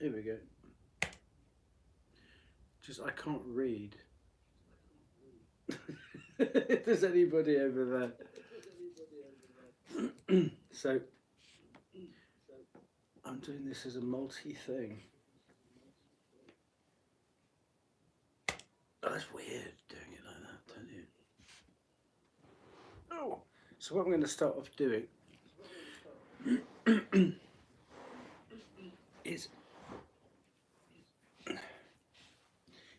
Here we go. Just, I can't read. If there's anybody over there. So, I'm doing this as a multi-thing. Oh, that's weird doing it like that, don't you? Oh, so what I'm going to start off doing is,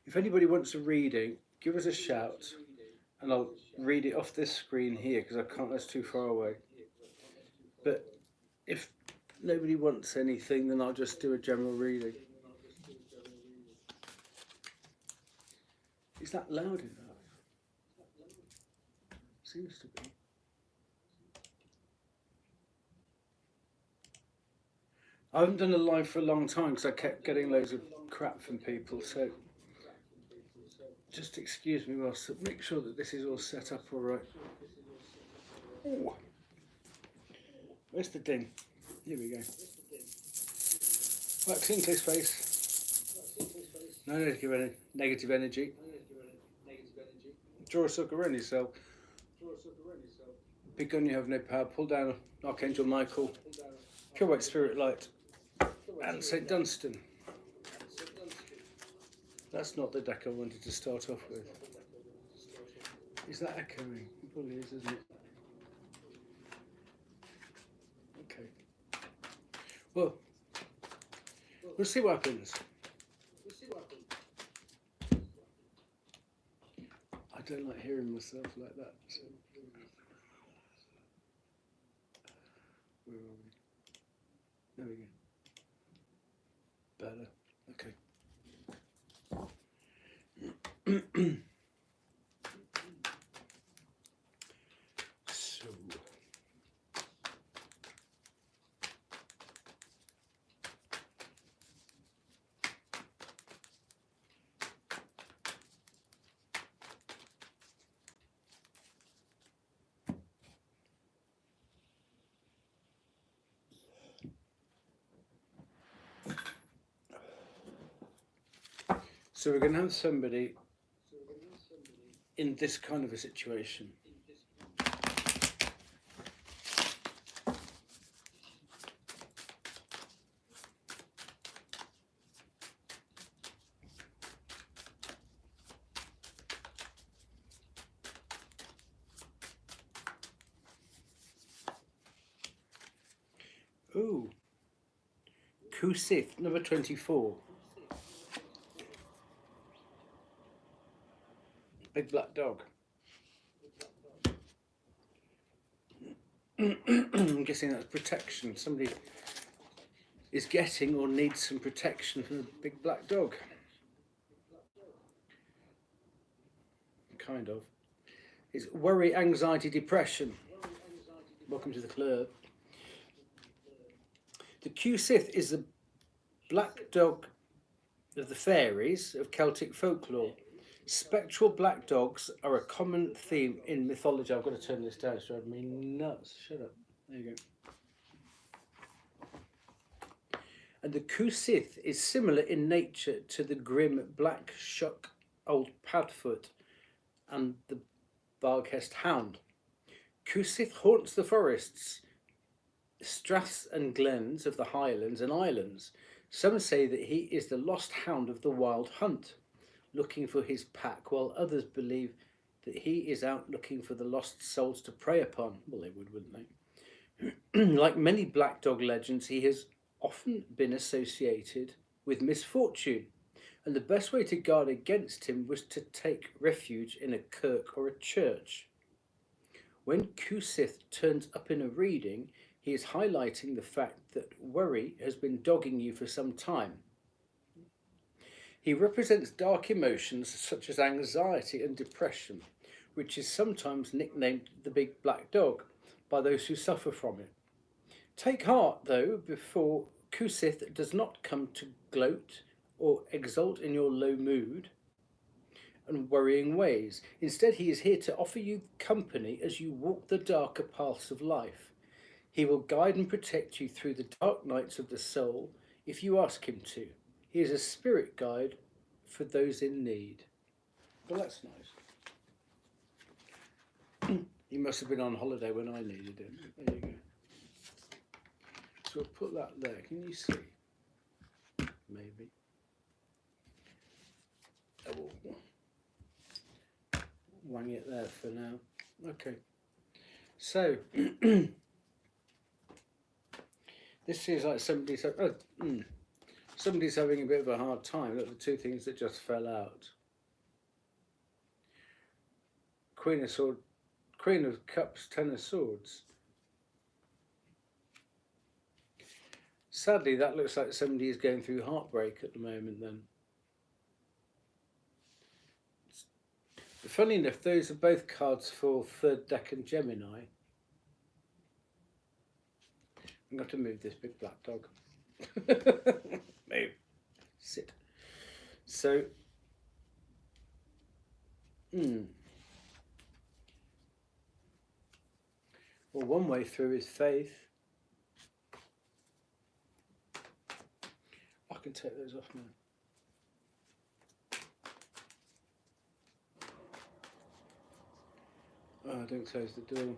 if anybody wants a reading, give us a shout and I'll read it off this screen here because I can't, that's too far away. But if nobody wants anything, then I'll just do a general reading. Is that loud enough? Seems to be. I haven't done a live for a long time because I kept getting loads of crap from people, so just excuse me whilst I make sure that this is all set up all right. Ooh. Where's the ding? Here we go. Right, clean his face. No negative energy. Draw a circle around yourself. Big gun, you have no power. Pull down Archangel Michael. Pure white spirit light. And St. Dunstan. That's not the deck I wanted to start off with. Is that echoing? It probably is, isn't it? Okay. Well, we'll see what happens. I don't like hearing myself like that. So. Where are we? There we go. Better. Okay. So we're going to have somebody in this kind of a situation. Ooh, Cu Sith, number 24. Big black dog. I'm guessing that's protection. Somebody is getting or needs some protection from a big black dog. Kind of. It's worry, anxiety, depression. Welcome to the club. The Cu Sith is the black dog of the fairies of Celtic folklore. Spectral black dogs are a common theme in mythology. I've got to turn this down, it's driving me nuts. Shut up. There you go. And the Cu Sith is similar in nature to the grim black shuck old Padfoot and the Barghest hound. Cu Sith haunts the forests, straths and glens of the highlands and islands. Some say that he is the lost hound of the wild hunt, looking for his pack, while others believe that he is out looking for the lost souls to prey upon. Well, they would, wouldn't they? Like many black dog legends, he has often been associated with misfortune, and the best way to guard against him was to take refuge in a kirk or a church. When Cu Sith turns up in a reading, he is highlighting the fact that worry has been dogging you for some time. He represents dark emotions such as anxiety and depression, which is sometimes nicknamed the big black dog by those who suffer from it. Take heart, though, before Cu Sith does not come to gloat or exult in your low mood and worrying ways. Instead, he is here to offer you company as you walk the darker paths of life. He will guide and protect you through the dark nights of the soul if you ask him to. He is a spirit guide for those in need. Well, that's nice. He must have been on holiday when I needed him. There you go. So I'll put that there. Can you see? Maybe. Oh. Wang it there for now. Okay. So this is like somebody's somebody's having a bit of a hard time. Look, the two things that just fell out. Queen of Cups, Ten of Swords. Sadly, that looks like somebody is going through heartbreak at the moment then. Funny enough, those are both cards for third decan Gemini. I'm going to move this big black dog. Move. Sit. So, well, one way through is faith. I can take those off now. Oh, don't close the door.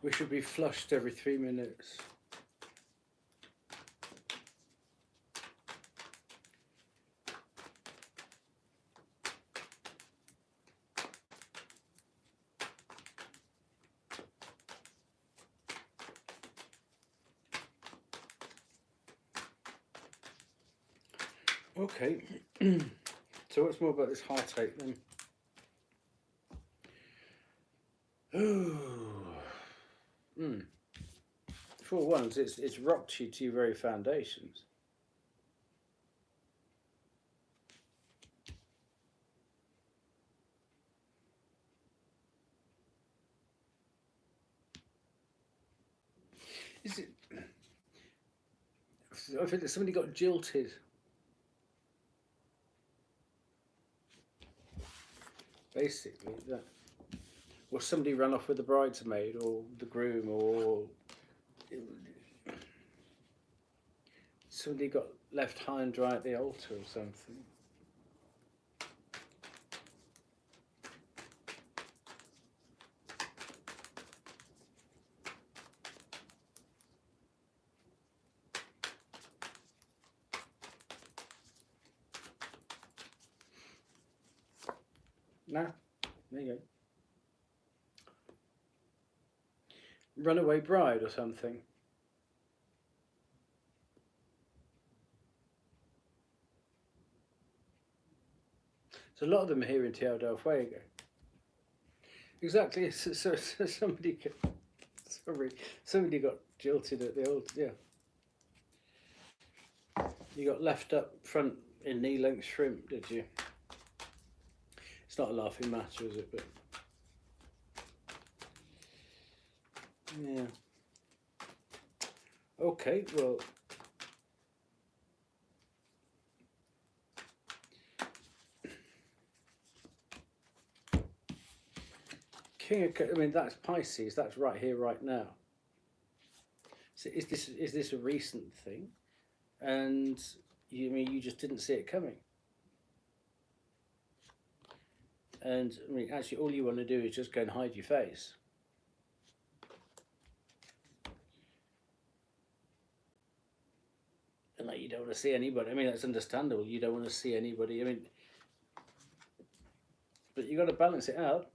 We should be flushed every 3 minutes. Okay, so what's more about this heartache then? For once, it's rocked you to your very foundations. Is it? I think that somebody got jilted. Basically, that, or somebody ran off with the bridesmaid or the groom, or somebody got left high and dry at the altar or something. Nah, there you go. Runaway bride or something. So a lot of them are here in Tierra del Fuego. Exactly. So somebody got jilted at the old, yeah. You got left up front in knee-length shrimp, did you? It's not a laughing matter, is it? But yeah. Okay, well. King of, I mean, that's Pisces. That's right here, right now. So is this a recent thing? And you just didn't see it coming. And I mean, actually, all you want to do is just go and hide your face. And like, you don't want to see anybody. I mean, that's understandable. You don't want to see anybody. I mean, but you got to balance it out.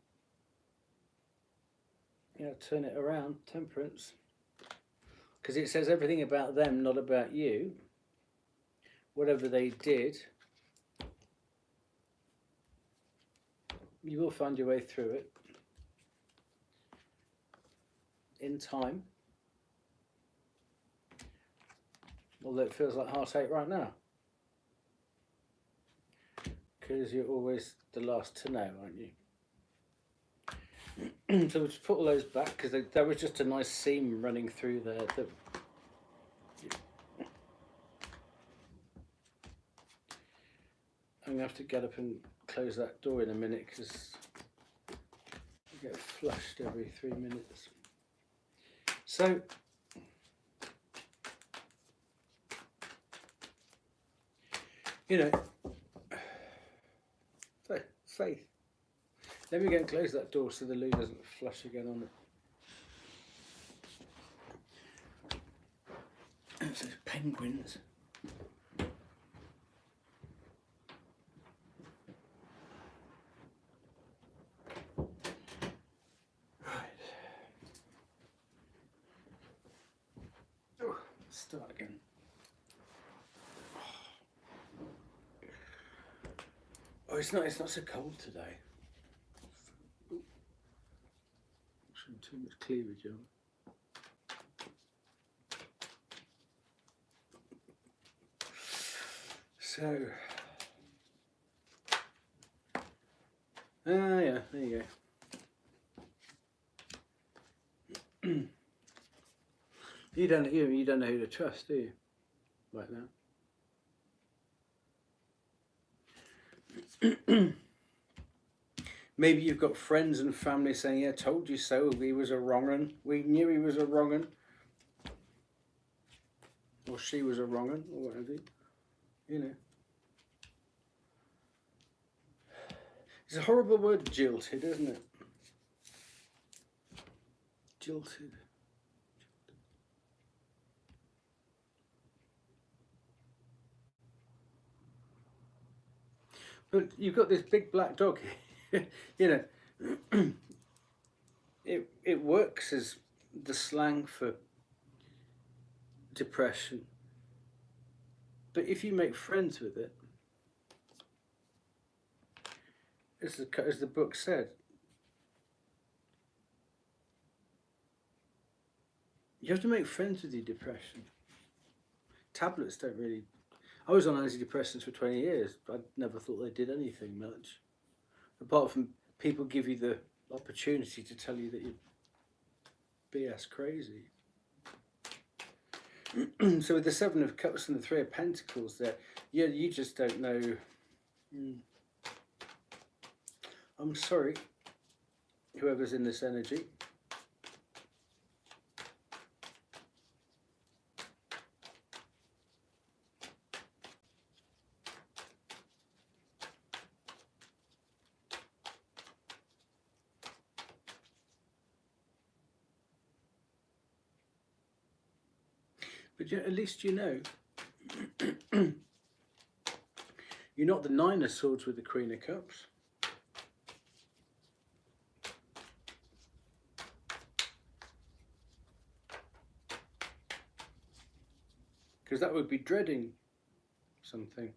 You know, turn it around. Temperance. Because it says everything about them, not about you. Whatever they did, you will find your way through it in time. Although it feels like heartache right now. Because you're always the last to know, aren't you? So we'll just put all those back, because there was just a nice seam running through there. I'm going to have to get up and close that door in a minute, because I get flushed every 3 minutes. So You know, faith. Let me go and close that door so the loo doesn't flush again on it. It's those penguins. Right. Oh, start again. Oh, it's not so cold today. Too much cleavage on. So, yeah, there you go. You don't know who to trust, do you? Right now. Maybe you've got friends and family saying, "Yeah, told you so. He was a wrong 'un. We knew he was a wrong 'un." Or she was a wrong 'un, or whatever. You know. It's a horrible word, jilted, isn't it? Jilted. But you've got this big black dog. You know, it works as the slang for depression. But if you make friends with it, as the book said, you have to make friends with your depression. Tablets don't really... I was on antidepressants for 20 years, but I never thought they did anything much. Apart from people give you the opportunity to tell you that you're BS crazy. So with the Seven of Cups and the Three of Pentacles there, yeah, you just don't know. I'm sorry, whoever's in this energy. But yeah, at least you know. You're not the Nine of Swords with the Queen of Cups. Because that would be dreading something.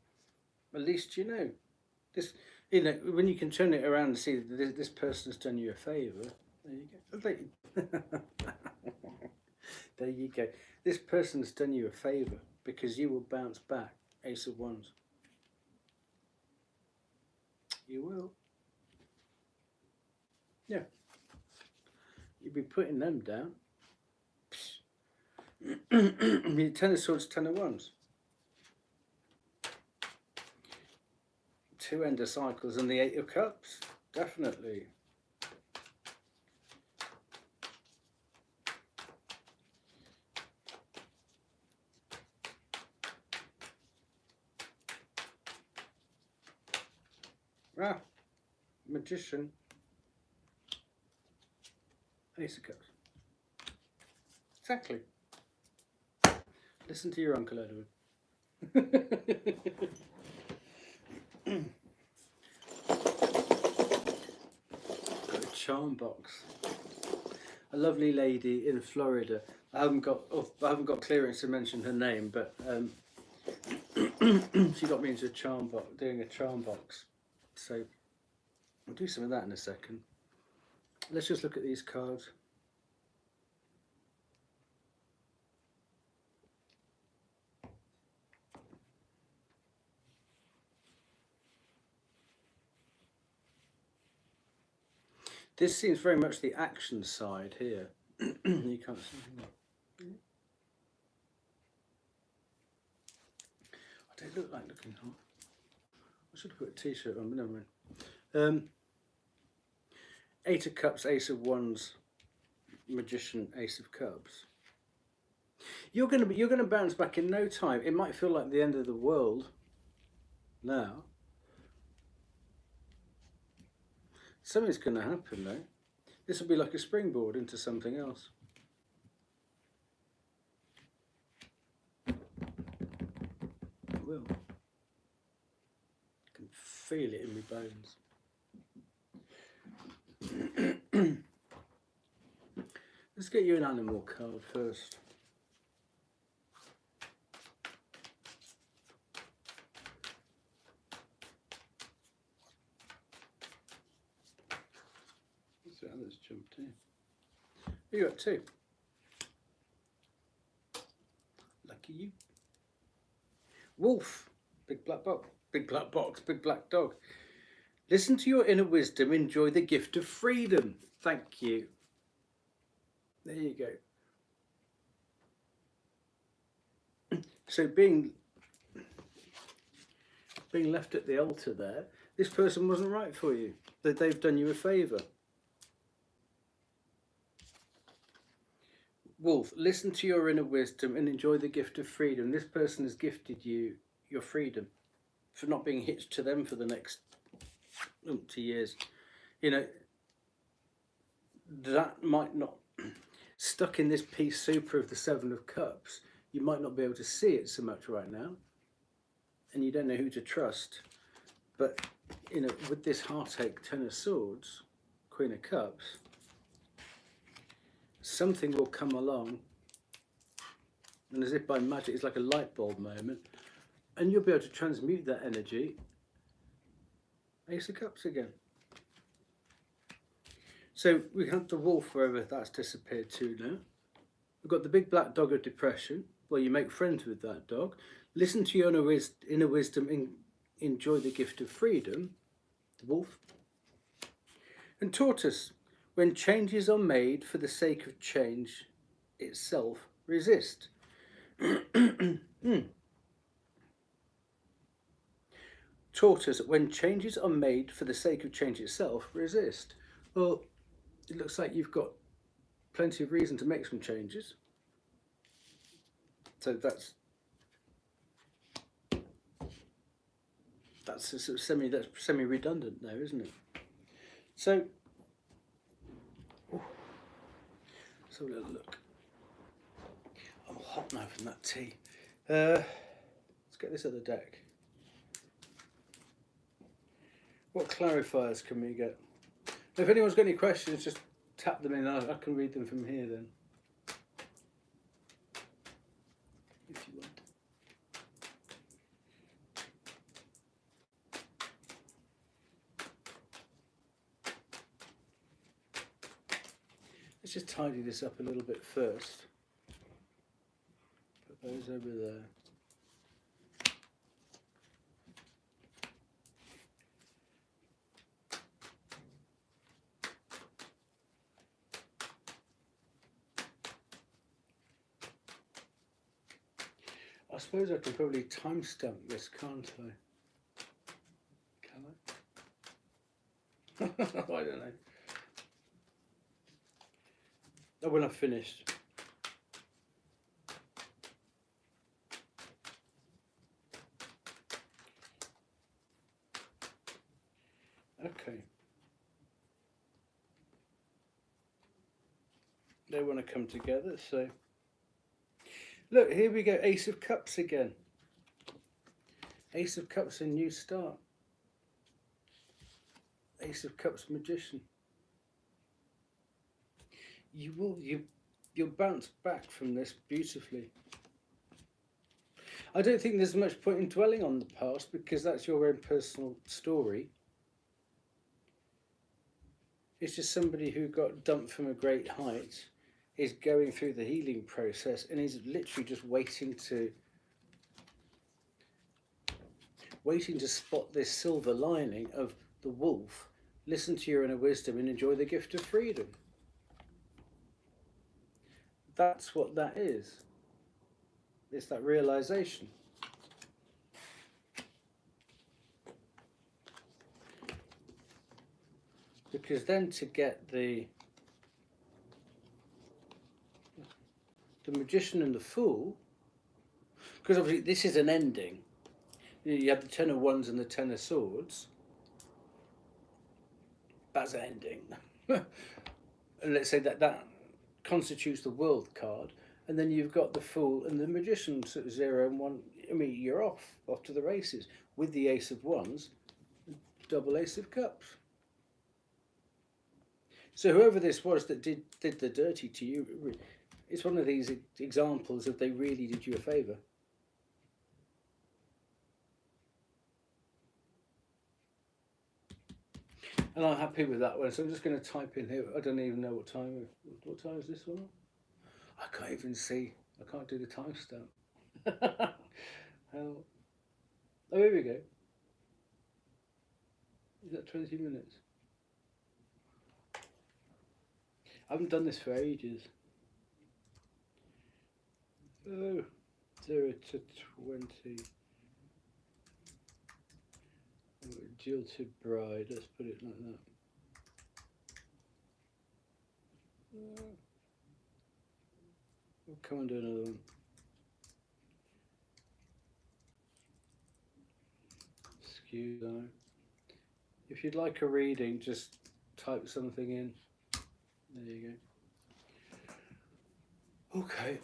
At least you know. This, you know, when you can turn it around and see that this person's done you a favour, there you go. There you go. This person's done you a favour because you will bounce back. Ace of Wands. You will. Yeah. You'll be putting them down. Ten of Swords, Ten of Wands. Two end of cycles and the Eight of Cups. Definitely. Ah, Magician. Ace of Cups. Exactly. Listen to your Uncle Edward. Got a charm box. A lovely lady in Florida. I haven't got clearance to mention her name, but she got me into doing a charm box. So I'll do some of that in a second. Let's just look at these cards. This seems very much the action side here. You can't see that. I don't look like looking hot. I should have put a t-shirt on, but never mind. Eight of Cups, Ace of Wands, Magician, Ace of Cups. You're gonna bounce back in no time. It might feel like the end of the world, now. Something's going to happen though. This will be like a springboard into something else. It will. I can feel it in my bones. Let's get you an animal card first. So let's jump in. You got two. Lucky you. Wolf. Big black box. Big black box. Big black dog. Listen to your inner wisdom. Enjoy the gift of freedom. Thank you. There you go. So being left at the altar there, this person wasn't right for you. That they've done you a favour. Wolf, listen to your inner wisdom and enjoy the gift of freedom. This person has gifted you your freedom for not being hitched to them for the next 2 years. You know, that might not, stuck in this piece super of the Seven of Cups, you might not be able to see it so much right now. And you don't know who to trust. But, you know, with this heartache, Ten of Swords, Queen of Cups, something will come along, and as if by magic, it's like a light bulb moment, and you'll be able to transmute that energy. Ace of Cups again. So we have the wolf wherever that's disappeared to now. We've got the big black dog of depression. Well, you make friends with that dog. Listen to your inner wisdom and enjoy the gift of freedom. The wolf. And tortoise. When changes are made for the sake of change itself, resist. Tortoise, when changes are made for the sake of change itself, resist. Well, it looks like you've got plenty of reason to make some changes. So that's a sort of semi-redundant there, isn't it? So let's have a little look. I'm hot now from that tea. Let's get this other deck. What clarifiers can we get? If anyone's got any questions, just tap them in. I can read them from here then. If you want. Let's just tidy this up a little bit first. Put those over there. I suppose I can probably timestamp this, can't I? Can I? I don't know. Oh, when I've finished. Okay. They want to come together, so. Look, here we go, Ace of Cups again. Ace of Cups, a new start. Ace of Cups, Magician. You'll bounce back from this beautifully. I don't think there's much point in dwelling on the past because that's your own personal story. It's just somebody who got dumped from a great height, is going through the healing process, and is literally just waiting to spot this silver lining of the wolf. Listen to your inner wisdom and enjoy the gift of freedom. That's what that is. It's that realization. Because then to get the Magician and the Fool, because obviously this is an ending. You have the 10 of Wands and the 10 of Swords. That's ending. And let's say that constitutes the World card. And then you've got the Fool and the Magician, sort of 0 and 1. I mean, you're off to the races with the Ace of Wands, double Ace of Cups. So whoever this was that did the dirty to you, it's one of these examples of they really did you a favour. And I'm happy with that one, so I'm just going to type in here. I don't even know what time is this one? I can't even see. I can't do the timestamp. Oh, here we go. Is that 20 minutes? I haven't done this for ages. Oh, 0 to 20. Jilted bride, let's put it like that. We'll come and do another one. Excuse me. If you'd like a reading, just type something in. There you go. Okay,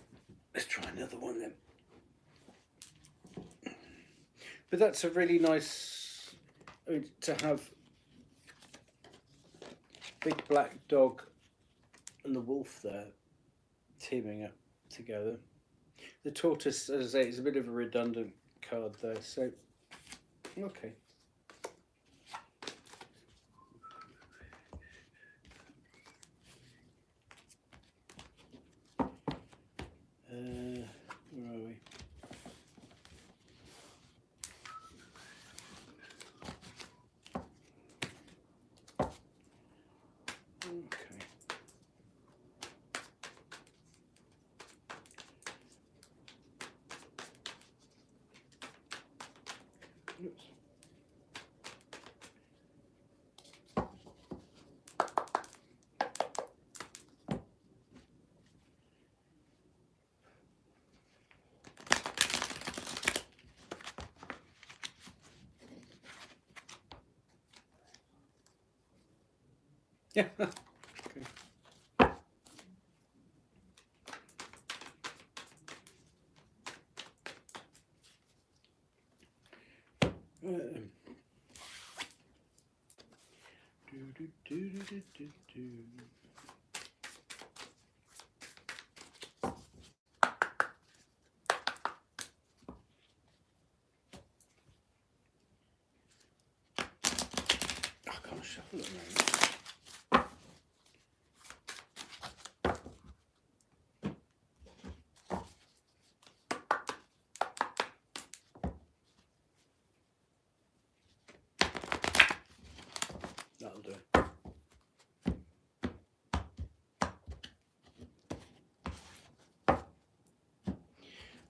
let's try another one then. But that's a really nice, I mean, to have big black dog and the wolf there teaming up together. The tortoise, as I say, is a bit of a redundant card there, so okay. Where are we? Okay. Oops. Yeah. Okay. I can't shuffle it now. That'll do.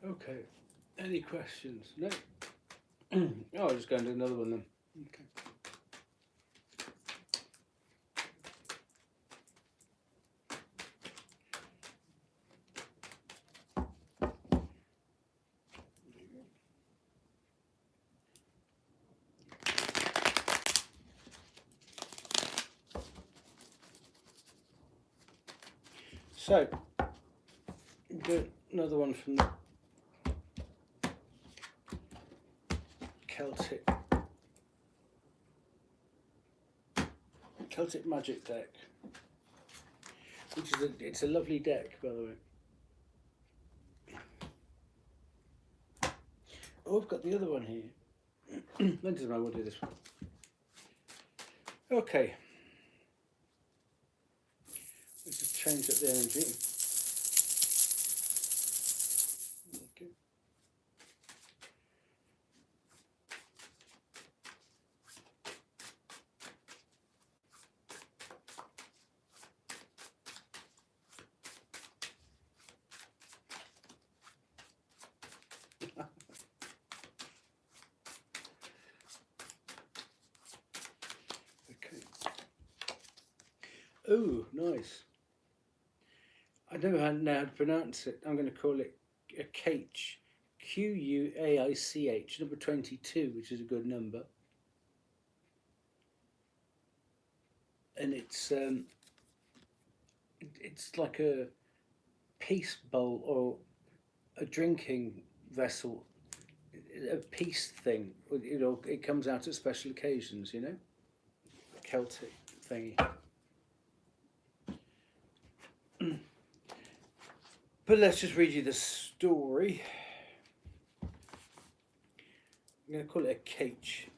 Okay. Any questions? No? Oh, I'll just go and do another one then. Okay. So, do another one from the Celtic Magic deck, which is it's a lovely deck, by the way. Oh, I've got the other one here. When does I want to do this one? Okay. Let's just change up the energy. Okay. Oh, nice. I don't know how to pronounce it. I'm going to call it a cage. Quaich, number 22, which is a good number. And it's like a peace bowl or a drinking vessel, a peace thing. You know, it comes out at special occasions. You know, Celtic thingy. But let's just read you the story. I'm going to call it a cache.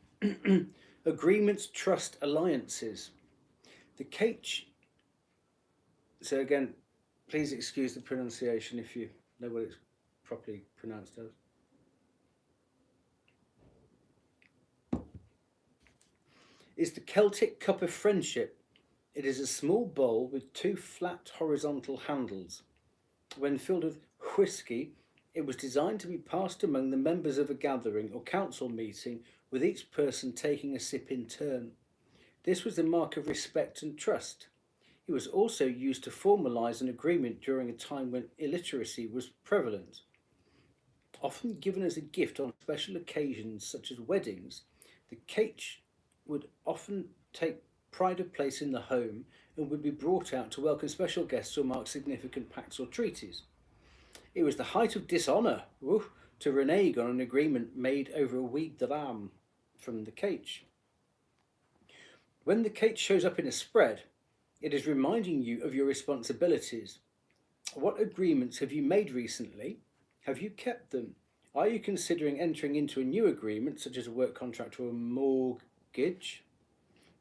Agreements, trust, alliances. The cache. So again, please excuse the pronunciation if you know what it's properly pronounced as. Is the Celtic cup of friendship. It is a small bowl with two flat horizontal handles. When filled with whisky, it was designed to be passed among the members of a gathering or council meeting, with each person taking a sip in turn. This was a mark of respect and trust. It was also used to formalise an agreement during a time when illiteracy was prevalent. Often given as a gift on special occasions such as weddings, the cache would often take pride of place in the home and would be brought out to welcome special guests or mark significant pacts or treaties. It was the height of dishonour to renege on an agreement made over a wee dram from the cache. When the cache shows up in a spread, it is reminding you of your responsibilities. What agreements have you made recently? Have you kept them? Are you considering entering into a new agreement, such as a work contract or a mortgage?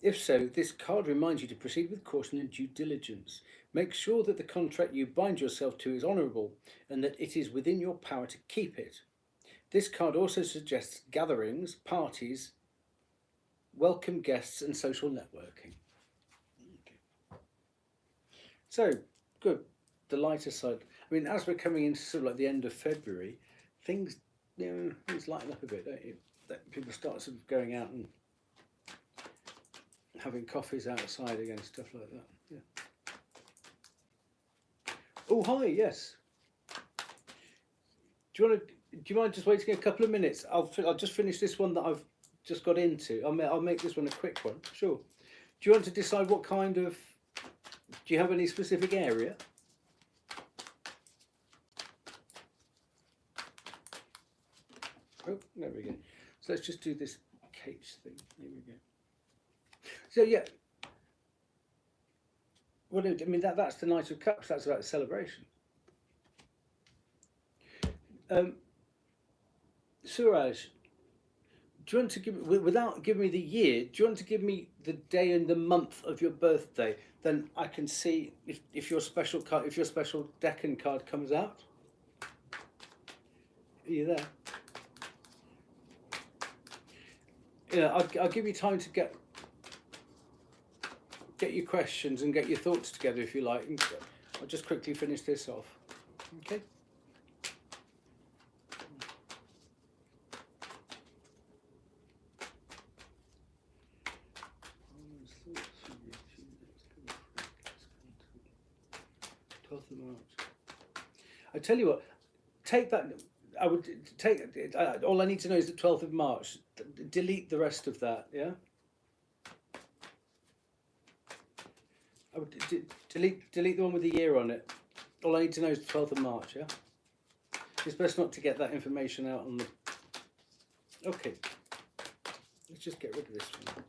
If so, this card reminds you to proceed with caution and due diligence. Make sure that the contract you bind yourself to is honourable and that it is within your power to keep it. This card also suggests gatherings, parties, welcome guests and social networking. Okay. So, good. The lighter side. I mean, as we're coming into sort of like the end of February, things lighten up a bit, don't you? That people start sort of going out and having coffees outside again, stuff like that. Yeah. Oh, hi. Yes. Do you mind just waiting a couple of minutes? I'll just finish this one that I've just got into. I'll make this one a quick one. Sure. Do you want to decide what kind of? Do you have any specific area? Oh, there we go. So let's just do this case thing. Here we go. So yeah, well, I mean that's the Knight of Cups. That's about celebration. Suraj, do you want to give me, without giving me the year? Do you want to give me the day and the month of your birthday? Then I can see if your special card, if your special Deccan card comes out. Are you there? Yeah, I'll give you time to get your questions and get your thoughts together if you like. I'll just quickly finish this off. Okay. I tell you what, take that. I would take. All I need to know is the 12th of March. Delete the rest of that. Yeah. I would delete the one with the year on it. All I need to know is the 12th of March. Yeah. It's best not to get that information out on the. Okay. Let's just get rid of this one.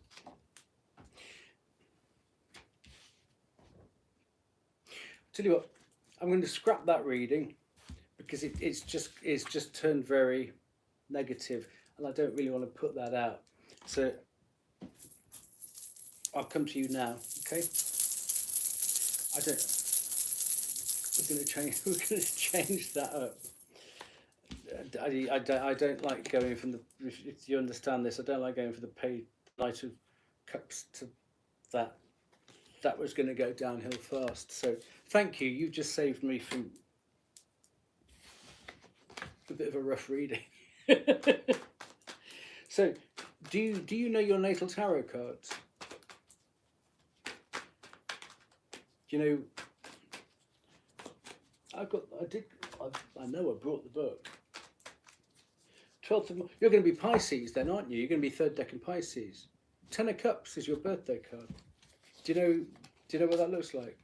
Tell you what, I'm going to scrap that reading because it's just turned very negative, and I don't really want to put that out. So I'll come to you now, okay? We're going to change that up. I don't like going from the. If you understand this, I don't like going from the Knight of Cups to that. That was going to go downhill fast. So thank you. You just saved me from a bit of a rough reading. So, do you know your natal tarot cards? Do you know? I know I brought the book. 12th of March. You're going to be Pisces then, aren't you? You're going to be third decan Pisces. 10 of Cups is your birthday card. Do you know what that looks like?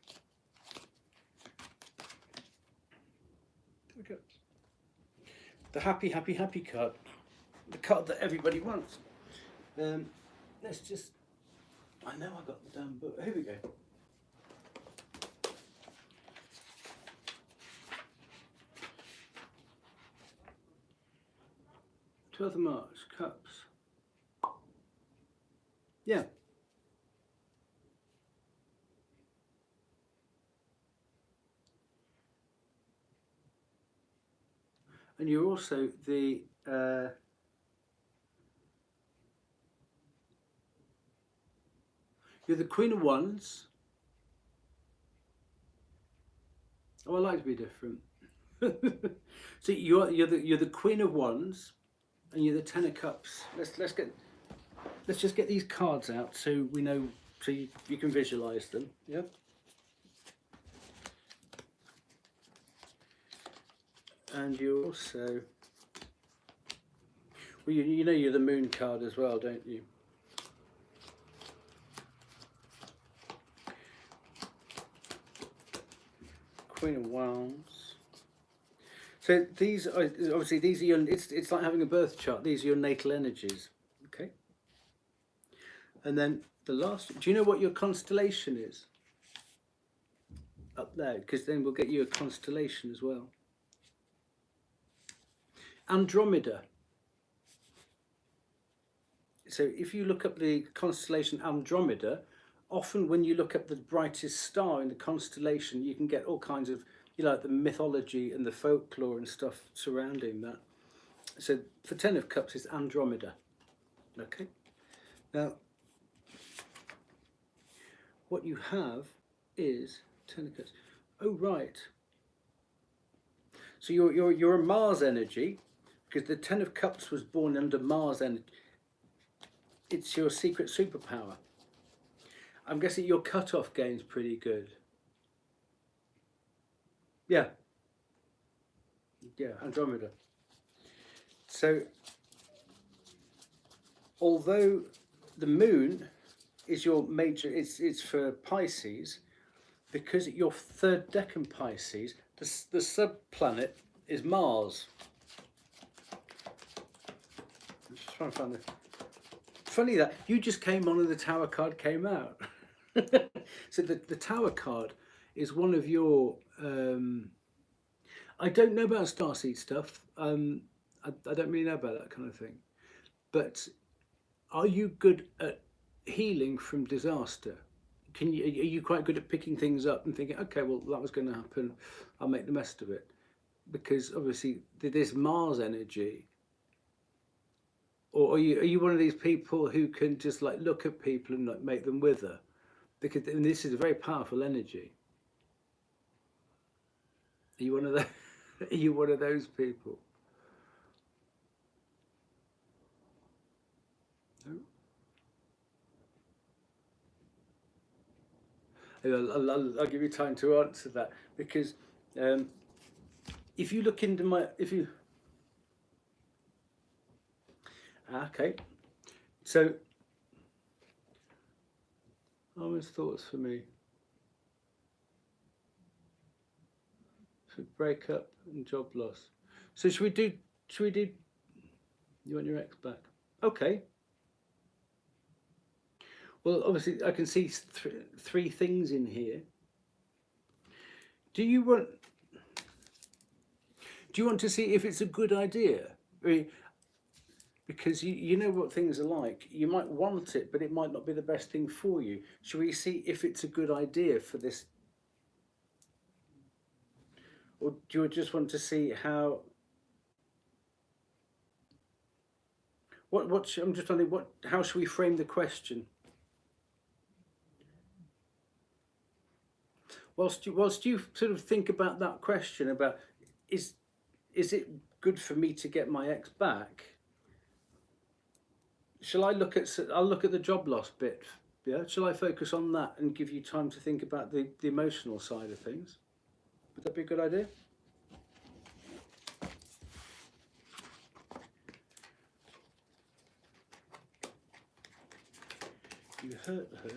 10 of Cups. The happy, happy, happy card. The card that everybody wants. Let's just... I know I got the damn book. Here we go. Twelfth of March, Cups. Yeah. And you're also the you're the Queen of Wands. Oh, I like to be different. So you're the Queen of Wands, and you're the 10 of Cups. Let's just get these cards out so we know, so you can visualize them. Yeah. And you also, well, you know you're the Moon card as well, don't you? Queen of Wands. So these are obviously your. It's like having a birth chart. These are your natal energies. Okay. And then the last. Do you know what your constellation is? Up there, because then we'll get you a constellation as well. Andromeda. So if you look up the constellation Andromeda, often when you look up the brightest star in the constellation, you can get all kinds of, like the mythology and the folklore and stuff surrounding that. So for 10 of Cups, it's Andromeda. Okay. Now, what you have is 10 of Cups. Oh, right. So you're a Mars energy, because the 10 of Cups was born under Mars energy. It's your secret superpower. I'm guessing your cut-off game's pretty good. Yeah. Yeah, Andromeda. So, although the moon is your major, it's for Pisces, because your third decan Pisces, the sub-planet is Mars. I'm just trying to find the... Funny that you just came on and the Tower card came out. So the Tower card is one of your... I don't know about starseed stuff. I don't really know about that kind of thing. But are you good at healing from disaster? Are you quite good at picking things up and thinking, okay, well, that was going to happen, I'll make the best of it? Because obviously this Mars energy, or are you one of these people who can just like look at people and like make them wither? Because this is a very powerful energy. Are you one of those? Are you one of those people? No? I'll give you time to answer that, because if you look into my, okay, so honest thoughts for me. So breakup and job loss. So should we do, you want your ex back? Okay. Well, obviously I can see three things in here. Do you want to see if it's a good idea? I mean, because you know what things are like. You might want it, but it might not be the best thing for you. Should we see if it's a good idea for this? Or do you just want to see how... I'm just wondering, how should we frame the question? Whilst you sort of think about that question about, is it good for me to get my ex back? Shall I look at... I'll look at the job loss bit. Yeah. Shall I focus on that and give you time to think about the emotional side of things? Would that be a good idea? you hurt her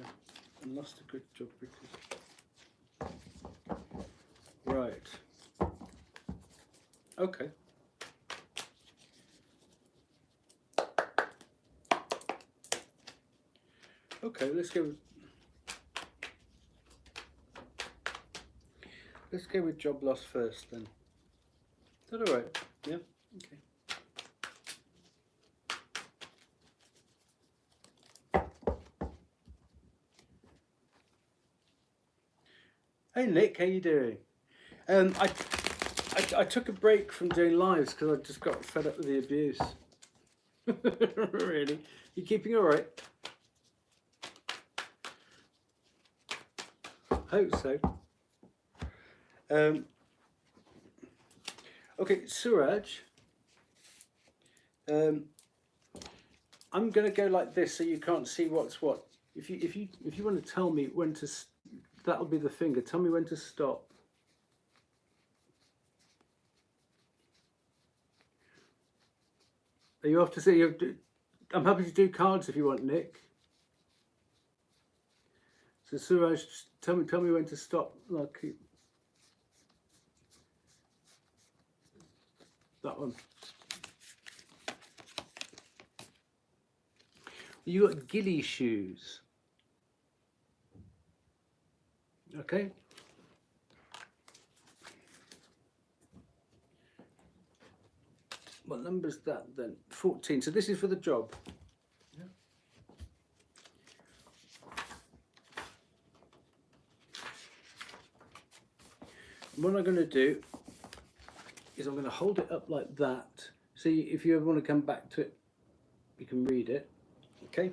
and lost a good job because... Right. Okay. Okay, let's go with job loss first then. Is that all right? Yeah? Okay. Hey Nick, how you doing? I took a break from doing lives because I just got fed up with the abuse. Really? You keeping all right? Hope so. Okay, Suraj. I'm going to go like this so you can't see what's what. If you want to tell me when to, that'll be the finger. Tell me when to stop. Are you off to see? I'm happy to do cards if you want, Nick. So Suraj, just tell me when to stop. And I'll keep that one. You got Ghillie shoes. Okay. What number's that then? 14. So this is for the job. Yeah. What I'm going to do is I'm going to hold it up like that. See, if you ever want to come back to it, you can read it. Okay.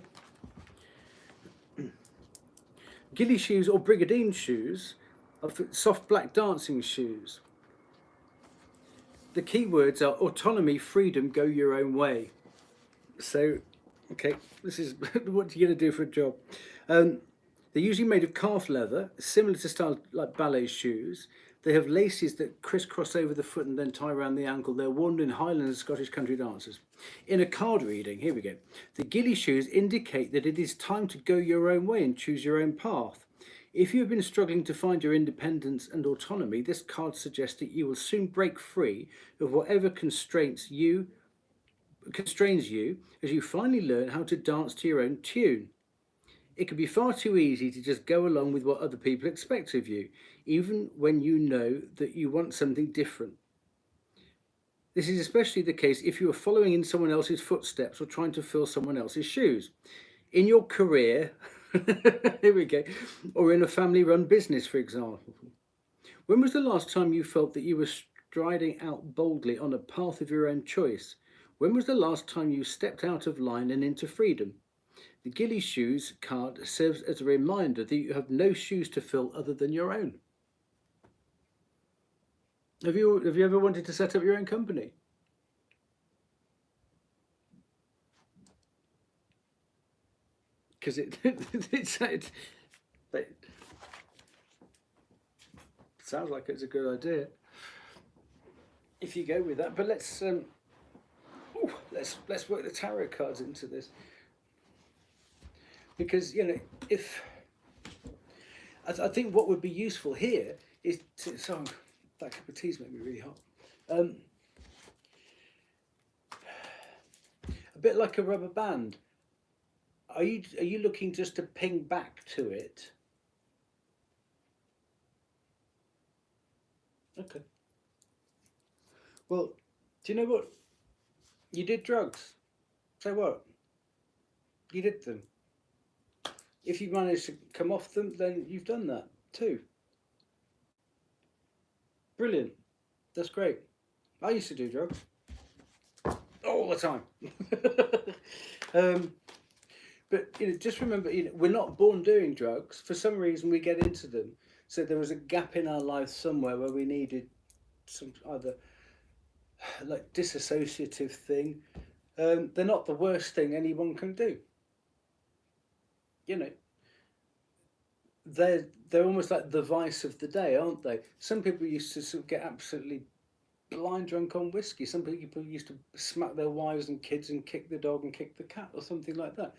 Ghillie shoes or Brigadine shoes are soft black dancing shoes. The key words are autonomy, freedom, go your own way. So, okay, this is what you're going to do for a job. They're usually made of calf leather, similar to style like ballet shoes. They have laces that crisscross over the foot and then tie around the ankle. They're worn in Highland and Scottish country dances. In a card reading, here we go. The Ghillie shoes indicate that it is time to go your own way and choose your own path. If you have been struggling to find your independence and autonomy, this card suggests that you will soon break free of whatever constrains you as you finally learn how to dance to your own tune. It can be far too easy to just go along with what other people expect of you, even when you know that you want something different. This is especially the case if you are following in someone else's footsteps or trying to fill someone else's shoes. In your career, here we go, or in a family-run business, for example. When was the last time you felt that you were striding out boldly on a path of your own choice? When was the last time you stepped out of line and into freedom? The Ghillie shoes card serves as a reminder that you have no shoes to fill other than your own. Have you ever wanted to set up your own company? Because it sounds like it's a good idea if you go with that. But let's work the tarot cards into this, because if I think what would be useful here is to, so that cup of tea's made me really hot. A bit like a rubber band. Are you looking just to ping back to it? Okay. Well, do you know what? You did drugs. So what? You did them. If you managed to come off them, then you've done that too. Brilliant. That's great. I used to do drugs all the time. But just remember, we're not born doing drugs. For some reason, we get into them. So there was a gap in our lives somewhere where we needed some either like dissociative thing. They're not the worst thing anyone can do. They're almost like the vice of the day, aren't they? Some people used to sort of get absolutely blind drunk on whiskey. Some people used to smack their wives and kids and kick the dog and kick the cat or something like that.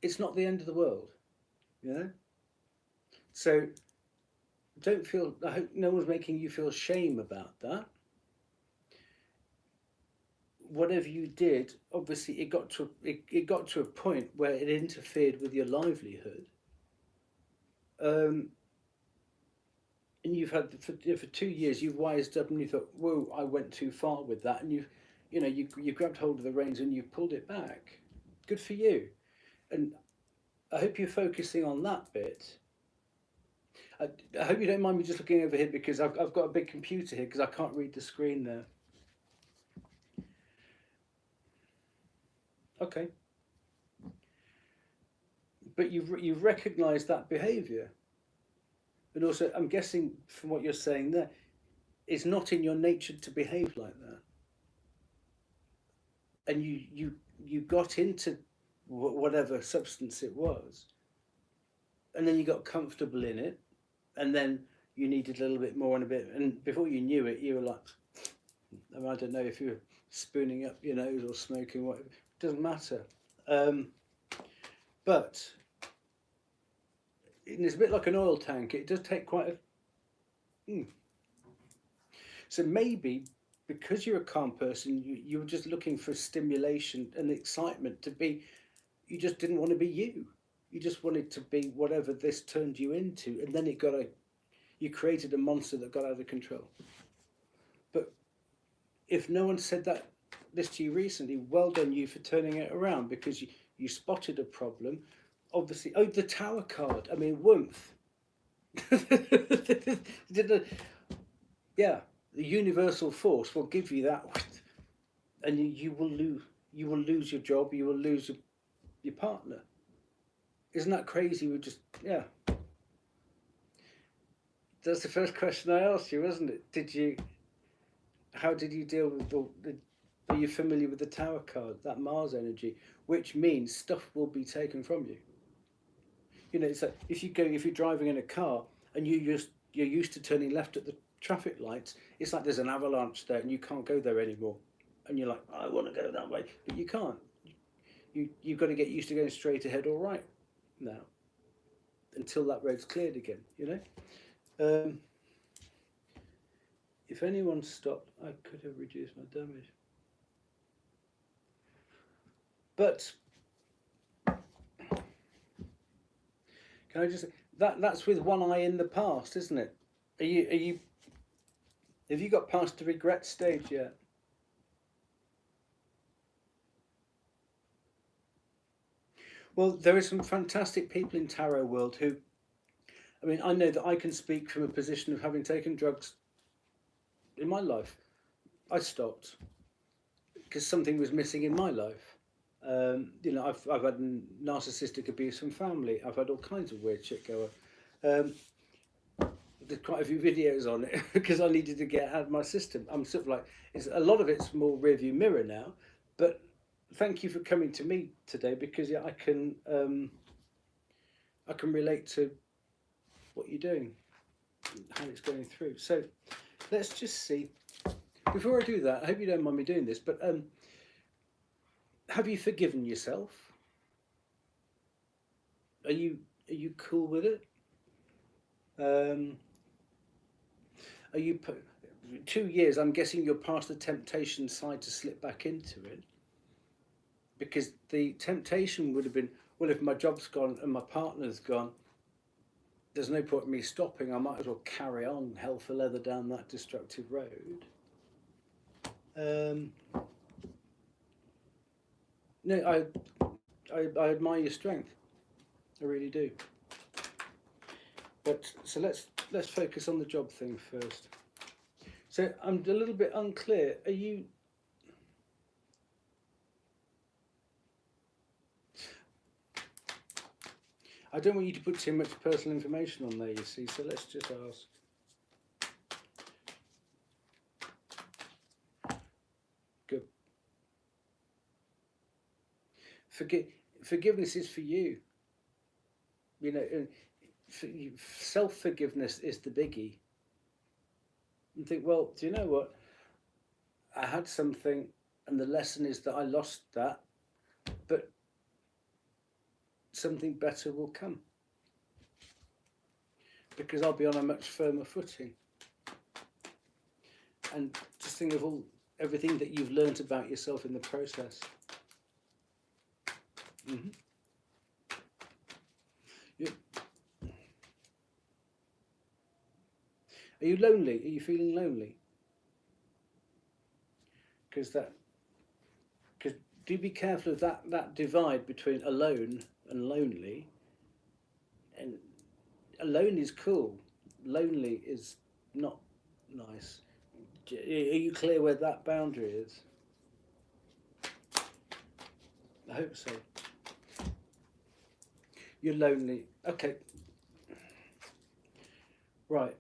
it's not the end of the world, you know. So don't feel. I hope no one's making you feel shame about that. Whatever you did, obviously, it got to a point where it interfered with your livelihood. And you've had for 2 years, you've wised up and you thought, "Whoa, I went too far with that," and you grabbed hold of the reins and you pulled it back. Good for you, and I hope you're focusing on that bit. I hope you don't mind me just looking over here because I've got a big computer here because I can't read the screen there. Okay, but you've recognised that behaviour, and also I'm guessing from what you're saying there, it's not in your nature to behave like that, and you got into whatever substance it was, and then you got comfortable in it, and then you needed a little bit more and a bit, and before you knew it, you were like, I don't know if you were spooning up your nose or smoking, whatever. It doesn't matter. But it's a bit like an oil tank. It does take quite a... So maybe because you're a calm person, you were just looking for stimulation and excitement to be... You just didn't want to be you. You just wanted to be whatever this turned you into. And then you created a monster that got out of control. But if no one said this to you recently, well done you for turning it around, because you spotted a problem. Obviously, the Tower card. I mean, woomph. Yeah, the universal force will give you that, and you will lose. You will lose your job. You will lose your partner. Isn't that crazy? That's the first question I asked you, wasn't it? How did you deal with are you familiar with the Tower card, that Mars energy, which means stuff will be taken from you? You know, it's like if you're driving in a car and you're used to turning left at the traffic lights, it's like there's an avalanche there and you can't go there anymore. And you're like, I want to go that way, but you can't. You've got to get used to going straight ahead or right now until that road's cleared again, you know? If anyone stopped, I could have reduced my damage. But can I just say that's with one eye in the past, isn't it? Have you got past the regret stage yet? Well, there are some fantastic people in tarot world who, I mean, I know that I can speak from a position of having taken drugs in my life. I stopped because something was missing in my life. You know, I've had narcissistic abuse from family. I've had all kinds of weird shit go on. There's quite a few videos on it because I needed to get out of my system. I'm sort of like, a lot of it's more rearview mirror now. But thank you for coming to me today, because I can relate to what you're doing, how it's going through. So let's just see. Before I do that, I hope you don't mind me doing this, but have you forgiven yourself? Are you cool with it? Are you 2 years? I'm guessing you're past the temptation side to slip back into it, because the temptation would have been, well, if my job's gone and my partner's gone, there's no point in me stopping. I might as well carry on hell for leather down that destructive road. No, I admire your strength. I really do. But so let's focus on the job thing first. So I'm a little bit unclear. Are you? I don't want you to put too much personal information on there, you see. So let's just ask. Good. Forgiveness is for you. You know, self-forgiveness is the biggie. You think, well, do you know what? I had something, and the lesson is that I lost that, but something better will come. Because I'll be on a much firmer footing. And just think of everything that you've learnt about yourself in the process. Mm-hmm. Are you lonely? Are you feeling lonely? Because do be careful of that divide between alone and lonely. And alone is cool. Lonely is not nice. Are you clear where that boundary is? I hope so. You're lonely. Okay. Right.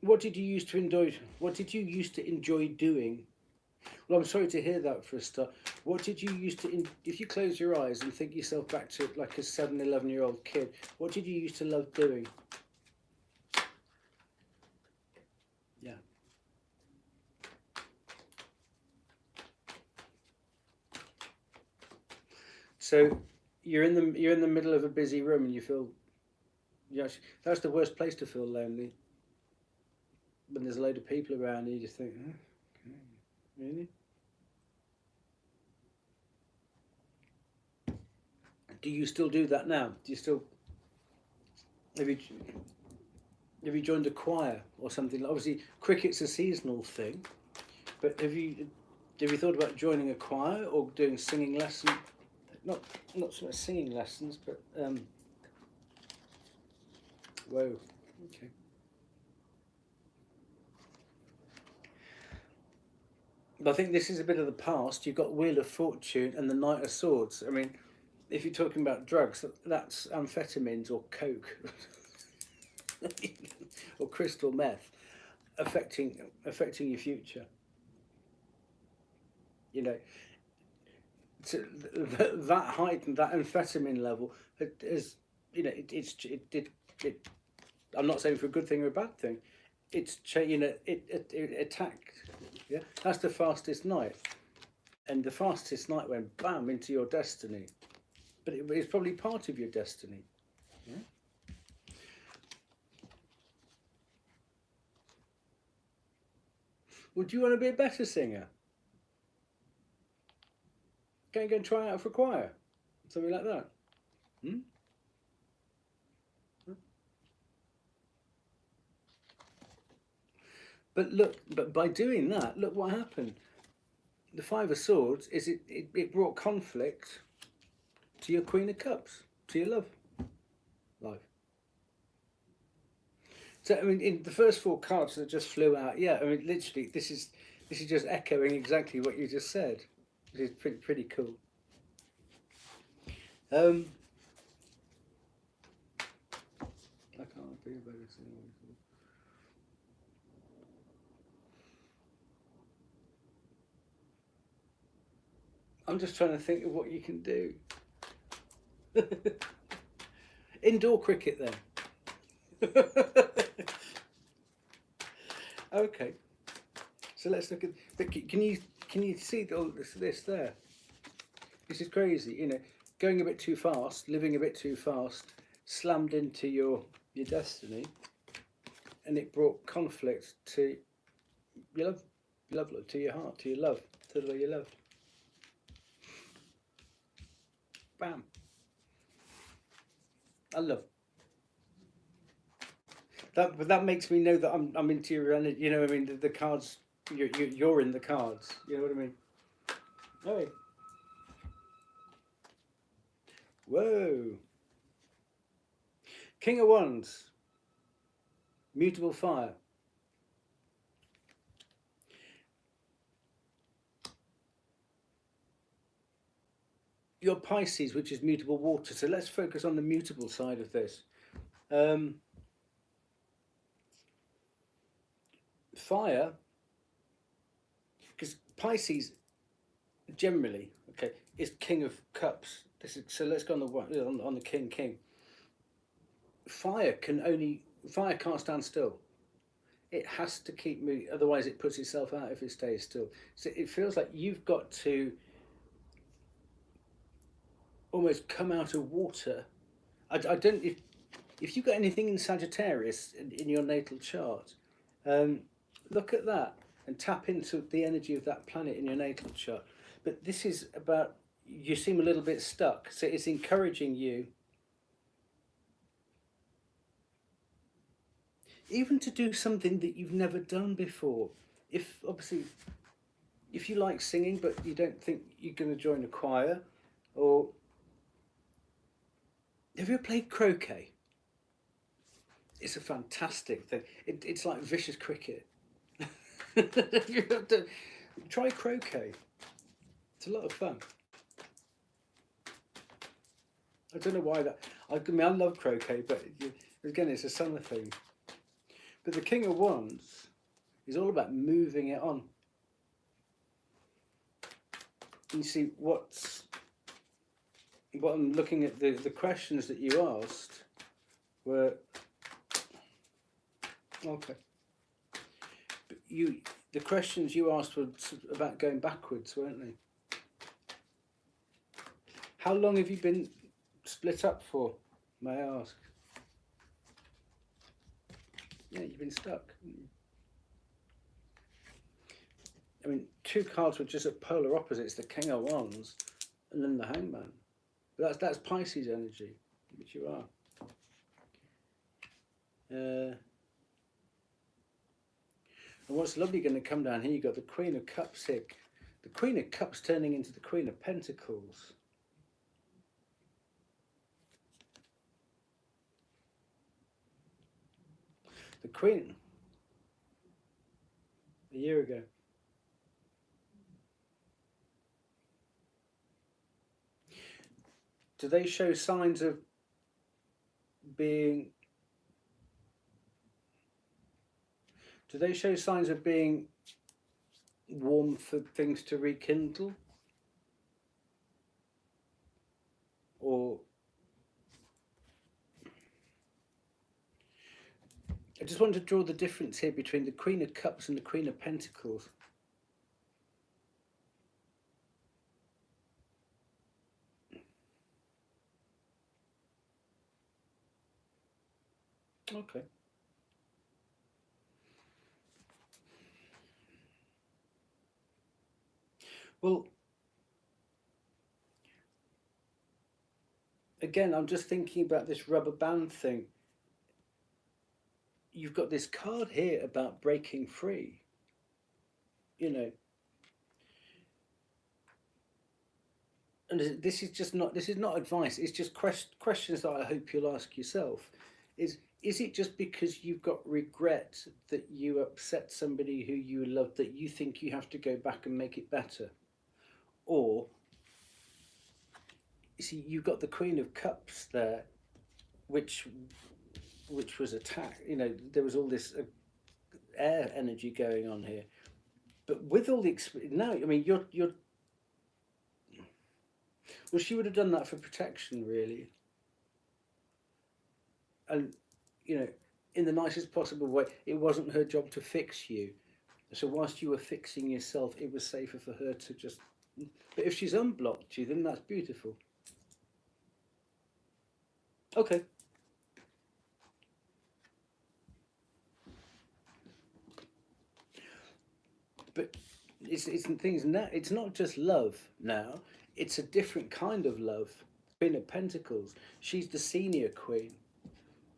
What did you used to enjoy? What did you used to enjoy doing? Well, I'm sorry to hear that for a start. What did you used to, if you close your eyes and think yourself back to like a 7, 11-year-old kid, what did you used to love doing? Yeah. So you're in the middle of a busy room and you feel, that's the worst place to feel lonely. When there's a load of people around and you just think, oh, okay, really? Do you still do that now? Do you still, have you joined a choir or something? Obviously, cricket's a seasonal thing, but have you thought about joining a choir or doing singing lessons? Not so much singing lessons, but whoa, okay. But I think this is a bit of the past. You've got Wheel of Fortune and the Knight of Swords. I mean, if you're talking about drugs, that's amphetamines or coke or crystal meth affecting your future. You know, so that height and that amphetamine level is, you know, it I'm not saying for a good thing or a bad thing. It's, you know, it attacked. Yeah, that's the fastest night, and the fastest night went bam into your destiny. But it's probably part of your destiny. Yeah? Well, do you want to be a better singer? Go and try out for choir, something like that. Hmm? But look, but by doing that, look what happened. The Five of Swords is it brought conflict to your Queen of Cups, to your love life. So I mean, in the first 4 cards that just flew out, yeah. I mean, literally, this is just echoing exactly what you just said. Which is pretty cool. I can't be about this anymore. I'm just trying to think of what you can do. Indoor cricket then. Okay. So let's look at. But can you see all this there? This is crazy. You know, going a bit too fast, living a bit too fast, slammed into your destiny, and it brought conflict to your love, to your heart, to your love, to the way you love. Bam. I love that, but that makes me know that I'm into your energy. You know what I mean? The cards, you're in the cards. You know what I mean? Oh. Whoa. King of Wands. Mutable fire. Your Pisces, which is mutable water. So let's focus on the mutable side of this. Fire, because Pisces generally, okay, is King of Cups. So let's go on the king. Fire can't stand still. it has to keep moving, otherwise it puts itself out if it stays still. So it feels like you've got to almost come out of water. I don't, if you've got anything in Sagittarius in your natal chart, look at that and tap into the energy of that planet in your natal chart. But this is about, you seem a little bit stuck, so it's encouraging you even to do something that you've never done before. If obviously, if you like singing but you don't think you're going to join a choir, or have you ever played croquet? It's a fantastic thing. It's like vicious cricket. You have to try croquet. It's a lot of fun. I don't know why that. I mean, I love croquet, but again, it's a summer thing. But the King of Wands is all about moving it on. You see, what I'm looking at, the questions that you asked were okay. But the questions you asked were about going backwards, weren't they? How long have you been split up for, may I ask? Yeah, you've been stuck. I mean, two cards were just at polar opposites, the King of Wands and then the Hangman. But that's Pisces energy, which you are. And what's lovely going to come down here, you've got the Queen of Cups here. The Queen of Cups turning into the Queen of Pentacles. The Queen, a year ago. Do they show signs of being... Do they show signs of being warm for things to rekindle? Or... I just want to draw the difference here between the Queen of Cups and the Queen of Pentacles. Okay. Well, again, I'm just thinking about this rubber band thing. You've got this card here about breaking free, you know. And this is not advice, it's just questions that I hope you'll ask yourself. Is it just because you've got regret that you upset somebody who you love that you think you have to go back and make it better? Or, you see, you've got the Queen of Cups there, which was attacked. You know, there was all this air energy going on here. But with all the now, I mean, you're well, she would have done that for protection, really. And, you know, in the nicest possible way, it wasn't her job to fix you. So whilst you were fixing yourself, it was safer for her to just... But if she's unblocked you, then that's beautiful. Okay. But it's things now. It's not just love now. It's a different kind of love. Queen of Pentacles. She's the senior queen.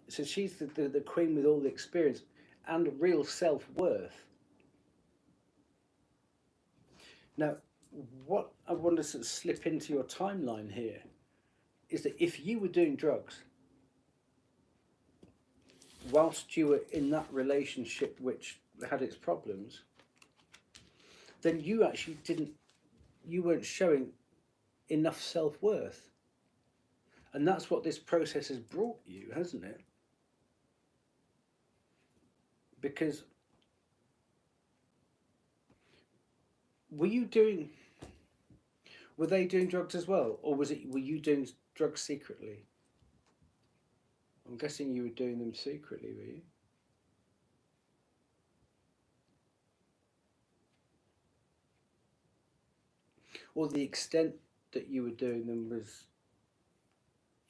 So she's the queen with all the experience and real self-worth. Now, what I want to sort of slip into your timeline here is that if you were doing drugs whilst you were in that relationship which had its problems, then you actually you weren't showing enough self-worth. And that's what this process has brought you, hasn't it? Because were they doing drugs as well? Or were you doing drugs secretly? I'm guessing you were doing them secretly, were you? or the extent that you were doing them was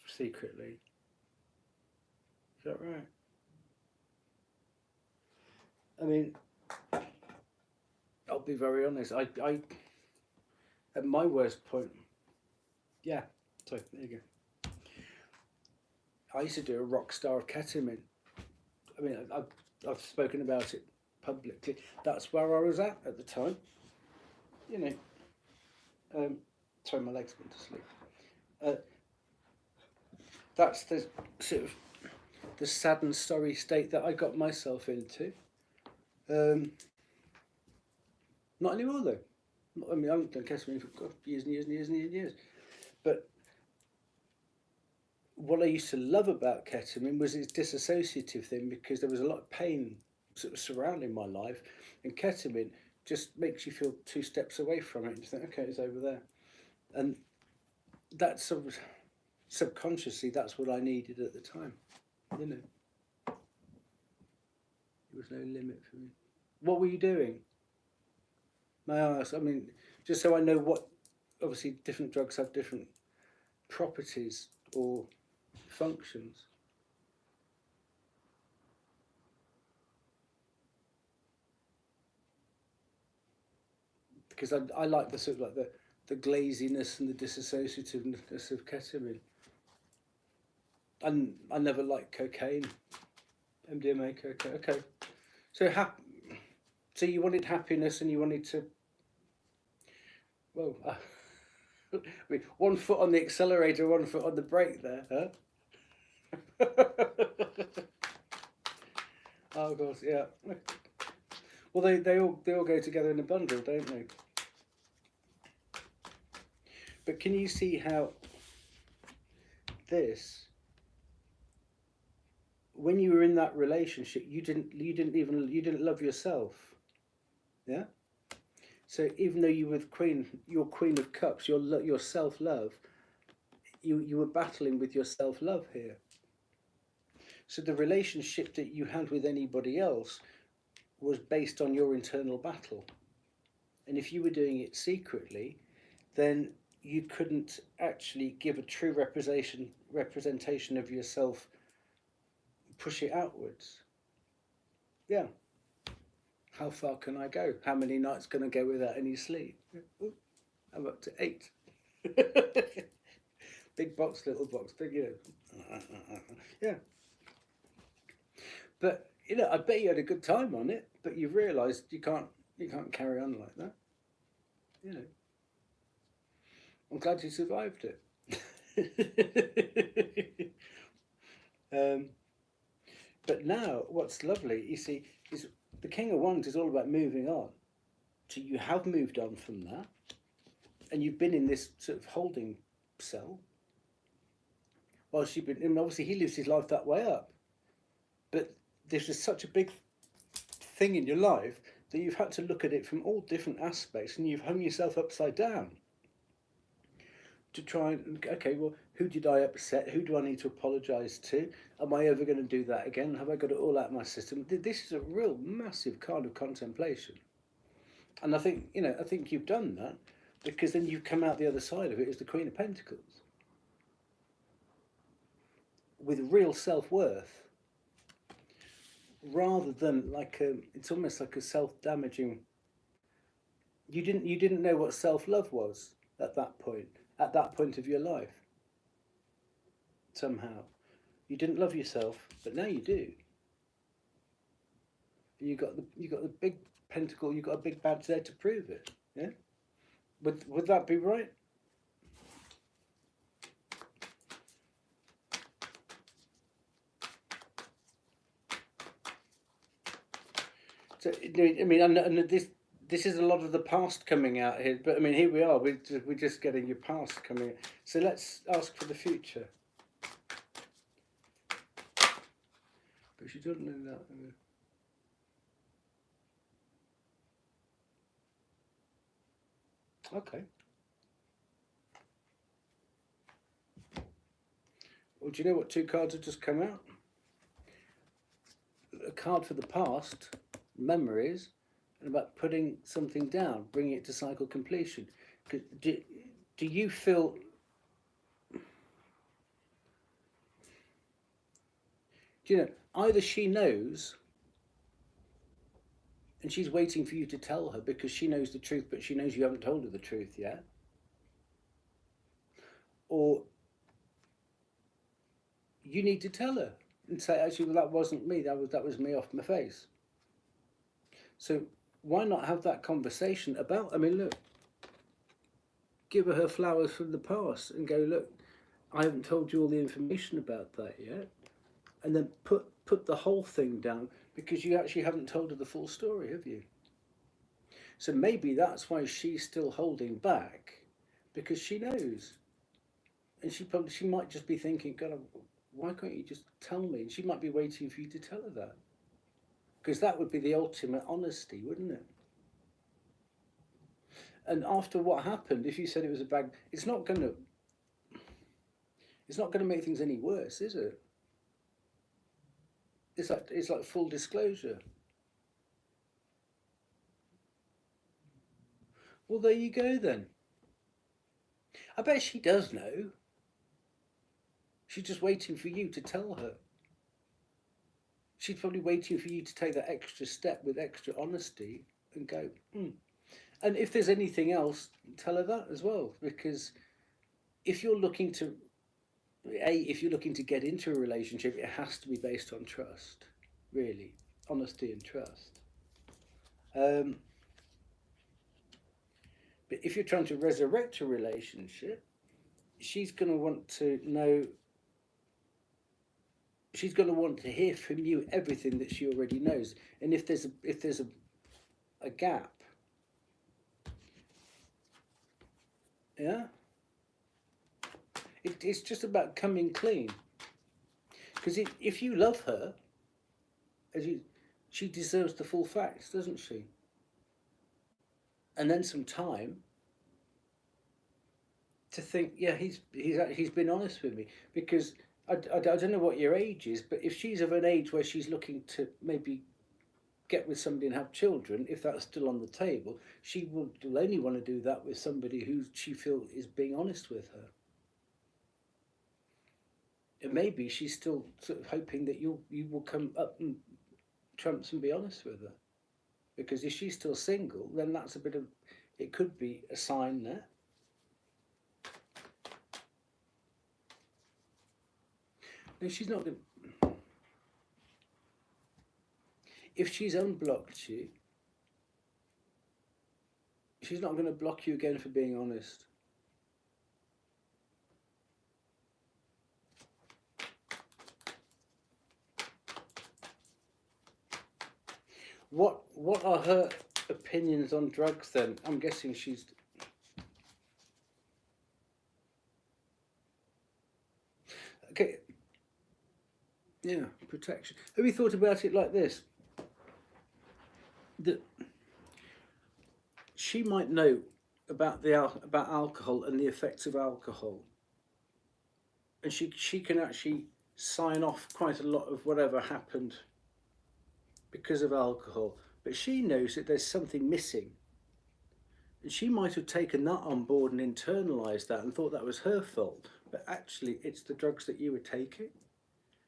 secretly. Is that right? I mean, I'll be very honest. I at my worst point, yeah. So there you go. I used to do a rock star of ketamine. I mean, I've spoken about it publicly. That's where I was at the time. You know, sorry, my legs went to sleep. That's the sort of the sad and sorry state that I got myself into. Not anymore though. I mean, I haven't done ketamine for years and years and years and years. But what I used to love about ketamine was its dissociative thing, because there was a lot of pain sort of surrounding my life, and ketamine just makes you feel 2 steps away from it and you think, okay, it's over there. And that's sort of subconsciously, that's what I needed at the time, you know. There was no limit for me. What were you doing? May I ask? I mean, just so I know what, obviously different drugs have different properties or functions. Because I like the sort of like the glaziness and the dissociativeness of ketamine. And I never liked cocaine, MDMA, cocaine. Okay, so you wanted happiness and you wanted to. Well, I mean, 1 foot on the accelerator, 1 foot on the brake there, huh? Oh, of course, yeah. Well, they all go together in a bundle, don't they? But can you see how this, when you were in that relationship, you didn't love yourself, yeah. So even though you were your Queen of Cups, your self-love, you were battling with your self-love here. So the relationship that you had with anybody else was based on your internal battle. And if you were doing it secretly, then you couldn't actually give a true representation of yourself, push it outwards. Yeah. How far can I go? How many nights can I go without any sleep? Ooh, I'm up to 8. Big box, little box, big, you know. Yeah. But, you know, I bet you had a good time on it, but you've realised you can't carry on like that. You know. I'm glad you survived it. But now, what's lovely, you see, is the King of Wands is all about moving on. So you have moved on from that, and you've been in this sort of holding cell. Whilst you've been, and obviously he lives his life that way up. But this is such a big thing in your life that you've had to look at it from all different aspects, and you've hung yourself upside down to try and, okay, well, who did I upset? Who do I need to apologise to? Am I ever going to do that again? Have I got it all out of my system? This is a real massive kind of contemplation. And I think, you know, I think you've done that, because then you've come out the other side of it as the Queen of Pentacles. With real self-worth. Rather than like it's almost like a self-damaging. You didn't know what self-love was at that point of your life. Somehow, you didn't love yourself, but now you do. You got the big pentacle. You got a big badge there to prove it. Yeah, would that be right? So I mean, and this is a lot of the past coming out here, but I mean, here we are. We're just getting your past coming out. So let's ask for the future. But she doesn't know that. Okay. Well, do you know what 2 cards have just come out? A card for the past, memories, and about putting something down, bringing it to cycle completion. Do you feel... Do you know, either she knows and she's waiting for you to tell her because she knows the truth, but she knows you haven't told her the truth yet. Or you need to tell her and say, actually, well, that wasn't me. That was me off my face. So why not have that conversation about, I mean, look, give her flowers from the past and go, look, I haven't told you all the information about that yet. And then put the whole thing down, because you actually haven't told her the full story, have you? So maybe that's why she's still holding back, because she knows. And she might just be thinking, God, why can't you just tell me? And she might be waiting for you to tell her that. Because that would be the ultimate honesty, wouldn't it? And after what happened, if you said it was a bad, it's not going to make things any worse, is it? It's like full disclosure. Well, there you go then. I bet she does know. She's just waiting for you to tell her. She's probably waiting for you to take that extra step with extra honesty and go, And if there's anything else, tell her that as well. Because if you're looking to get into a relationship, it has to be based on trust, really, honesty and trust. But if you're trying to resurrect a relationship, she's going to want to know, she's going to want to hear from you everything that she already knows. And if there's a gap, yeah, it's just about coming clean. Because if you love her, she deserves the full facts, doesn't she? And then some time to think, yeah, he's been honest with me. Because I don't know what your age is, but if she's of an age where she's looking to maybe get with somebody and have children, if that's still on the table, she will only want to do that with somebody who she feels is being honest with her. And maybe she's still sort of hoping that you will come up and trumps and be honest with her. Because if she's still single, then that's it could be a sign there. No, she's not going to. If she's unblocked you, she's not going to block you again for being honest. What are her opinions on drugs then? I'm guessing she's... Okay. Yeah, protection. Have you thought about it like this? That she might know about alcohol and the effects of alcohol, and she can actually sign off quite a lot of whatever happened because of alcohol, but she knows that there's something missing, and she might have taken that on board and internalized that and thought that was her fault, but actually it's the drugs that you were taking.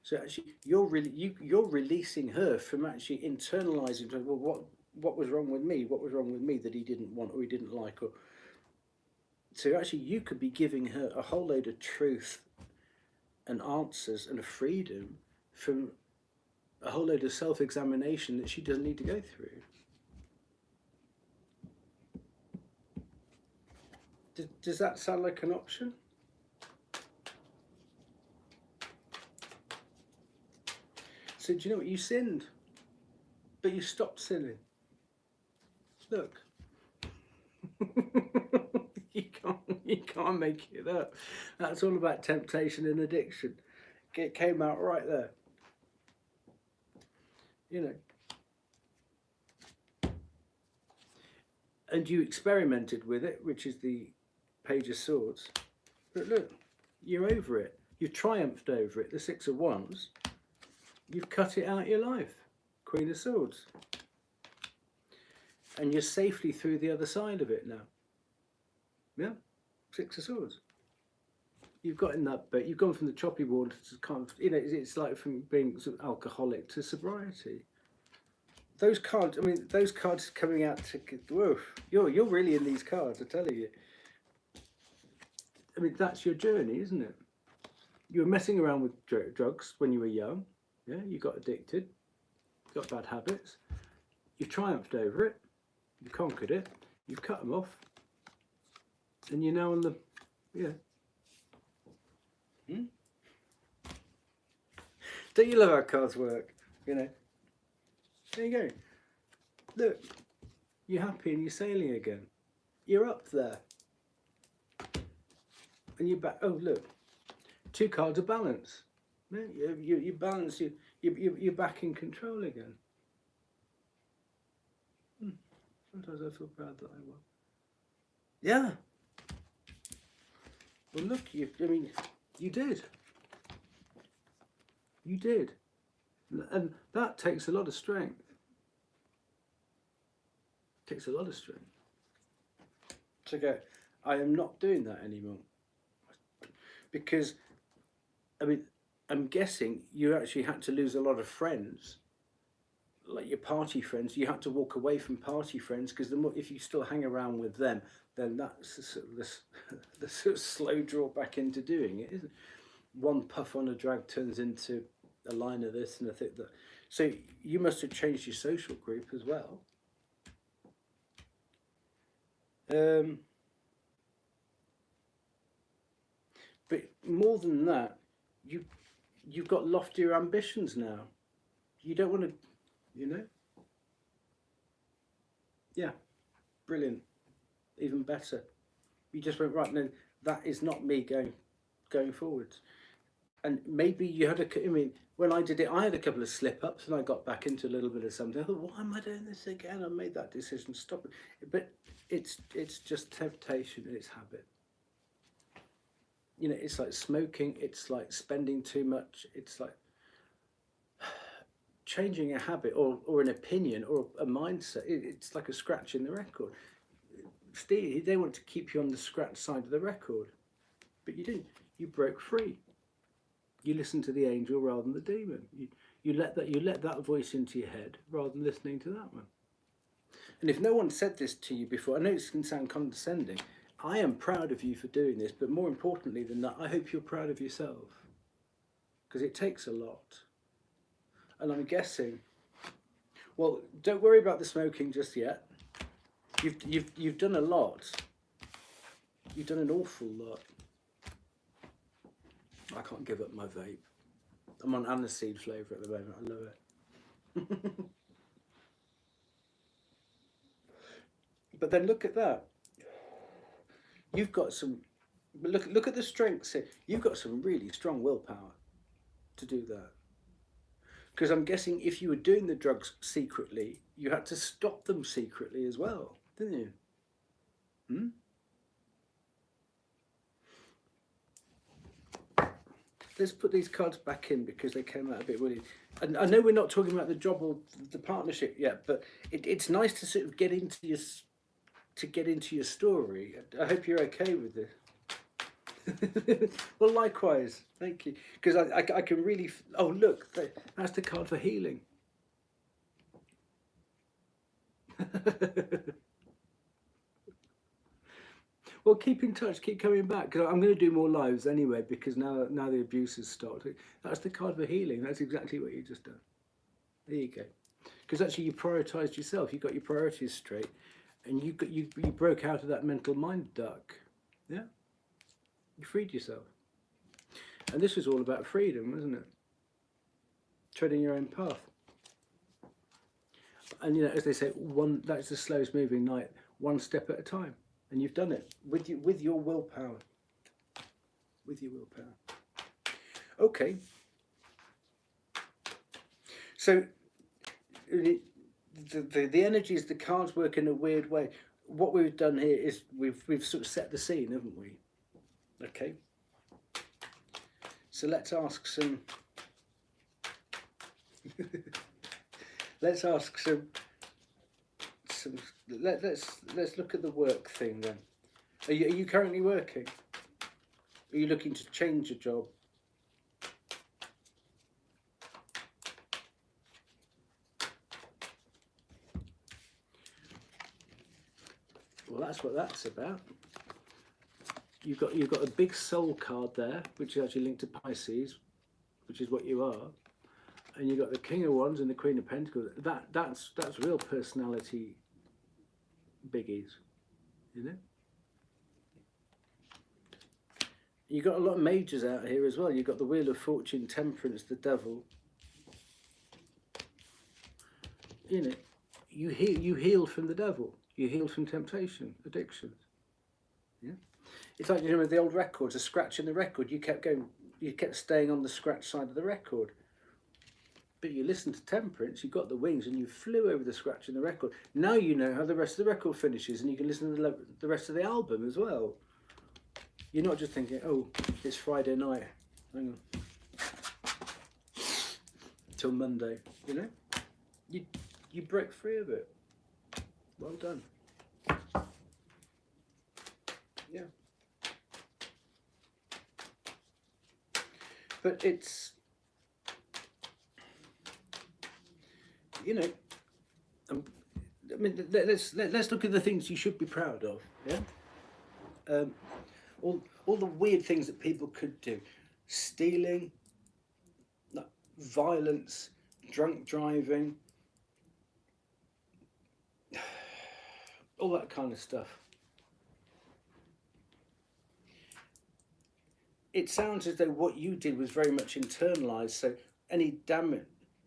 So actually you're releasing her from actually internalizing, well, what was wrong with me? What was wrong with me that he didn't want or he didn't like? Or so actually you could be giving her a whole load of truth and answers and a freedom from a whole load of self-examination that she doesn't need to go through. Does that sound like an option? So do you know what? You sinned, but you stopped sinning. Look. You can't make it up. That's all about temptation and addiction. It came out right there. You know. And you experimented with it, which is the Page of Swords. But look, you're over it. You've triumphed over it. The Six of Wands. You've cut it out of your life. Queen of Swords. And you're safely through the other side of it now. Yeah, 6 of Swords. You've got in that bit. You've gone from the choppy water to kind of, it's like from being sort of alcoholic to sobriety. Those cards, I mean, those cards coming out to, whoa, you're really in these cards, I tell you. I mean, that's your journey, isn't it? You were messing around with drugs when you were young. Yeah, you got addicted, got bad habits. You've triumphed over it. You've conquered it. You've cut them off. And you're now on the, Don't you love how cards work? There you go. Look, you're happy and you're sailing again. You're up there. And you're back. Oh, look. 2 cards of balance. You balance. You're back in control again. Sometimes I feel proud that I won. Yeah. Well, look. You did. You did. And that takes a lot of strength. It takes a lot of strength to go, I am not doing that anymore. Because, I mean, I'm guessing you actually had to lose a lot of friends, like your party friends. You had to walk away from party friends because the more, if you still hang around with them, then that's the sort of slow draw back into doing it, isn't it? One puff on a drag turns into a line of this and a thing that. So you must have changed your social group as well. But more than that, you've got loftier ambitions now. You don't want to, Yeah, brilliant, even better. You just went, right, no, that is not me going forwards. And maybe you had when I did it, I had a couple of slip-ups and I got back into a little bit of something. I thought, why am I doing this again? I made that decision, stop it. But it's just temptation and it's habit. It's like smoking, it's like spending too much, it's like changing a habit or an opinion or a mindset. It's like a scratch in the record. Steve, they want to keep you on the scratch side of the record, but you didn't. You broke free. You listened to the angel rather than the demon. You let that voice into your head rather than listening to that one. And if no one said this to you before, I know it can sound condescending. I am proud of you for doing this, but more importantly than that, I hope you're proud of yourself, because it takes a lot. And I'm guessing, well, don't worry about the smoking just yet. You've done a lot. You've done an awful lot. I can't give up my vape. I'm on aniseed flavour at the moment. I love it. But then look at that. You've got some. Look at the strengths here. You've got some really strong willpower to do that. Because I'm guessing if you were doing the drugs secretly, you had to stop them secretly as well, didn't you? Let's put these cards back in because they came out a bit weird. And I know we're not talking about the job or the partnership yet, but it's nice to sort of get into your story. I hope you're okay with this. Well, likewise, thank you. Because I can really. Oh, look, that's the card for healing. Well, keep in touch, keep coming back, because I'm going to do more lives anyway, because now the abuse has stopped. That's the card for healing. That's exactly what you just done. There you go. Because actually you prioritised yourself. You got your priorities straight, and you broke out of that mental mind duck. Yeah? You freed yourself. And this was all about freedom, wasn't it? Treading your own path. And as they say, that's the slowest moving night, one step at a time. And you've done it with your willpower. With your willpower. Okay. So the energies, the cards work in a weird way. What we've done here is we've sort of set the scene, haven't we? Okay. So let's ask some. Let's ask some. Let's look at the work thing then. Are you currently working? Are you looking to change your job? Well, that's what that's about. You've got a big soul card there, which is actually linked to Pisces, which is what you are, and you've got the King of Wands and the Queen of Pentacles. That's real personality biggies, you know. You've got a lot of majors out here as well. You've got the Wheel of Fortune, Temperance, the Devil. You know, you heal from the devil. You heal from temptation, addictions. Yeah, it's like, you know, the old records, a scratch in the record. You kept staying on the scratch side of the record. But you listened to Temperance, you got the wings, and you flew over the scratch in the record. Now you know how the rest of the record finishes, and you can listen to the rest of the album as well. You're not just thinking, oh, it's Friday night, hang on, till Monday, you know? You break free of it. Well done. Yeah. But it's, you know, I mean, let's look at the things you should be proud of. Yeah. All the weird things that people could do: stealing, violence, drunk driving, all that kind of stuff. It sounds as though what you did was very much internalized. So any damage,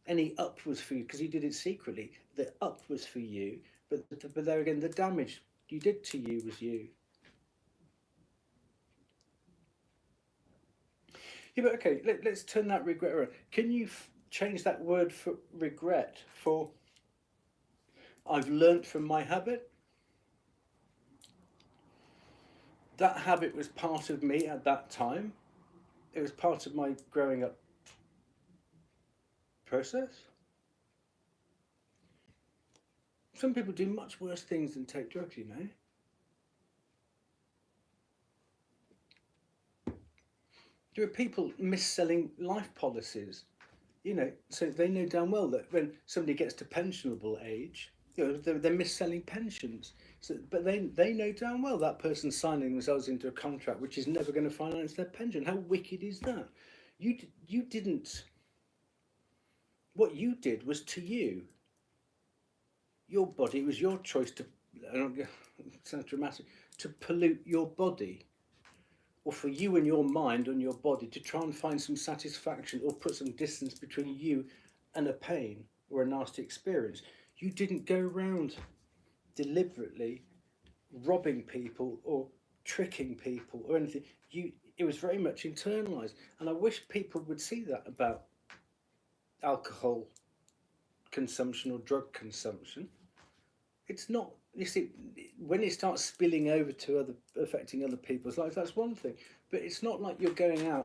any up was for you because you did it secretly. The up was for you, but there again, the damage you did to you was you. Yeah, but okay, let's turn that regret around. Can you change that word for regret for I've learnt from my habit? That habit was part of me at that time. It was part of my growing up process. Some people do much worse things than take drugs, you know. There are people mis-selling life policies, you know, so they know damn well that when somebody gets to pensionable age, you know, they're mis-selling pensions. So, but they know damn well that person's signing themselves into a contract which is never going to finance their pension. How wicked is that? You didn't. What you did was to you. Your body, it was your choice to, I don't it sounds dramatic, to pollute your body. Or for you and your mind and your body to try and find some satisfaction or put some distance between you and a pain or a nasty experience. You didn't go around deliberately robbing people or tricking people or anything. It was very much internalized. And I wish people would see that about alcohol consumption or drug consumption. It's not, you see, when it starts spilling over to affecting other people's lives, that's one thing. But it's not like you're going out.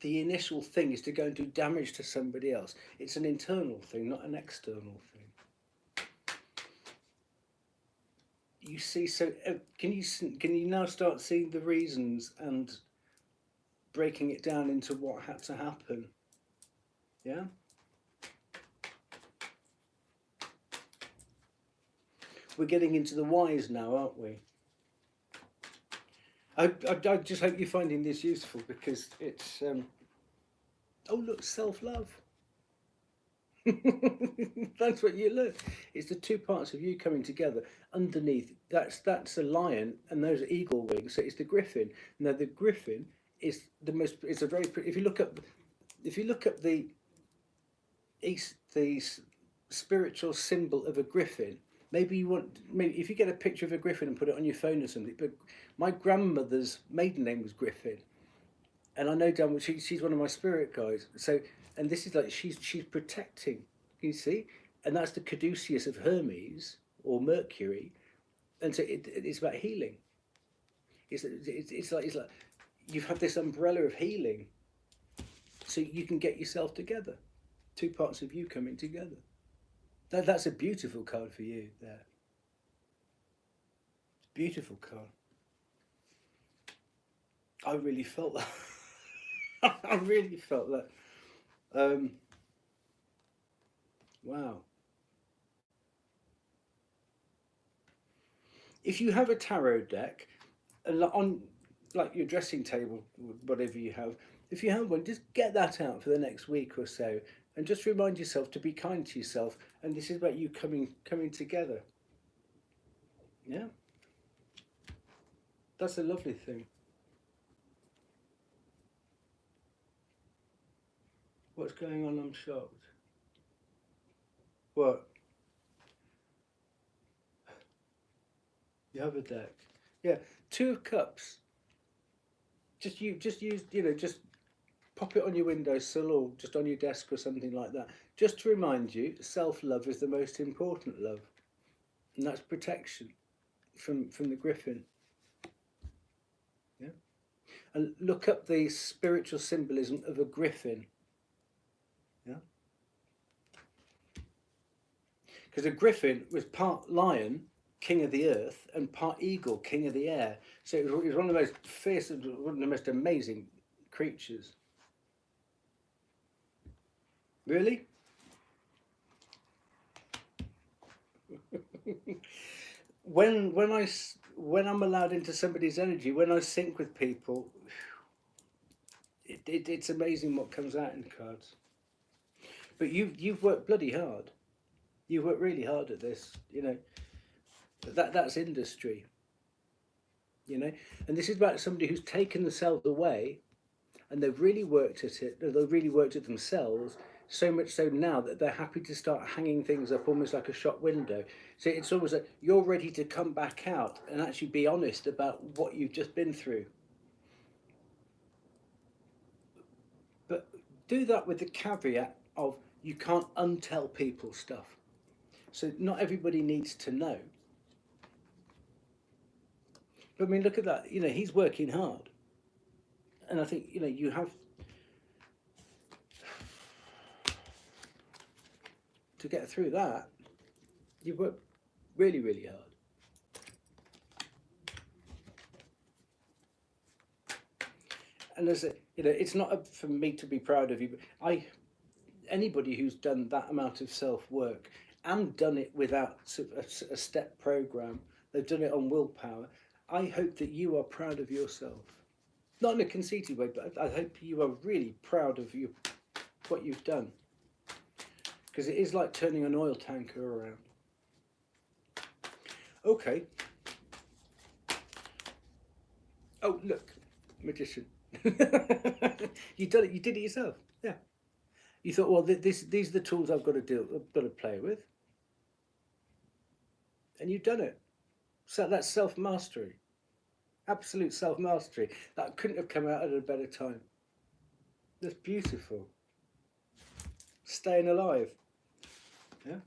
The initial thing is to go and do damage to somebody else. It's an internal thing, not an external thing. You see, so can you now start seeing the reasons and breaking it down into what had to happen? Yeah. We're getting into the whys now, aren't we? I just hope you're finding this useful because it's, oh look, self-love. That's what you learn. It's the two parts of you coming together. Underneath, that's a lion and those are eagle wings. So it's the Griffin. Now the Griffin is the most, it's a very, if you look up the spiritual symbol of a griffin, maybe if you get a picture of a griffin and put it on your phone or something. But my grandmother's maiden name was Griffin, and I know damn well she's one of my spirit guides. So, and this is like she's protecting. You see, and that's the caduceus of Hermes or Mercury, and so it's about healing. It's like you've had this umbrella of healing, so you can get yourself together. Two parts of you coming together. That's a beautiful card for you there. Beautiful card. I really felt that. I really felt that. Wow. If you have a tarot deck on like your dressing table, whatever you have, if you have one, just get that out for the next week or so, and just remind yourself to be kind to yourself. And this is about you coming together. Yeah, that's a lovely thing. What's going on? I'm shocked. What? You have a deck. Yeah, 2 of Cups. Just use, just pop it on your windowsill or just on your desk or something like that. Just to remind you, self-love is the most important love. And that's protection from the Griffin. Yeah. And look up the spiritual symbolism of a Griffin. Yeah. Because a Griffin was part lion, king of the earth, and part eagle, king of the air. So it was one of the most fierce, one of the most amazing creatures. Really? when I'm allowed into somebody's energy, when I sync with people, it's amazing what comes out in cards. But you've worked bloody hard. You've worked really hard at this, you know. That's industry, you know. And this is about somebody who's taken themselves away, and they've really worked at it. They've really worked at themselves. So much so now that they're happy to start hanging things up almost like a shop window. So it's almost like you're ready to come back out and actually be honest about what you've just been through. But do that with the caveat of you can't untell people stuff. So not everybody needs to know. But I mean, look at that. You know, he's working hard. And I think, you know, you have to get through that. You've worked really, really hard. And as you know, it's not up for me to be proud of you, but anybody who's done that amount of self-work and done it without a step program, they've done it on willpower, I hope that you are proud of yourself. Not in a conceited way, but I hope you are really proud of what you've done. Because it is like turning an oil tanker around. Okay. Oh, look, magician. You did it. You did it yourself. Yeah. You thought, well, these are the tools I've got to play with, and you've done it. So that's self-mastery, absolute self-mastery. That couldn't have come out at a better time. That's beautiful. Staying alive. Yeah.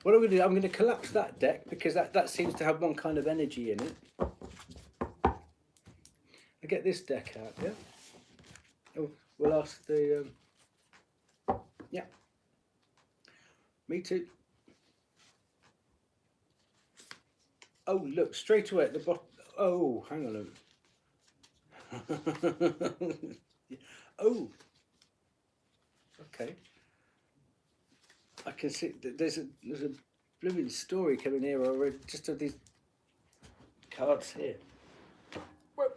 What I'm going to do, I'm going to collapse that deck because that seems to have one kind of energy in it. I get this deck out, yeah? Oh, we'll ask the... yeah. Me too. Oh, look, straight away at the bottom. Oh, hang on a minute. Oh. Okay. I can see there's a blooming story coming here already. Just of these cards here. Whoa.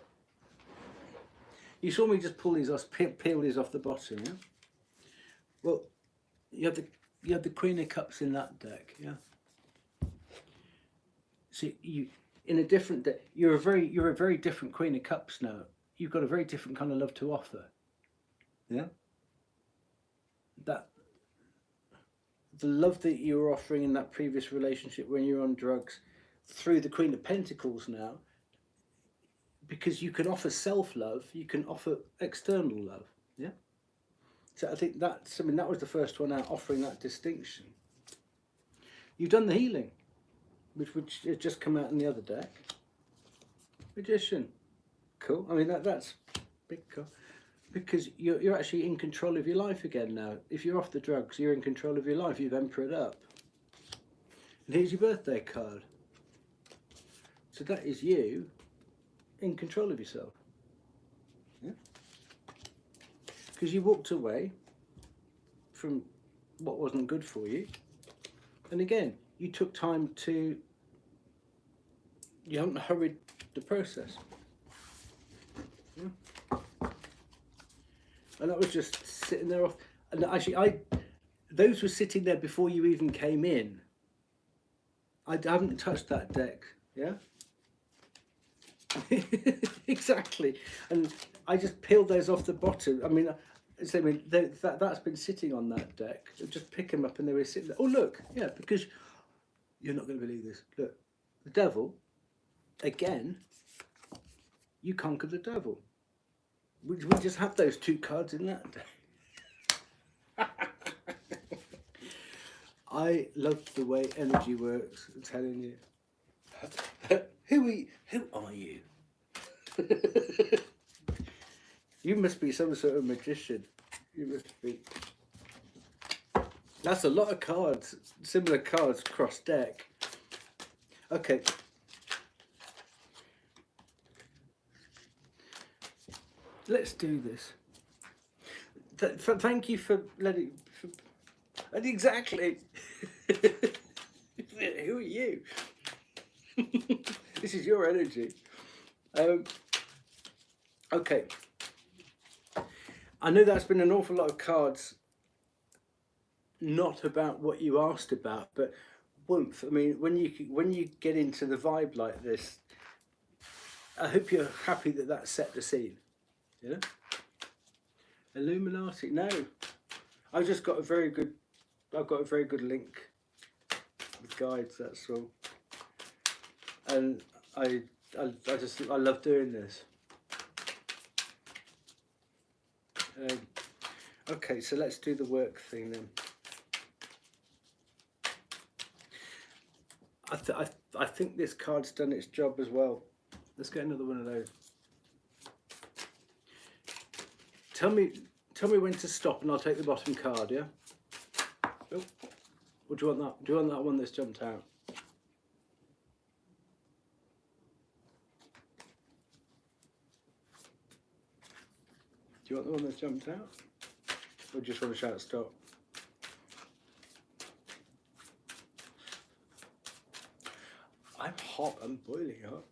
You saw me just pull these off, peel these off the bottom, yeah? Well, you have the Queen of Cups in that deck, yeah. So you in a different deck, you're a very different Queen of Cups now. You've got a very different kind of love to offer, yeah. That the love that you were offering in that previous relationship when you were on drugs, through the Queen of Pentacles now, because you can offer self-love, you can offer external love, yeah. So I think that's, I mean, that was the first one out, offering that distinction. You've done the healing, which has just come out in the other deck. Magician, cool. I mean, that's big cool. Because you're actually in control of your life again now. If you're off the drugs, you're in control of your life. You've emperored up. And here's your birthday card. So that is you in control of yourself. Yeah? Because you walked away from what wasn't good for you. And again, you took time to, you haven't hurried the process. Yeah? And that was just sitting there off. And actually, those were sitting there before you even came in. I haven't touched that deck, yeah? Exactly. And I just peeled those off the bottom. I mean, that's been sitting on that deck. Just pick them up and they were sitting there. Oh, look, yeah, because you're not going to believe this. Look, the devil, again, you conquered the devil. We just have those two cards in that deck. I love the way energy works, I'm telling you. Who are you? You must be some sort of magician. You must be. That's a lot of cards, similar cards cross deck. Okay. Let's do this. Thank you for letting. And exactly. Who are you? This is your energy. Okay. I know that's been an awful lot of cards, not about what you asked about, but Woomph. I mean, when you get into the vibe like this, I hope you're happy that set the scene. You know? Illuminati. No, I've got a very good link with guides. That's all. And I love doing this. Okay, so let's do the work thing then. I think this card's done its job as well. Let's get another one of those. Tell me when to stop, and I'll take the bottom card. Yeah. Oh. Or do you want that? Do you want that one that's jumped out? Do you want the one that's jumped out? Or just want to shout stop? I'm hot, I'm boiling hot.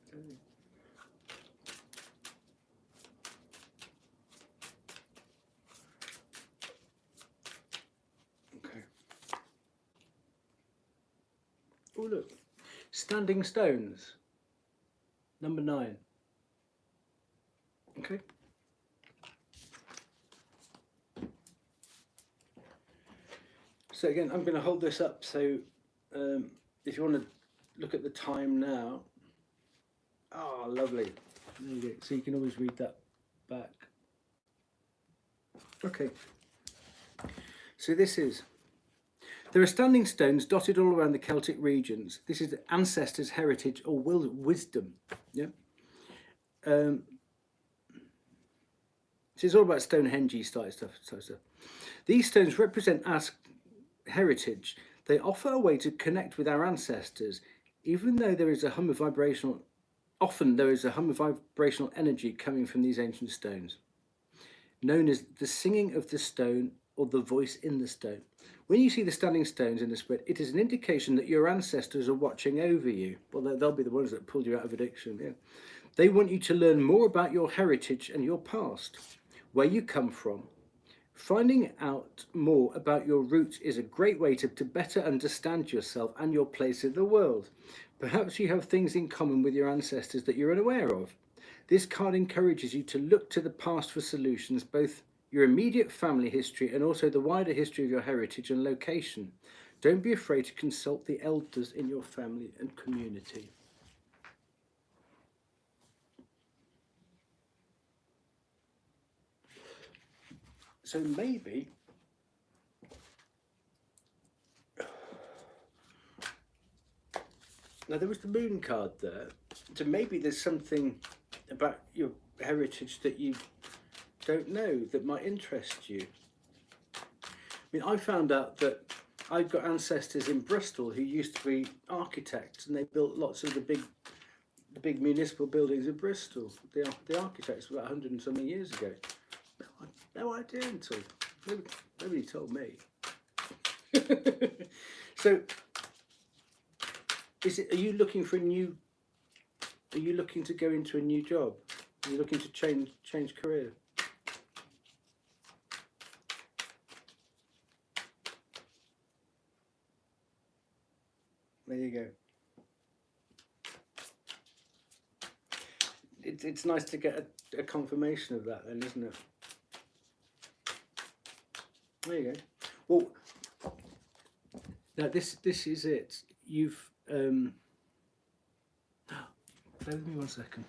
Okay. Oh look, Standing Stones, number 9. Okay. So again, I'm going to hold this up, so if you want to look at the time now. Oh, lovely. There you go. So you can always read that back. Okay. So this is, there are standing stones dotted all around the Celtic regions. This is the ancestors' heritage or wisdom. Yeah. So it's all about Stonehenge style stuff. These stones represent us heritage. They offer a way to connect with our ancestors, even though there is a hum of vibrational, often there is a hum of vibrational energy coming from these ancient stones, known as the singing of the stone or the voice in the stone. When you see the standing stones in the spread, it is an indication that your ancestors are watching over you. Well, they'll be the ones that pulled you out of addiction. Yeah. They want you to learn more about your heritage and your past, where you come from. Finding out more about your roots is a great way to better understand yourself and your place in the world. Perhaps you have things in common with your ancestors that you're unaware of. This card encourages you to look to the past for solutions, both your immediate family history and also the wider history of your heritage and location. Don't be afraid to consult the elders in your family and community. So maybe now there was the moon card there, so maybe there's something about your heritage that you don't know that might interest you. I mean, I found out that I've got ancestors in Bristol who used to be architects, and they built lots of the the big municipal buildings in Bristol. The architects were about 100 and something years ago. No idea until nobody told me. So, are you looking for a new? Are you looking to go into a new job? Are you looking to change career? There you go. It's nice to get a confirmation of that then, isn't it? There you go. Well, now this is it. You've bear with me 1 second.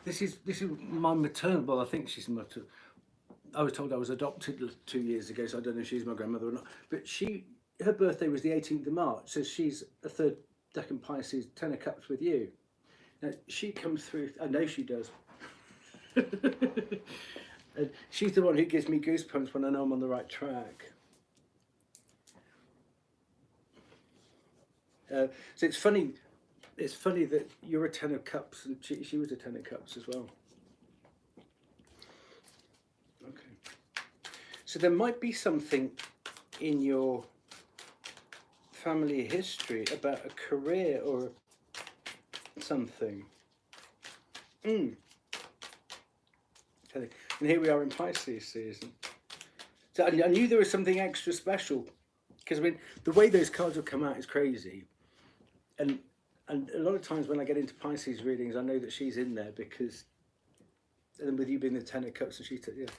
This is my maternal. Well, I think she's maternal. I was told I was adopted 2 years ago, so I don't know if she's my grandmother or not. But her birthday was the 18th of March, so she's a third decan Pisces, 10 of Cups with you. Now, she comes through, I know she does. And she's the one who gives me goosebumps when I know I'm on the right track. So it's funny that you're a 10 of Cups and she was a 10 of Cups as well. So there might be something in your family history about a career or something. And here we are in Pisces season. So I knew there was something extra special, because I mean the way those cards will come out is crazy, and a lot of times when I get into Pisces readings, I know that she's in there because, and then with you being the 10 of Cups and yeah.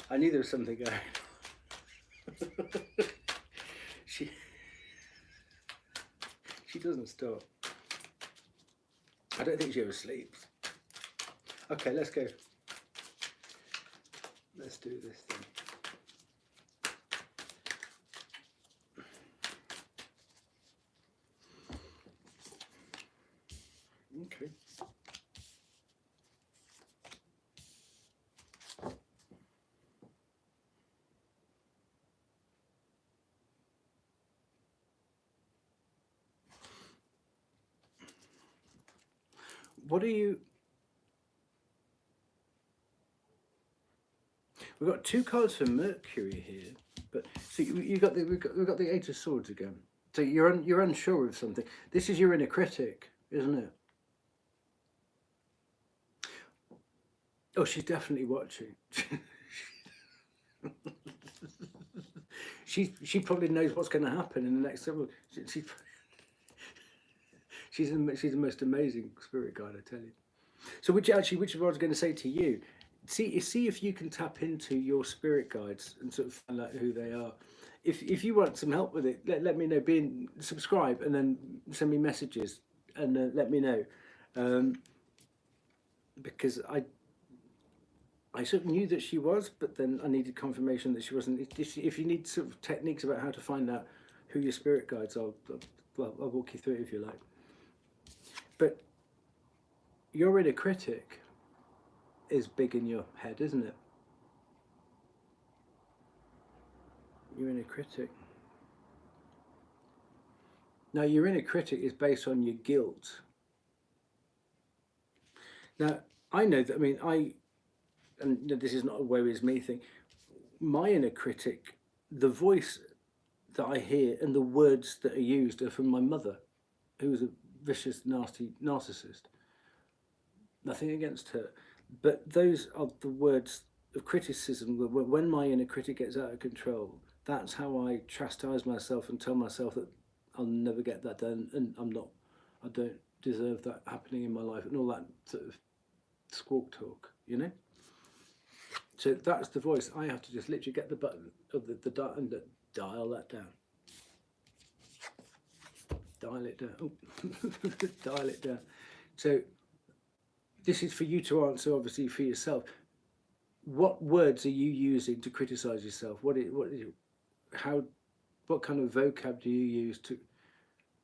I knew there was something going on. She doesn't stop. I don't think she ever sleeps. Okay, let's go. Let's do this thing. Okay. What are you? We've got 2 cards for Mercury here, but so we've got the 8 of Swords again. So you're unsure of something. This is your inner critic, isn't it? Oh, she's definitely watching. She probably knows what's going to happen in the next several. She's the most amazing spirit guide, I tell you. So which is what I was going to say to you. See if you can tap into your spirit guides and sort of find out who they are. If you want some help with it, let me know. Subscribe and then send me messages and let me know, because I sort of knew that she was, but then I needed confirmation that she wasn't. If you need sort of techniques about how to find out who your spirit guides are, I'll walk you through it if you like. But your inner critic is big in your head, isn't it? Your inner critic. Now, your inner critic is based on your guilt. Now, I know that, I mean, and this is not a woe is me thing, my inner critic, the voice that I hear and the words that are used are from my mother, who was a vicious, nasty narcissist. Nothing against her. But those are the words of criticism. When my inner critic gets out of control, that's how I chastise myself and tell myself that I'll never get that done, and I don't deserve that happening in my life, and all that sort of squawk talk, you know. So that's the voice. I have to just literally get the button of the dial and dial that down. Dial it down. Oh. Dial it down. So this is for you to answer, obviously, for yourself. What words are you using to criticize yourself? What kind of vocab do you use to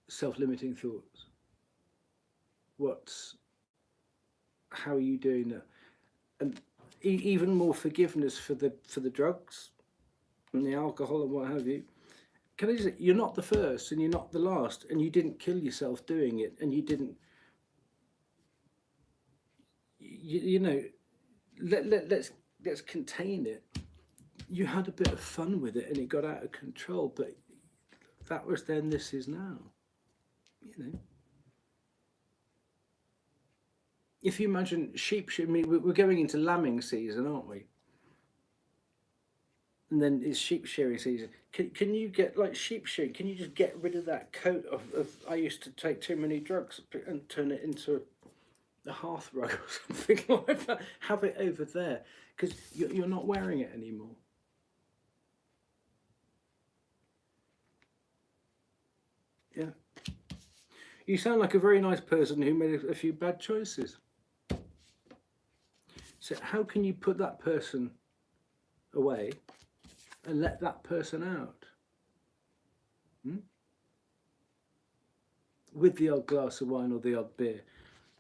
self-limiting thoughts? How are you doing that? And even more forgiveness for the drugs and the alcohol and what have you. Can I just say, you're not the first and you're not the last, and you didn't kill yourself doing it, and you didn't, you know, let's contain it. You had a bit of fun with it and it got out of control, but that was then, this is now, you know. If you imagine sheep, I mean, we're going into lambing season, aren't we? And then it's sheep shearing season. Can you get, like sheep shearing, can you just get rid of that coat of I used to take too many drugs and turn it into a hearth rug or something like that? Have it over there, because you're not wearing it anymore. Yeah. You sound like a very nice person who made a few bad choices. So how can you put that person away and let that person out? With the odd glass of wine or the odd beer.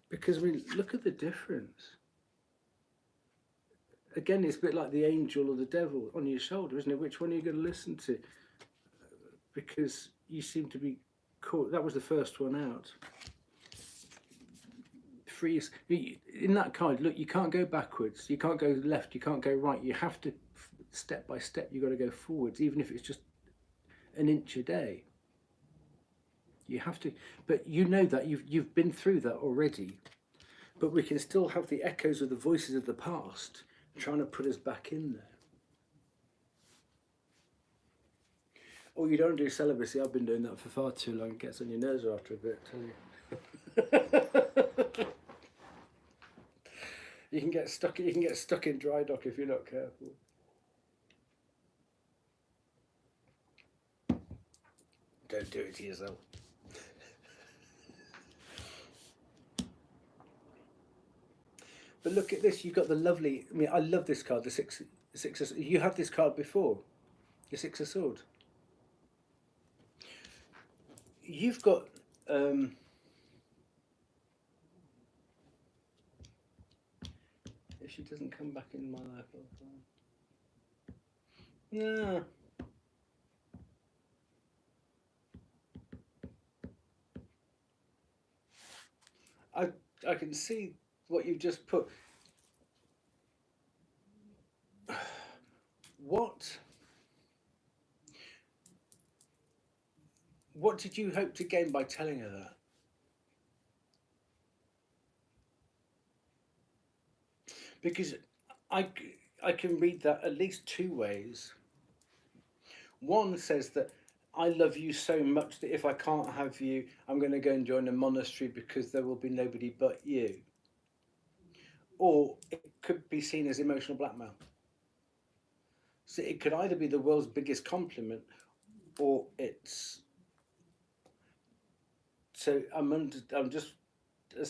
Because, I mean, look at the difference. Again, it's a bit like the angel or the devil on your shoulder, isn't it? Which one are you going to listen to? Because you seem to be caught. That was the first one out. Freeze. In that card, look, you can't go backwards, you can't go left, you can't go right. You have to, step by step, you've got to go forwards, even if it's just an inch a day. You have to, but you know that you've been through that already. But we can still have the echoes of the voices of the past trying to put us back in there. Or you don't do celibacy. I've been doing that for far too long. It gets on your nerves after a bit, I tell you. You can get stuck in dry dock if you're not careful. Don't do it to yourself. But look at this, you've got the lovely, I mean, I love this card, the six of, you had this card before, the Six of Swords. You've got, if she doesn't come back in my life, no. I can see what you've just put. What did you hope to gain by telling her that? Because I can read that at least two ways. One says that I love you so much that if I can't have you, I'm going to go and join a monastery because there will be nobody but you. Or it could be seen as emotional blackmail. So it could either be the world's biggest compliment, or it's. So I'm just.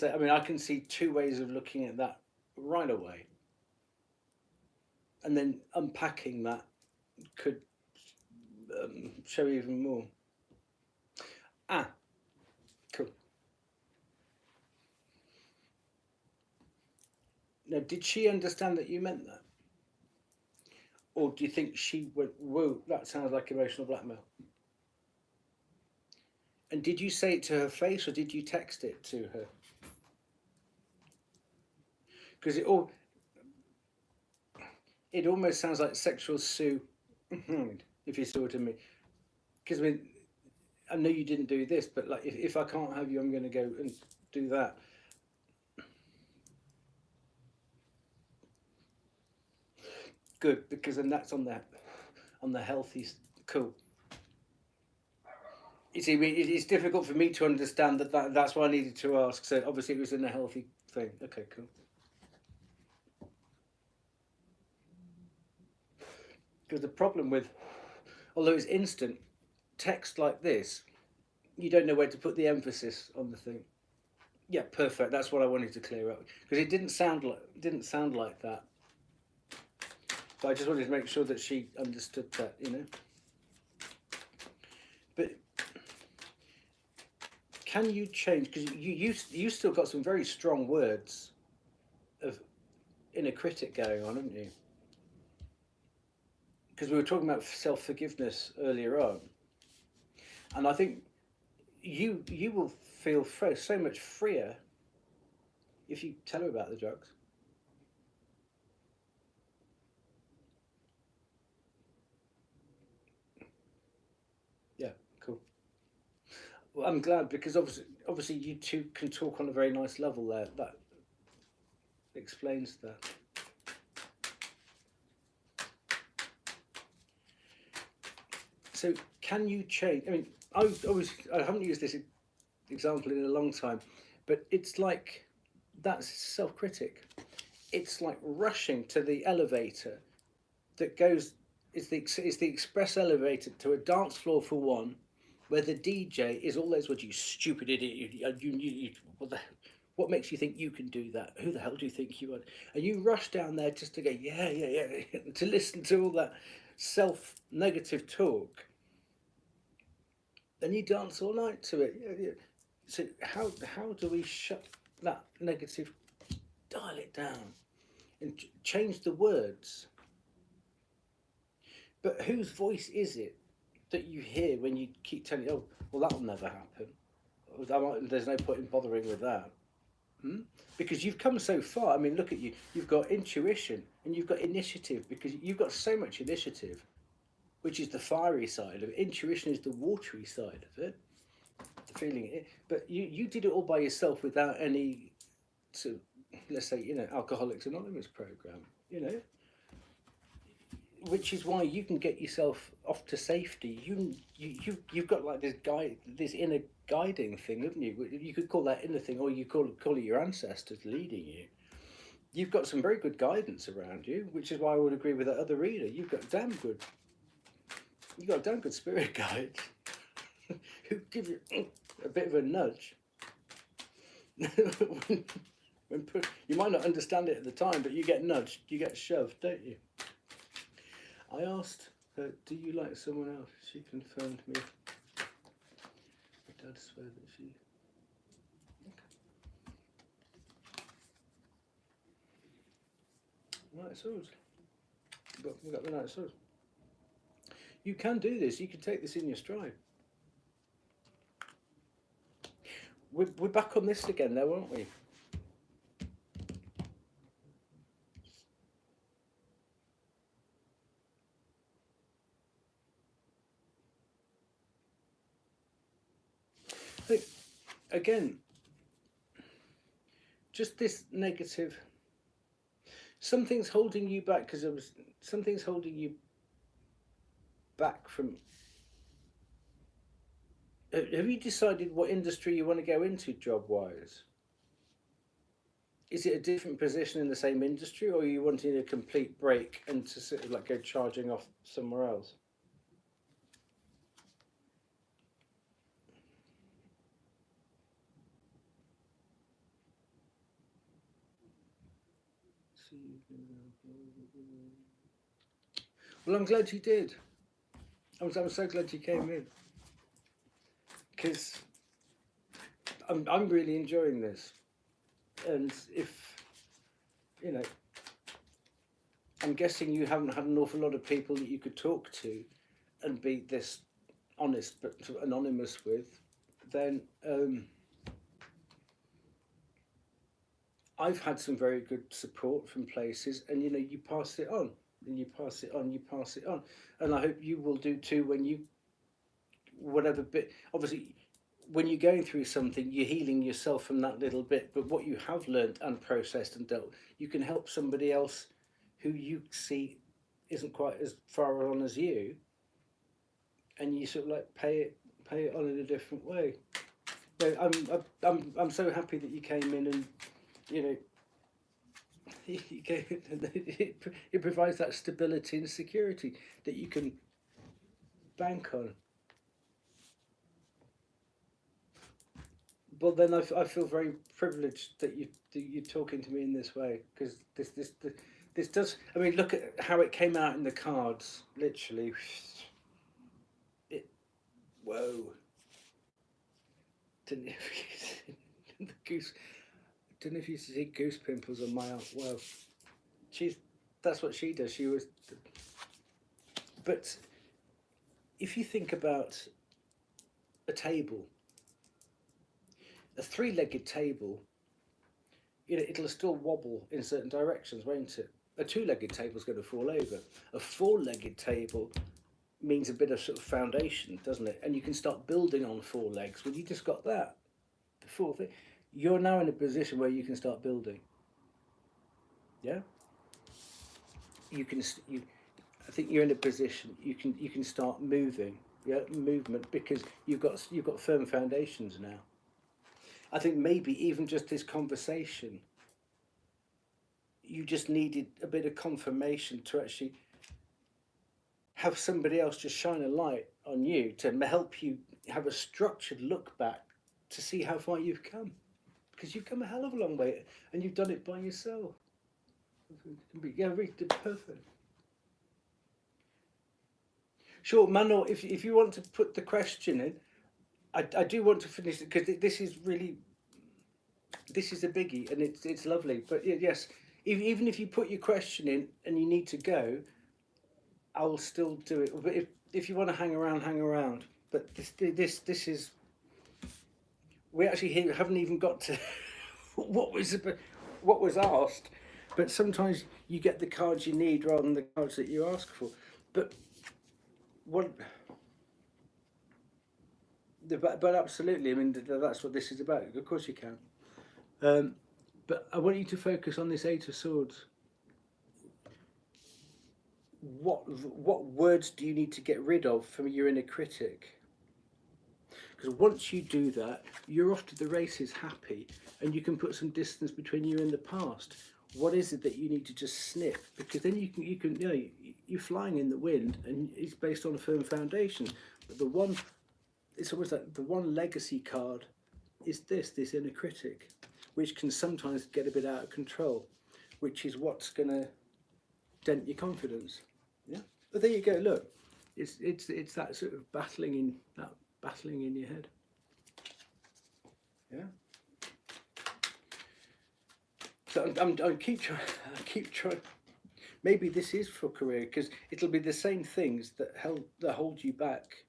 I mean, I can see two ways of looking at that right away. And then unpacking that could show even more. Cool. Now, did she understand that you meant that? Or do you think she went, whoa, that sounds like emotional blackmail? And did you say it to her face, or did you text it to her? Because it almost sounds like sexual sue, if you see what I mean. Because I mean, I know you didn't do this, but like, if I can't have you, I'm going to go and do that. Good, because then that's on the healthy. Cool. You see, it's difficult for me to understand that's why I needed to ask. So obviously it was in a healthy thing. Okay, cool. Because the problem with, although it's instant, text like this, you don't know where to put the emphasis on the thing. Yeah, perfect. That's what I wanted to clear up, because it didn't sound like that. So I just wanted to make sure that she understood that, you know. But can you change? Because you still got some very strong words inner critic going on, haven't you? Because we were talking about self-forgiveness earlier on, and I think you will feel so much freer if you tell her about the drugs. Yeah, cool. Well, I'm glad, because obviously you two can talk on a very nice level there. That explains that. So can you change? I mean, I haven't used this example in a long time, but it's like, that's self-critic. It's like rushing to the elevator that goes. It's the express elevator to a dance floor for one, where the DJ is all those words. You stupid idiot! You what makes you think you can do that? Who the hell do you think you are? And you rush down there just to go, yeah, to listen to all that self-negative talk. And you dance all night to it. Yeah. So how do we shut that negative, dial it down, and change the words? But whose voice is it that you hear when you keep telling, oh, well, that'll never happen. There's no point in bothering with that. Because you've come so far. I mean, look at you. You've got intuition and you've got initiative, because you've got so much initiative, which is the fiery side of it. Intuition is the watery side of it, the feeling it. But you did it all by yourself without any, let's say, Alcoholics Anonymous program, which is why you can get yourself off to safety. You've got like this inner guiding thing, haven't you? You could call that inner thing, or you call it your ancestors leading you. You've got some very good guidance around you, which is why I would agree with that other reader. You've got damn good spirit guides who give you a bit of a nudge. You might not understand it at the time, but you get nudged, you get shoved, don't you? I asked her, do you like someone else? She confirmed me. My dad swear that she... Okay. Knight of Swords. We've got the Knight of Swords. You can do this. You can take this in your stride. We're back on this again though, aren't we? Again, just this negative, something's holding you back, because something's holding you back from... Have you decided what industry you want to go into job-wise? Is it a different position in the same industry, or are you wanting a complete break and to sort of like go charging off somewhere else? Well, I'm glad you did. I'm so glad you came in, because I'm really enjoying this. And if, I'm guessing you haven't had an awful lot of people that you could talk to and be this honest but anonymous with, then I've had some very good support from places, and you pass it on, and you pass it on, you pass it on, and I hope you will do too when you, whatever bit, obviously when you're going through something, you're healing yourself from that little bit, but what you have learned and processed and dealt, you can help somebody else who you see isn't quite as far on as you, and you sort of like pay it on in a different way. I'm so happy that you came in, and it provides that stability and security that you can bank on. But then I feel very privileged that you're talking to me in this way, because this does. I mean, look at how it came out in the cards. Literally, whoa. The goose. I don't know if you see goose pimples on my arm. Well, that's what she does. But if you think about a table, a three-legged table, it'll still wobble in certain directions, won't it? A two-legged table's going to fall over. A four-legged table means a bit of sort of foundation, doesn't it? And you can start building on four legs. Well, you just got that, the fourth thing. You're now in a position where you can start building. Yeah. I think you're in a position you can start moving. Yeah, movement, because you've got firm foundations now. I think maybe even just this conversation, you just needed a bit of confirmation to actually have somebody else just shine a light on you to help you have a structured look back to see how far you've come. Because you've come a hell of a long way and you've done it by yourself. Yeah, really perfect. Sure, Manuel, if you want to put the question in, I do want to finish it because this is a biggie and it's lovely. But yes, even if you put your question in and you need to go, I will still do it. But if you want to hang around. But this is, we actually haven't even got to what was asked. But sometimes you get the cards you need rather than the cards that you ask for. But absolutely, I mean, that's what this is about. Of course you can. But I want you to focus on this Eight of Swords. What words do you need to get rid of from your inner critic? Because once you do that, you're off to the races happy, and you can put some distance between you and the past. What is it that you need to just snip? Because then you can you're flying in the wind, and it's based on a firm foundation. But it's almost like the one legacy card is this inner critic, which can sometimes get a bit out of control, which is what's going to dent your confidence. Yeah, but there you go. Look, it's that sort of battling in your head. Yeah. So I keep trying. Maybe this is for career, because it'll be the same things that hold you back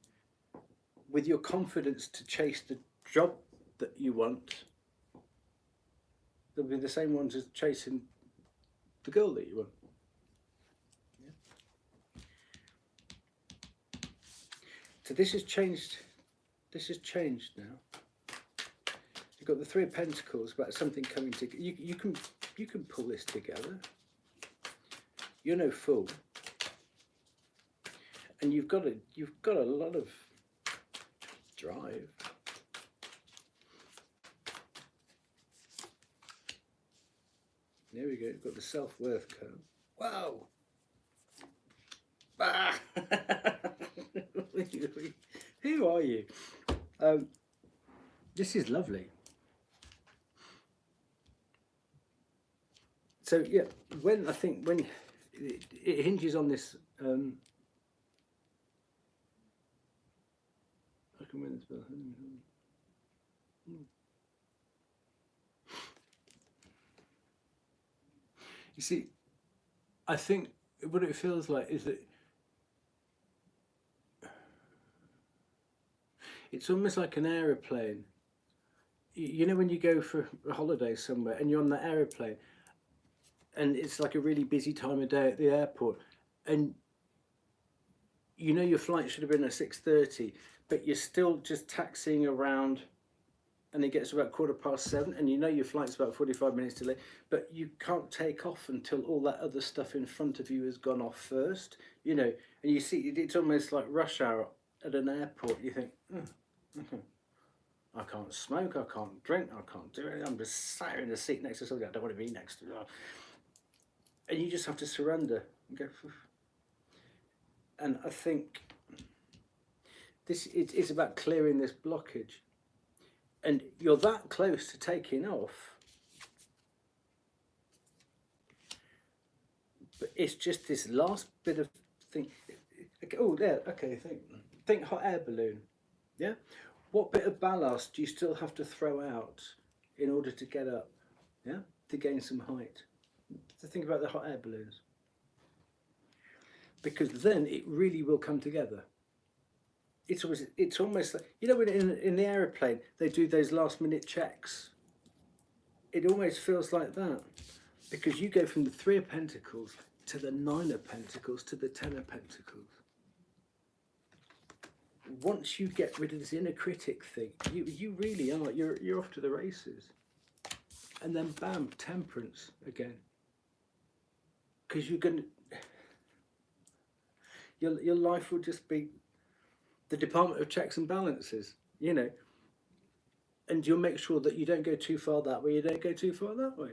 with your confidence to chase the job that you want. They'll be the same ones as chasing the girl that you want. Yeah. So this has changed. This has changed now. You've got the Three of Pentacles about something coming together. You can pull this together. You're no fool, and you've got a lot of drive. There we go. You've got the self-worth code. Wow. Ah. Who are you? This is lovely. So yeah, when it hinges on this. I can win this spell. You see, I think what it feels like is that it's almost like an aeroplane. You know when you go for a holiday somewhere and you're on the aeroplane, and it's like a really busy time of day at the airport, and you know your flight should have been at 6:30, but you're still just taxiing around, and it gets about 7:15, and you know your flight's about 45 minutes delayed, but you can't take off until all that other stuff in front of you has gone off first, and you see it's almost like rush hour at an airport. You think, I can't smoke, I can't drink, I can't do anything, I'm just sat in the seat next to somebody I don't want to be next to. And you just have to surrender and go. And I think it's about clearing this blockage. And you're that close to taking off. But it's just this last bit of thing. Oh, there, okay, think hot air balloon. Yeah? What bit of ballast do you still have to throw out in order to get up? Yeah? To gain some height. to think about the hot air balloons, because then it really will come together. It's almost like, you know, when in the aeroplane they do those last minute checks. It almost feels like that, because you go from the 3 of Pentacles to the 9 of Pentacles to the 10 of Pentacles. Once you get rid of this inner critic thing, you really are, you're off to the races. And then bam, temperance again. Because you're going to, your life will just be the department of checks and balances, you know. And you'll make sure that you don't go too far that way, you don't go too far that way.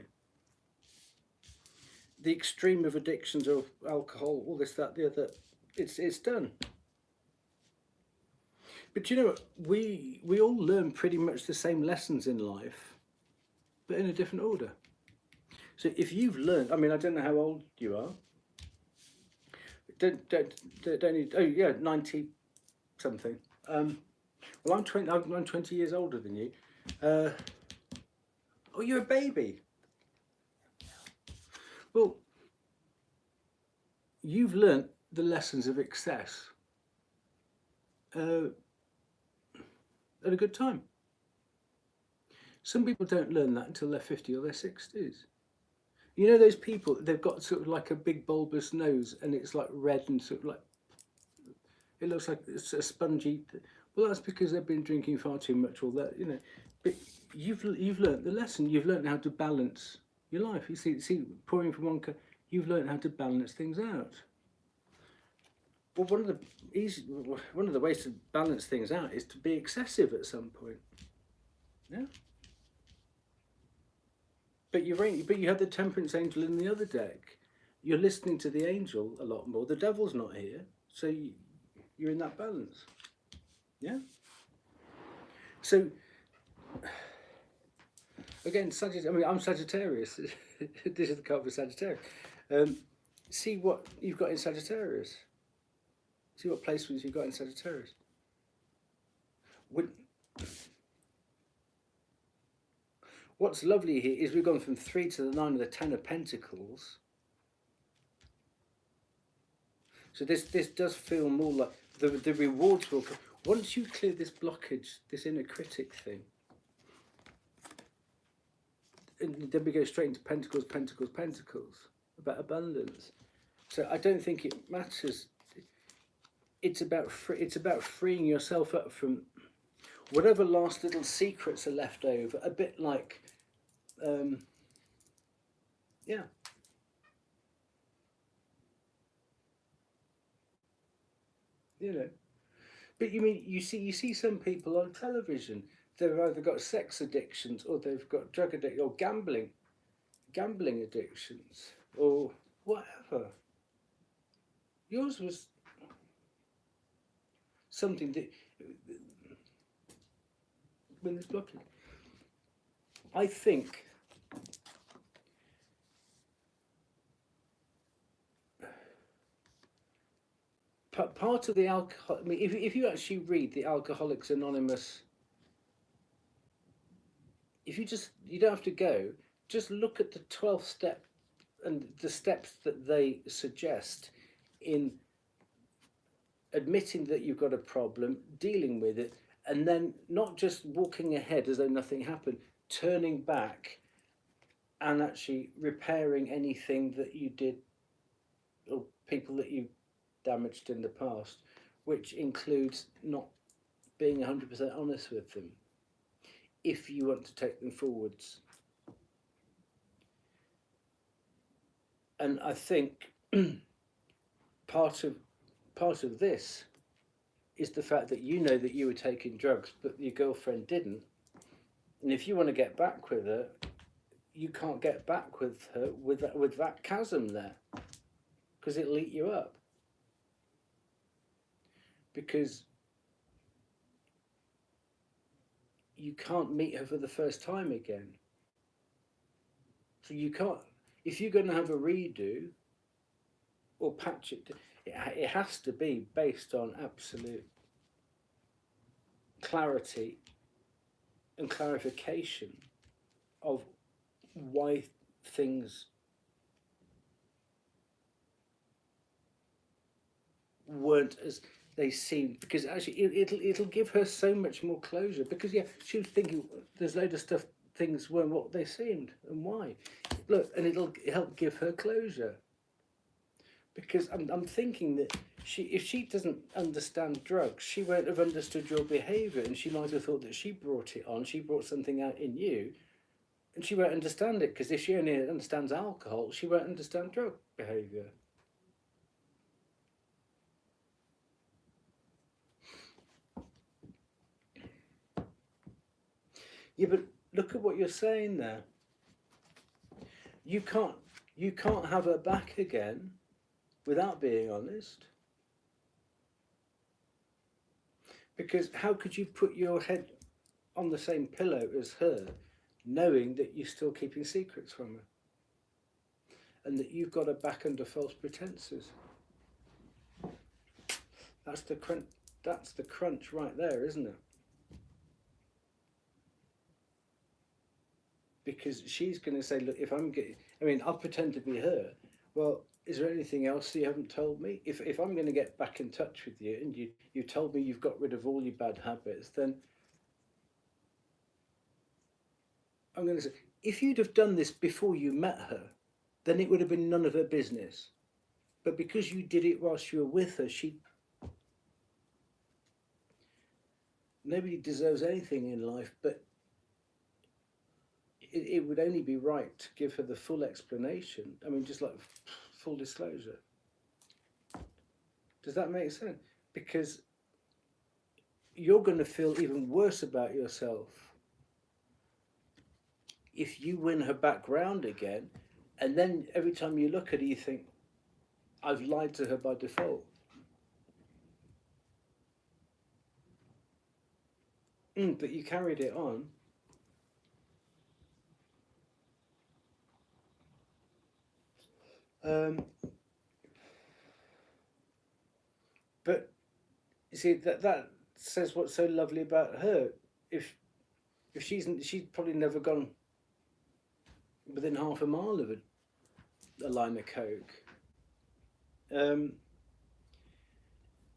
The extreme of addictions of alcohol, all this, that, the other, it's done. But you know what? We all learn pretty much the same lessons in life, but in a different order. So if you've learned, I mean, I don't know how old you are. Don't need, oh yeah, 90 something. Well, I'm 20 years older than you. Oh, you're a baby. Well, you've learnt the lessons of excess at a good time. Some people don't learn that until they're 50 or their 60s. You know those people, they've got sort of like a big bulbous nose and it's like red and sort of like, it looks like it's a spongy. Well, that's because they've been drinking far too much, or that, you know. But you've learnt the lesson. You've learnt how to balance your life. You see, pouring from one cup, you've learnt how to balance things out. Well, one of the ways to balance things out is to be excessive at some point. Yeah. But you had the temperance angel in the other deck. You're listening to the angel a lot more. The devil's not here, so you're in that balance. Yeah. So again, Sagittarius. I mean, I'm Sagittarius. This is the card for Sagittarius. See what you've got in Sagittarius. See what placements you've got in Sagittarius. What's lovely here is we've gone from 3 to the 9 of the 10 of Pentacles. So this does feel more like the rewards will come. Once you clear this blockage, this inner critic thing, and then we go straight into Pentacles, Pentacles, Pentacles, about abundance. So I don't think it matters. It's about freeing yourself up from whatever last little secrets are left over. A bit like, yeah. You know, but you see some people on television. They've either got sex addictions, or they've got drug addiction, or gambling addictions, or whatever. Yours was something that when there's blocking. I think part of the alcohol. I mean, if you actually read the Alcoholics Anonymous, if you don't have to go, just look at the 12th step and the steps that they suggest in admitting that you've got a problem, dealing with it, and then not just walking ahead as though nothing happened, turning back and actually repairing anything that you did, or people that you damaged in the past, which includes not being 100% honest with them if you want to take them forwards. And I think part of this is the fact that you know that you were taking drugs, but your girlfriend didn't. And if you want to get back with her, you can't get back with her with that chasm there, because it'll eat you up. Because you can't meet her for the first time again. So you can't, if you're going to have a redo or patch it, it has to be based on absolute clarity and clarification of why things weren't as they seemed, because actually it'll give her so much more closure, because yeah, she was thinking there's loads of stuff, things weren't what they seemed and why. Look, and it'll help give her closure, because I'm thinking that if she doesn't understand drugs, she won't have understood your behaviour, and she might have thought that she brought it on, she brought something out in you, and she won't understand it, because if she only understands alcohol, she won't understand drug behaviour. Yeah, but look at what you're saying there. You can't have her back again without being honest. Because how could you put your head on the same pillow as her, knowing that you're still keeping secrets from her, and that you've got her back under false pretenses? That's the crunch. That's the crunch right there, isn't it? Because she's going to say, look, if I'm getting, I mean, I'll pretend to be her. Well, is there anything else you haven't told me? If I'm going to get back in touch with you, and you told me you've got rid of all your bad habits, then I'm going to say, if you'd have done this before you met her, then it would have been none of her business. But because you did it whilst you were with her, nobody deserves anything in life, but it would only be right to give her the full explanation. I mean, just like full disclosure. Does that make sense? Because you're going to feel even worse about yourself if you win her back round again, and then every time you look at her, you think, I've lied to her by default. But you carried it on. But you see, that says what's so lovely about her. If she's probably never gone within half a mile of a line of coke, and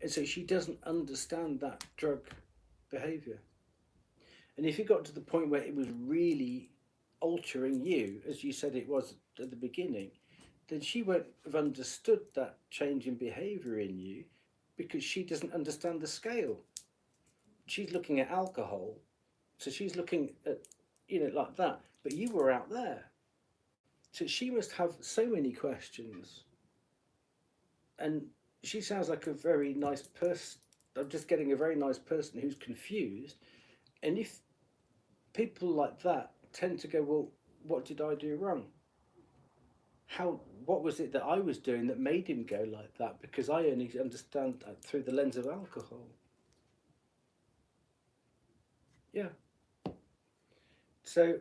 so she doesn't understand that drug behaviour. And if it got to the point where it was really altering you, as you said it was at the beginning, then she won't have understood that change in behaviour in you, because she doesn't understand the scale. She's looking at alcohol, so she's looking at, like that, but you were out there. So she must have so many questions. And she sounds like a very nice person. I'm just getting a very nice person who's confused. And if people like that tend to go, well, what did I do wrong? What was it that I was doing that made him go like that? Because I only understand that through the lens of alcohol. Yeah. So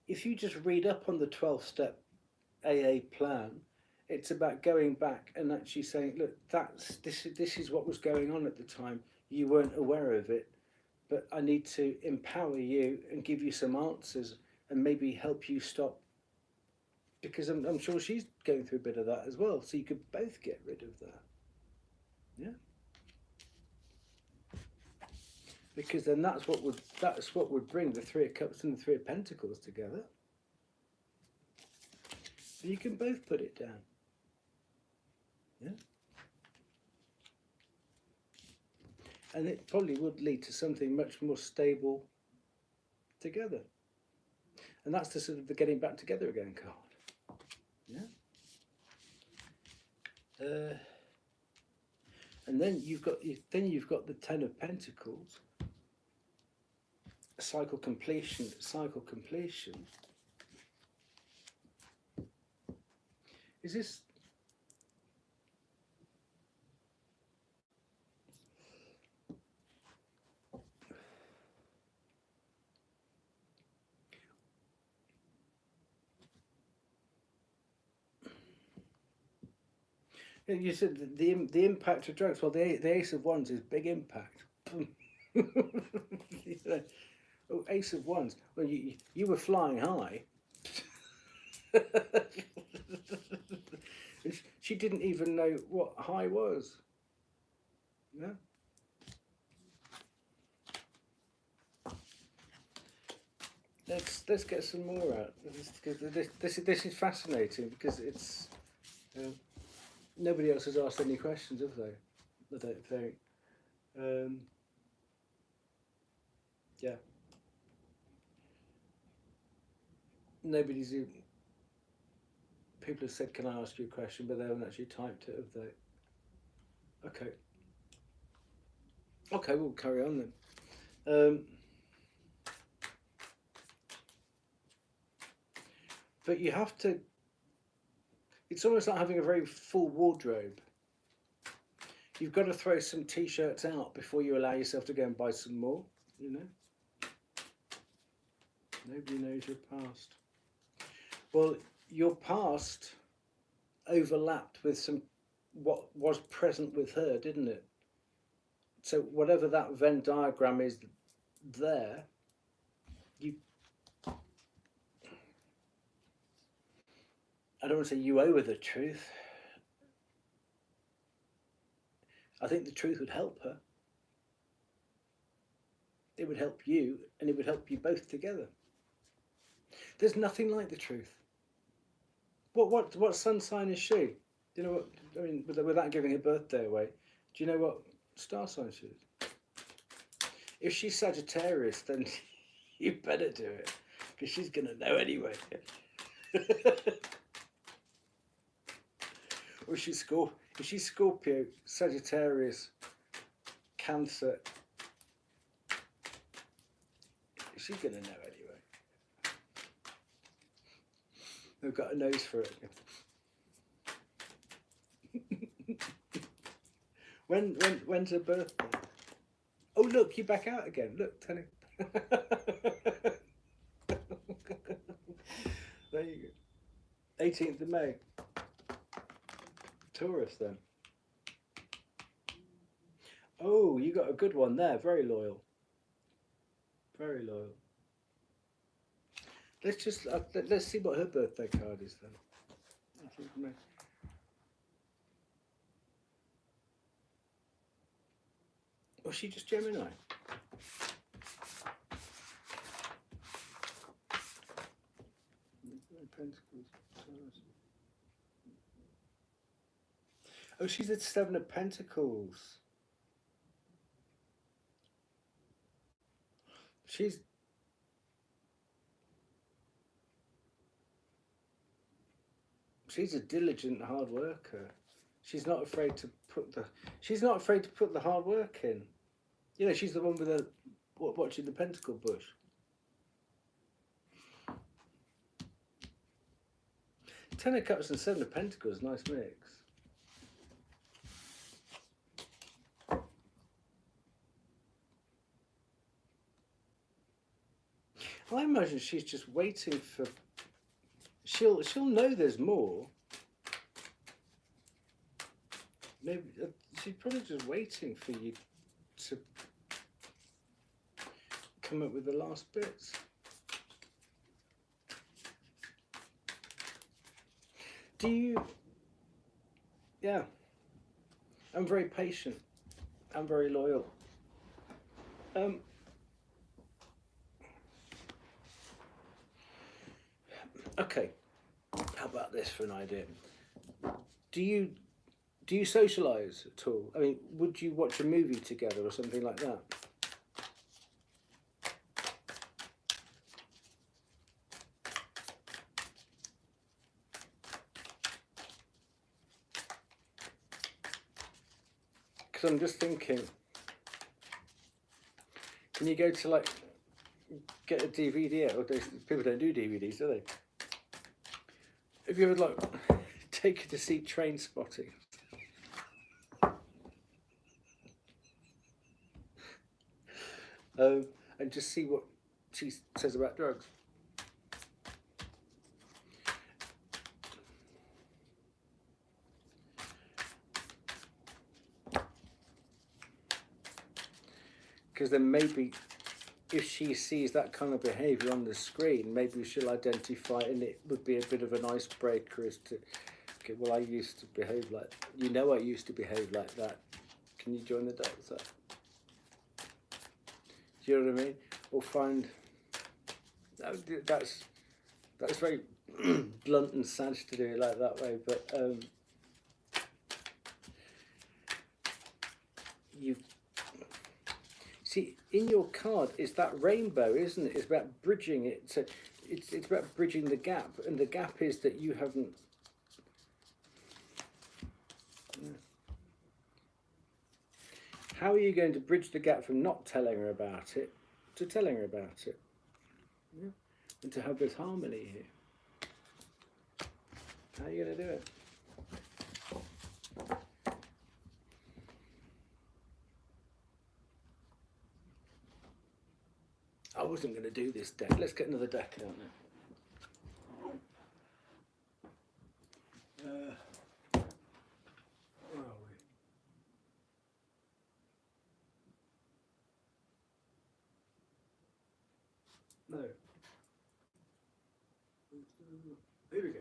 if you just read up on the 12-step AA plan, it's about going back and actually saying, look, this is what was going on at the time. You weren't aware of it, but I need to empower you and give you some answers and maybe help you stop, because I'm sure she's going through a bit of that as well. So you could both get rid of that. Yeah. Because then that's what would bring the Three of Cups and the Three of Pentacles together. So you can both put it down. Yeah. And it probably would lead to something much more stable together. And that's the sort of the getting back together again card. Yeah. And then you've got the Ten of Pentacles. Cycle completion. Is this? You said the impact of drugs. Well, the Ace of Wands is big impact. Oh, Ace of Wands. Well, you were flying high. And she didn't even know what high was. Yeah. Let's get some more out. This is fascinating because it's nobody else has asked any questions, have they? I don't think. Yeah. Nobody's even. People have said, "Can I ask you a question?" But they haven't actually typed it, have they? Okay. Okay, we'll carry on then. But you have to. It's almost like having a very full wardrobe. You've got to throw some t-shirts out before you allow yourself to go and buy some more. You know. Nobody knows your past. Well, your past overlapped with what was present with her, didn't it? So whatever that Venn diagram is there, I don't want to say you owe her the truth. I think the truth would help her. It would help you, and it would help you both together. There's nothing like the truth. What sun sign is she? Do you know what? I mean, without giving her birthday away, do you know what star sign she is? If she's Sagittarius, then you better do it, because she's gonna know anyway. Or if she's Scorpio, Sagittarius, Cancer, she's gonna know anyway. They've got a nose for it. When's her birthday? Oh look, you're back out again. Look, Tony. There you go. 18th of May. Taurus then. Oh, you got a good one there. Very loyal. Very loyal. Let's see what her birthday card is then. 18th of May. Was she just Gemini? Pentacles. Oh, she's at 7 of Pentacles. She's a diligent hard worker. She's not afraid to put the hard work in. You know, she's the one with the watching the pentacle bush. Ten of Cups and 7 of Pentacles, nice mix. I imagine she's just waiting for. She'll know there's more. Maybe she's probably just waiting for you to come up with the last bits. Do you? Yeah. I'm very patient. I'm very loyal. Okay. How about this for an idea? Do you socialise at all? I mean, would you watch a movie together or something like that? Because I'm just thinking, can you go to like get a DVD out? Or people don't do DVDs, do they? Have you ever like take her to see Train Spotting? And just see what she says about drugs. Because then maybe if she sees that kind of behaviour on the screen, maybe she'll identify, and it would be a bit of an icebreaker as to Okay, well, I used to behave like, you know, I used to behave like that. Can you join the dots up? Do you know what I mean? Or find, that's very blunt and sad to do it like that way, but you see, in your card is that rainbow, isn't it? It's about bridging it. So it's about bridging the gap, and the gap is that you haven't. How are you going to bridge the gap from not telling her about it to telling her about it? Yeah. And to have this harmony here. How are you going to do it? I wasn't going to do this deck. Let's get another deck out now. Where are we? No. Here we go.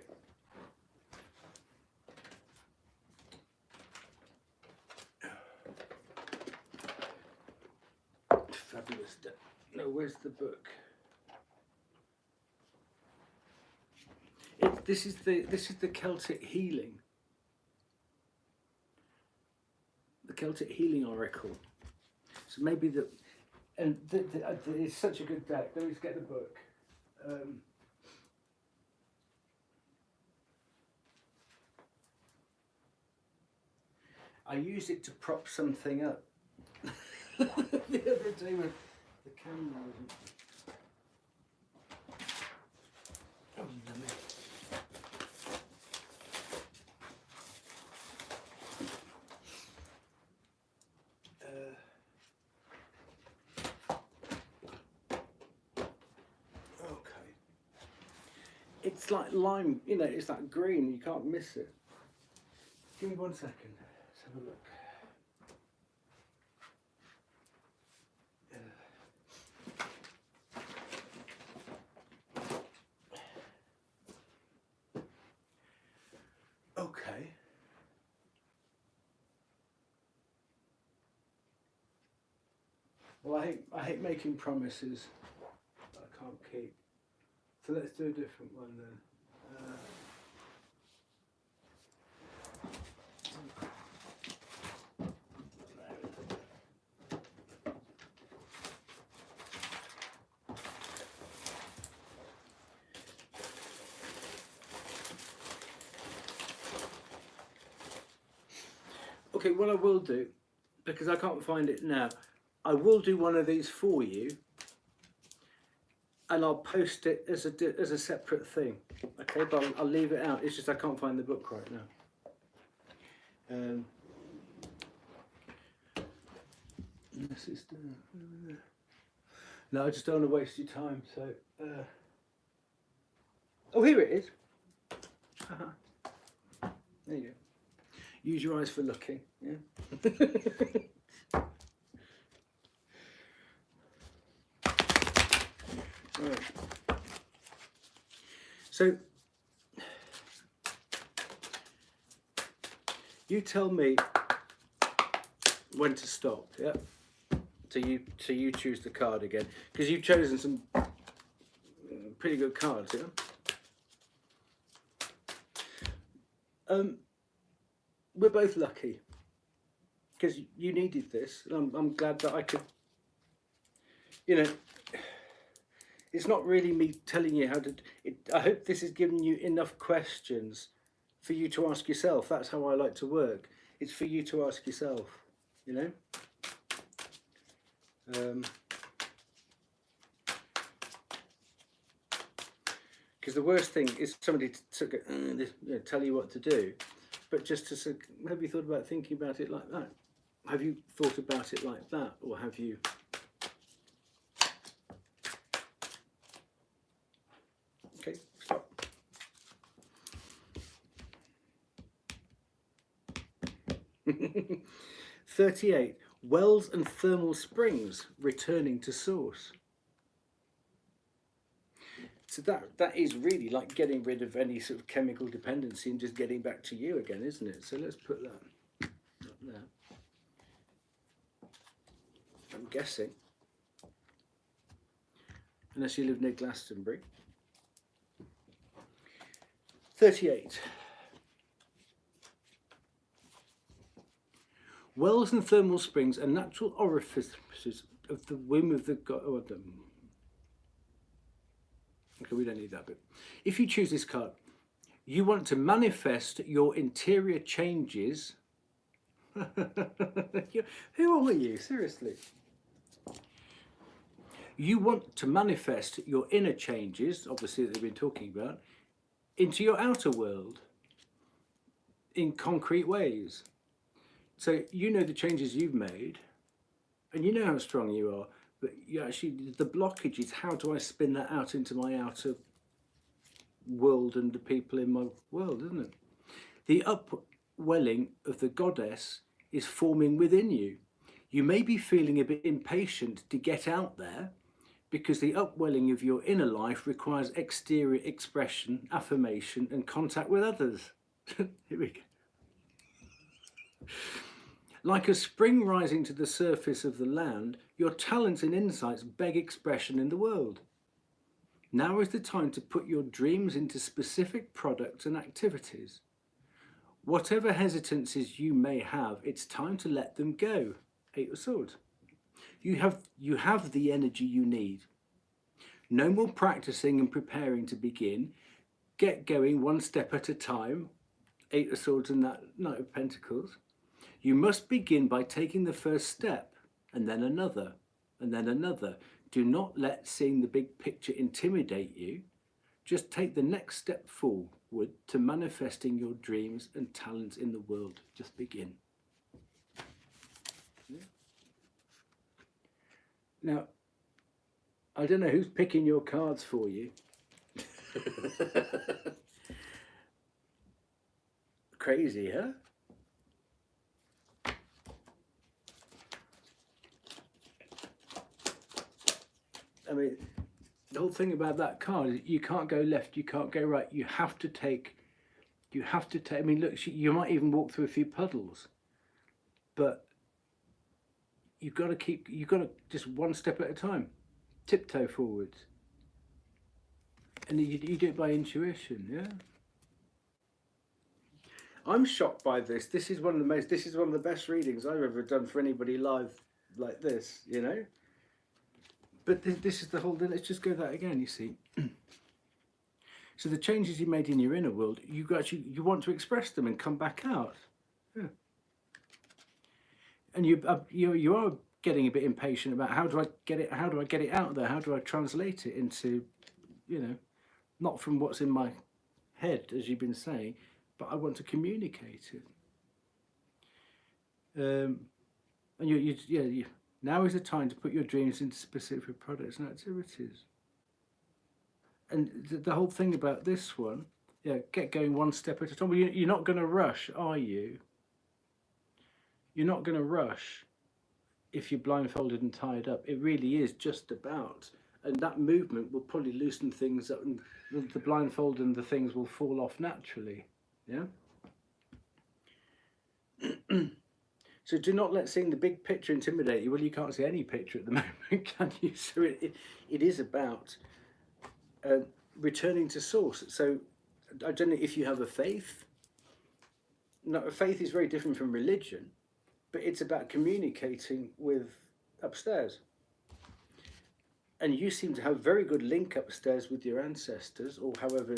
Fabulous deck. No, where's the book? This is the Celtic healing. The Celtic healing oracle. So maybe it's such a good deck. Let me just get the book. I use it to prop something up. The other day when the camera wasn't. Oh, no. Okay. It's like lime, you know, it's that green, you can't miss it. Give me 1 second. Let's have a look. Okay. Well, I hate making promises that I can't keep. So let's do a different one then. Okay, what I will do, because I can't find it now, I will do one of these for you, and I'll post it as a separate thing. Okay, but I'll leave it out. It's just I can't find the book right now. This is no, I just don't want to waste your time. So, oh, here it is. There you go. Use your eyes for looking. Yeah. Right. So you tell me when to stop. Yeah. So you choose the card again, because you've chosen some pretty good cards. Yeah. We're both lucky because you needed this, and I'm glad that I could, you know, it's not really me telling you how to, I hope this has given you enough questions for you to ask yourself. That's how I like to work. It's for you to ask yourself, you know. Because the worst thing is somebody to tell you what to do. But just to say, have you thought about thinking about it like that? Have you thought about it like that? Or have you... Okay, stop. "38. Wells and thermal springs returning to source." So that is really like getting rid of any sort of chemical dependency and just getting back to you again, isn't it? So let's put that up there. I'm guessing, unless you live near Glastonbury. 38. Wells and thermal springs are natural orifices of the womb of the god. Oh, okay, we don't need that bit. If you choose this card, you want to manifest your interior changes. Who are you? Seriously. You want to manifest your inner changes, obviously that they've been talking about, into your outer world in concrete ways. So you know the changes you've made and you know how strong you are, but you actually, the blockage is how do I spin that out into my outer world and the people in my world, isn't it? The upwelling of the goddess is forming within you. You may be feeling a bit impatient to get out there because the upwelling of your inner life requires exterior expression, affirmation, and contact with others. Here we go. Like a spring rising to the surface of the land, your talents and insights beg expression in the world. Now is the time to put your dreams into specific products and activities. Whatever hesitancies you may have, it's time to let them go. 8 of Swords. You have the energy you need. No more practicing and preparing to begin. Get going one step at a time. 8 of Swords and that Knight of Pentacles. You must begin by taking the first step, and then another, and then another. Do not let seeing the big picture intimidate you. Just take the next step forward to manifesting your dreams and talents in the world. Just begin. Yeah. Now, I don't know who's picking your cards for you. Crazy, huh? I mean, the whole thing about that card is you can't go left, you can't go right. You have to take, I mean, look, you might even walk through a few puddles, but you've got to just one step at a time, tiptoe forwards. And you do it by intuition, yeah? I'm shocked by this. This is one of the best readings I've ever done for anybody live like this, you know? But this is the whole, let's just go that again, you see. So the changes you made in your inner world, you want to express them and come back out. Yeah. And you are getting a bit impatient about how do I get it out there? How do I translate it into, you know, not from what's in my head, as you've been saying, but I want to communicate it. And now is the time to put your dreams into specific products and activities. And the whole thing about this one, get going one step at a time. Well, you're not going to rush, are you? You're not going to rush if you're blindfolded and tied up. It really is just about, and that movement will probably loosen things up, and the blindfold and the things will fall off naturally. Yeah. So do not let seeing the big picture intimidate you. Well, you can't see any picture at the moment, can you? So it is about returning to source. So I don't know if you have a faith. No, faith is very different from religion, but it's about communicating with upstairs. And you seem to have very good link upstairs with your ancestors, or however,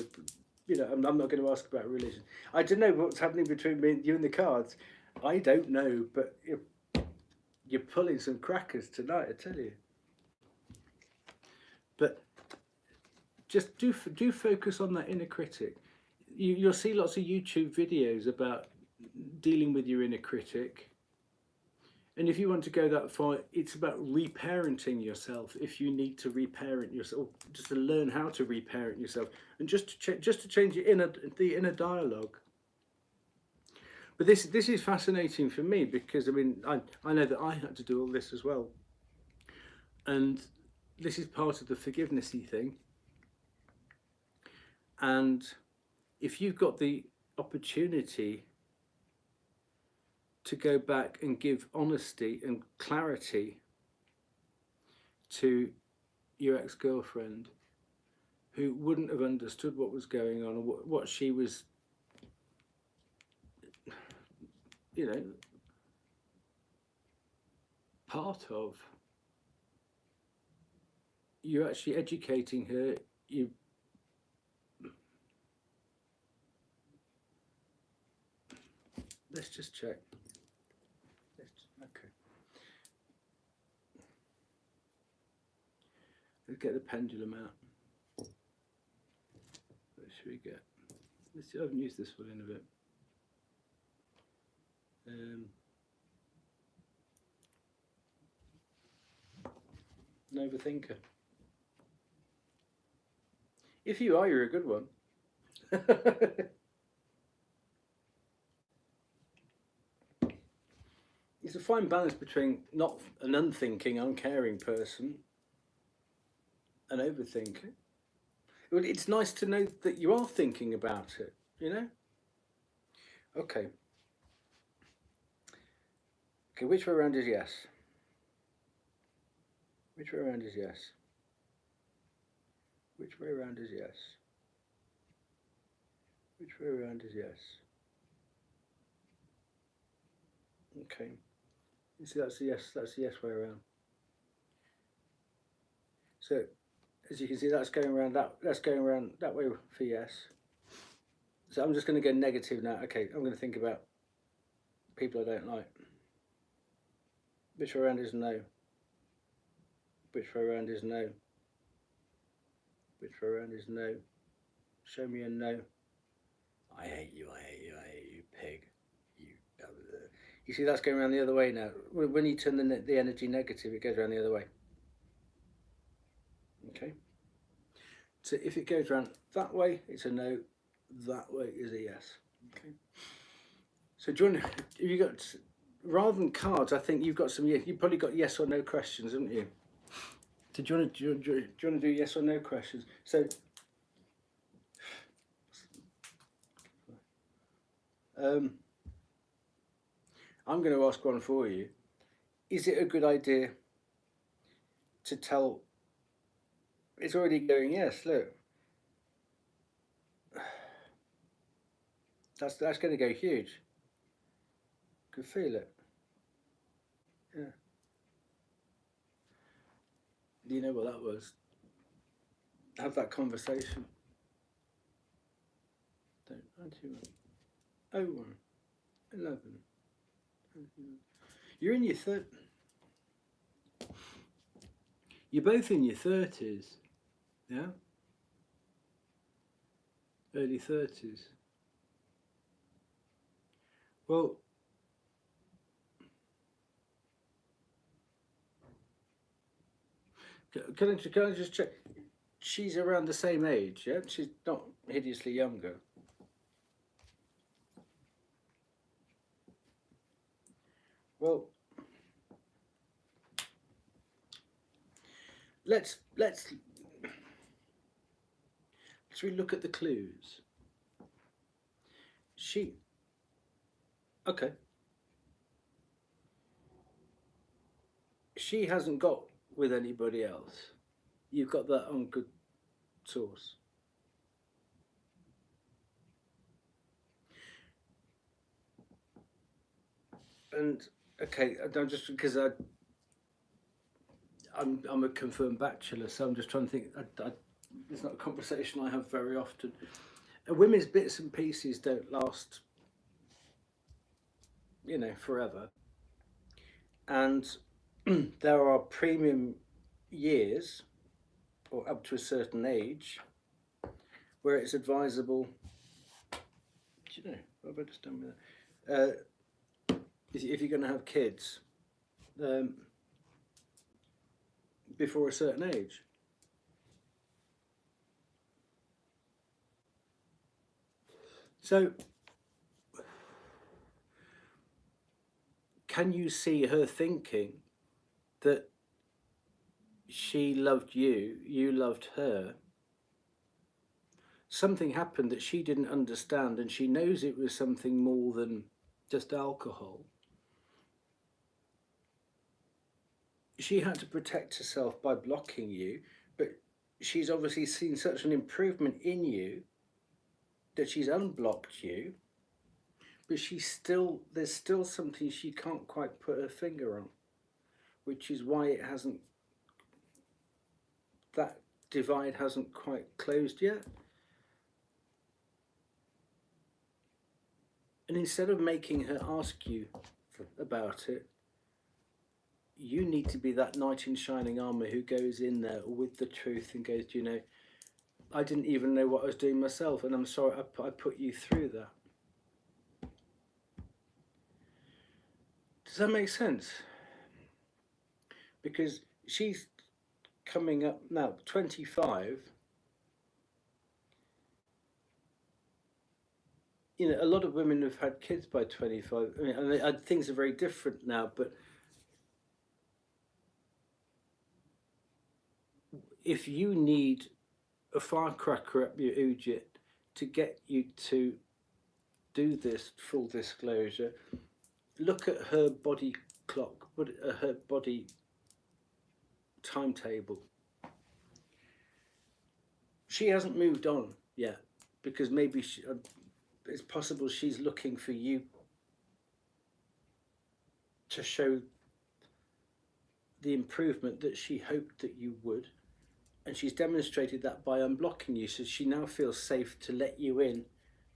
you know, I'm not going to ask about religion. I don't know what's happening between me and you and the cards. I don't know, but you're pulling some crackers tonight, I tell you. But just do focus on that inner critic. You'll see lots of YouTube videos about dealing with your inner critic. And if you want to go that far, it's about reparenting yourself. If you need to reparent yourself, just to learn how to reparent yourself, and just to change the inner dialogue. But this is fascinating for me because I mean I know that I had to do all this as well, and this is part of the forgivenessy thing. And if you've got the opportunity to go back and give honesty and clarity to your ex-girlfriend, who wouldn't have understood what was going on, or what she was, you know, part of, you're actually educating her. Let's just check. Okay. Let's get the pendulum out. What should we get? Let's see, I haven't used this one in a bit. An overthinker. If you are, you're a good one. It's a fine balance between not an unthinking, uncaring person and overthinking. Well, it's nice to know that you are thinking about it, you know? Okay. Okay, which way around is yes? Which way around is yes? Which way around is yes? Which way around is yes? Okay. You see, that's the yes way around. So, as you can see, that's going around that way for yes. So I'm just going to go negative now. Okay, I'm going to think about people I don't like. Which way around is no? Which way around is no? Which way around is no? Show me a no. I hate you, I hate you, I hate you, pig. You see, that's going around the other way now. When you turn the energy negative, it goes around the other way. Okay? So if it goes around that way, it's a no. That way is a yes. Okay? So do you want to, you got, rather than cards, I think you've got some, you've probably got yes or no questions, haven't you? So do you want to do yes or no questions? So, I'm going to ask one for you. Is it a good idea to tell? It's already going yes. Look, that's going to go huge. Could feel it. Yeah. Do you know what that was? Have that conversation. 91, 01, 11. You're in your You're both in your 30s, yeah? Early 30s. Well, can I just check? She's around the same age, yeah? She's not hideously younger. Well, let's we look at the clues. Okay. She hasn't got with anybody else. You've got that on good source. And okay, I'm just because I'm a confirmed bachelor, so I'm just trying to think. It's not a conversation I have very often. Women's bits and pieces don't last, you know, forever. And there are premium years, or up to a certain age, where it's advisable. Do you know? What have I just done with that? If you're going to have kids, before a certain age. So, can you see her thinking that she loved you, you loved her, something happened that she didn't understand, and she knows it was something more than just alcohol. She had to protect herself by blocking you, but she's obviously seen such an improvement in you that she's unblocked you, but there's still something she can't quite put her finger on, which is why that divide hasn't quite closed yet. And instead of making her ask you about it, you need to be that knight in shining armour who goes in there with the truth and goes, you know, I didn't even know what I was doing myself, and I'm sorry I put you through that. Does that make sense? Because she's coming up now, 25. You know, a lot of women have had kids by 25. I mean, things are very different now, but if you need a firecracker up your ujit to get you to do this full disclosure, look at her body clock, her body timetable. She hasn't moved on yet, because maybe it's possible she's looking for you to show the improvement that she hoped that you would, and she's demonstrated that by unblocking you, so she now feels safe to let you in.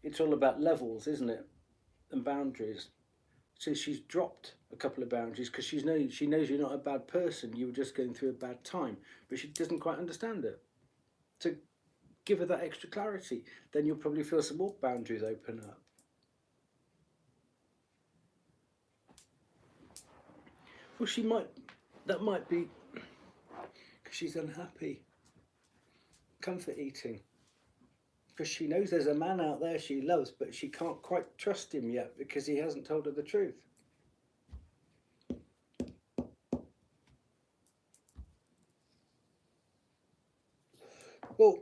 It's all about levels, isn't it, and boundaries. So she's dropped a couple of boundaries because she knows you're not a bad person, you were just going through a bad time, but she doesn't quite understand it. So give her that extra clarity, then you'll probably feel some more boundaries open up. Well, that might be because she's unhappy. Comfort eating. Because she knows there's a man out there she loves, but she can't quite trust him yet because he hasn't told her the truth. Well,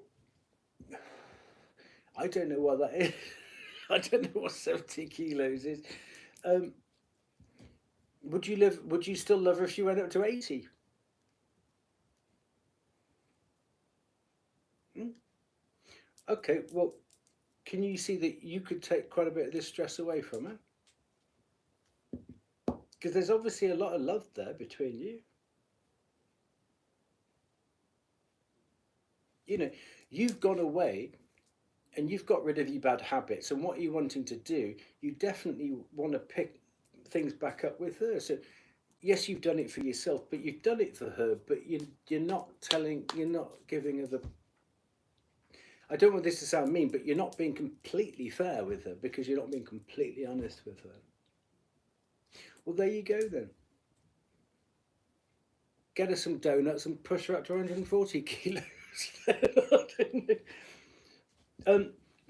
I don't know what that is. I don't know what 70 kilos is. Would you still love her if she went up to 80? Okay, well, can you see that you could take quite a bit of this stress away from her? Because there's obviously a lot of love there between you. You know, you've gone away and you've got rid of your bad habits, and what you're wanting to do, you definitely want to pick things back up with her. So yes, you've done it for yourself, but you've done it for her, but you're not giving her the, I don't want this to sound mean, but you're not being completely fair with her because you're not being completely honest with her. Well, there you go then. Get her some donuts and push her up to 140 kilos.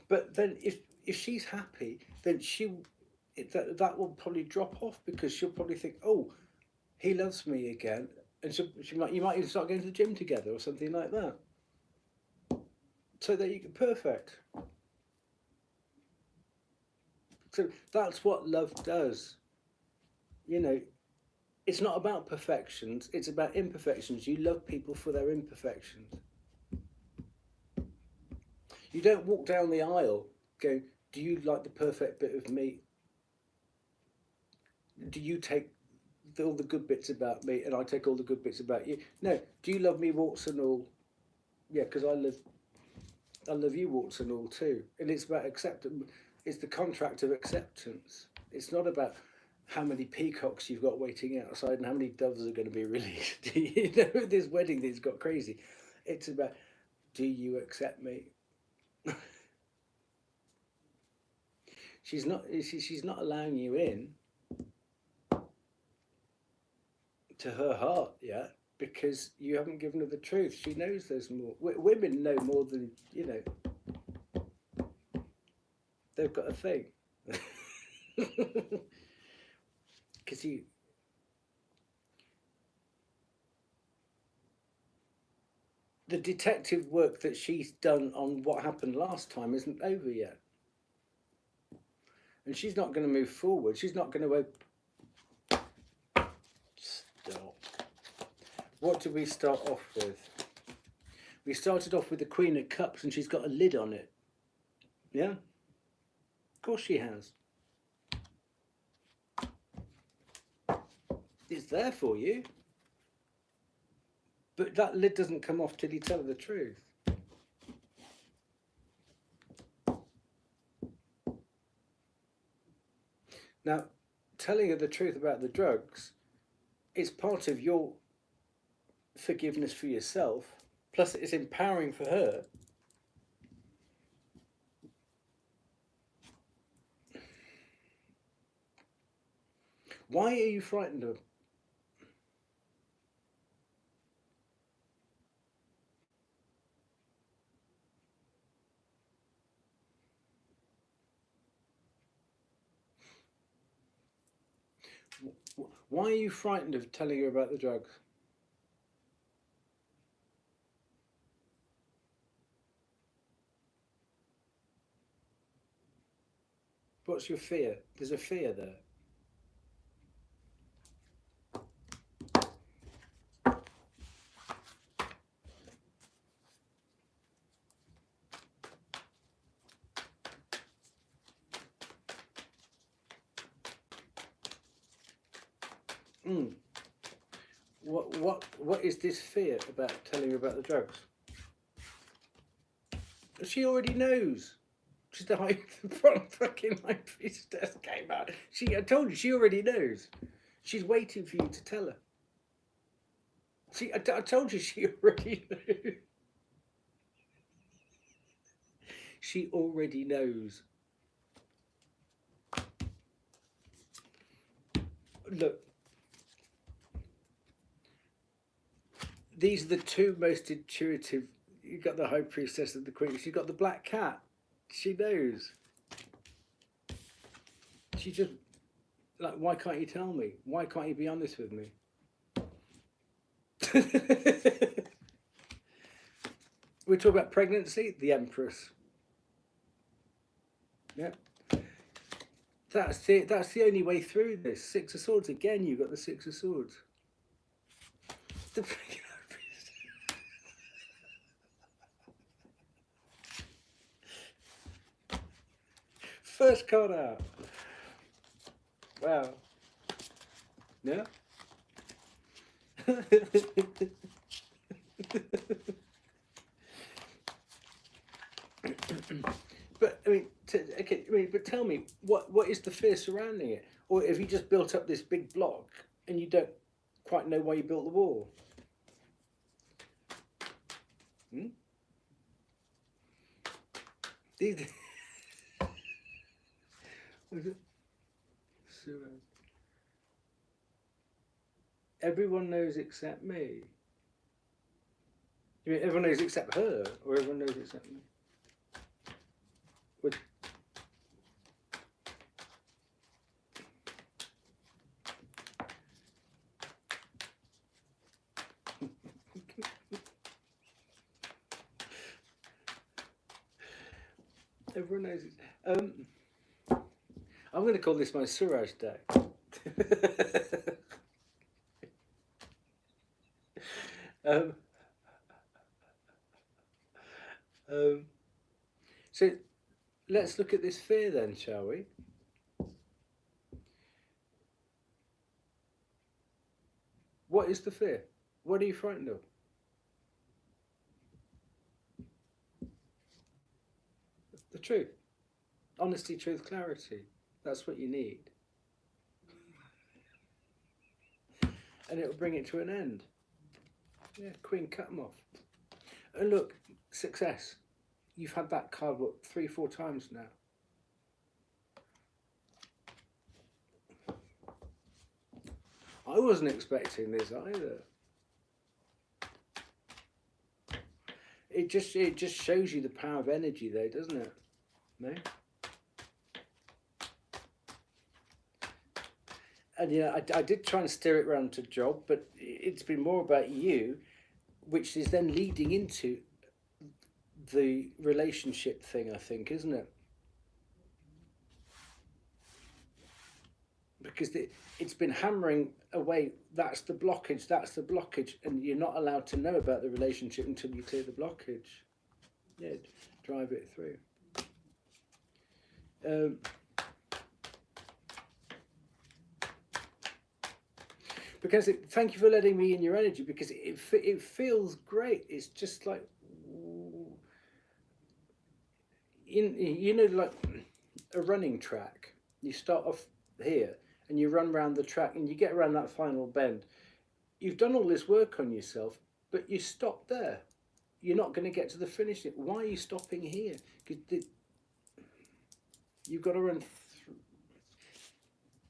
But then if she's happy, then that will probably drop off, because she'll probably think, oh, he loves me again, and you might even start going to the gym together or something like that. So there you go, perfect. So that's what love does. You know, it's not about perfections, it's about imperfections. You love people for their imperfections. You don't walk down the aisle going, do you like the perfect bit of me? Do you take all the good bits about me and I take all the good bits about you? No. Do you love me warts and all? Yeah, because I love you warts and all too. And it's about acceptance. It's the contract of acceptance. It's not about how many peacocks you've got waiting outside and how many doves are going to be released. You know, this wedding thing's got crazy. It's about, do you accept me? She's not allowing you in to her heart yet, because you haven't given her the truth. She knows there's more. Women know more than, you know. They've got a thing. Because the detective work that she's done on what happened last time isn't over yet. And she's not going to move forward. She's not going to... Stop. What did we start off with? We started off with the Queen of Cups and she's got a lid on it. Yeah? Of course she has. It's there for you. But that lid doesn't come off till you tell her the truth. Now, telling her the truth about the drugs is part of your forgiveness for yourself, plus it's empowering for her. Why are you frightened of? Why are you frightened of telling her about the drugs? What's your fear? There's a fear there. What is this fear about telling her about the drugs? She already knows. She's the fucking high priestess came out. I told you, she already knows. She's waiting for you to tell her. I told you she already knows. She already knows. Look. These are the two most intuitive. You've got the high priestess and the queen. She's got the black cat. She knows. She just, like, why can't you tell me? Why can't you be honest with me? We talk about pregnancy, the Empress. Yeah. That's the only way through this. Six of Swords. Again, you've got the Six of Swords. The first card out. Wow. Yeah. But I mean, but tell me, what is the fear surrounding it? Or have you just built up this big block and you don't quite know why you built the wall? These. Everyone knows except me. You mean everyone knows except her, or everyone knows except me? With everyone knows it. I'm going to call this my Suraj deck. So let's look at this fear then, shall we? What is the fear? What are you frightened of? The truth. Honesty, truth, clarity. That's what you need. And it'll bring it to an end. Yeah, Queen, cut them off. And look, success. You've had that card, what, 3-4 times now. I wasn't expecting this either. It just shows you the power of energy there, doesn't it? No? And yeah, I did try and steer it around to job, but it's been more about you which is then leading into the relationship thing, I think, isn't it? Because it's been hammering away, that's the blockage, and you're not allowed to know about the relationship until you clear the blockage. Yeah, drive it through. Because thank you for letting me in your energy, because it feels great. It's just like, you know, like a running track. You start off here and you run around the track and you get around that final bend. You've done all this work on yourself, but you stop there. You're not going to get to the finish. Why are you stopping here? Because you've got to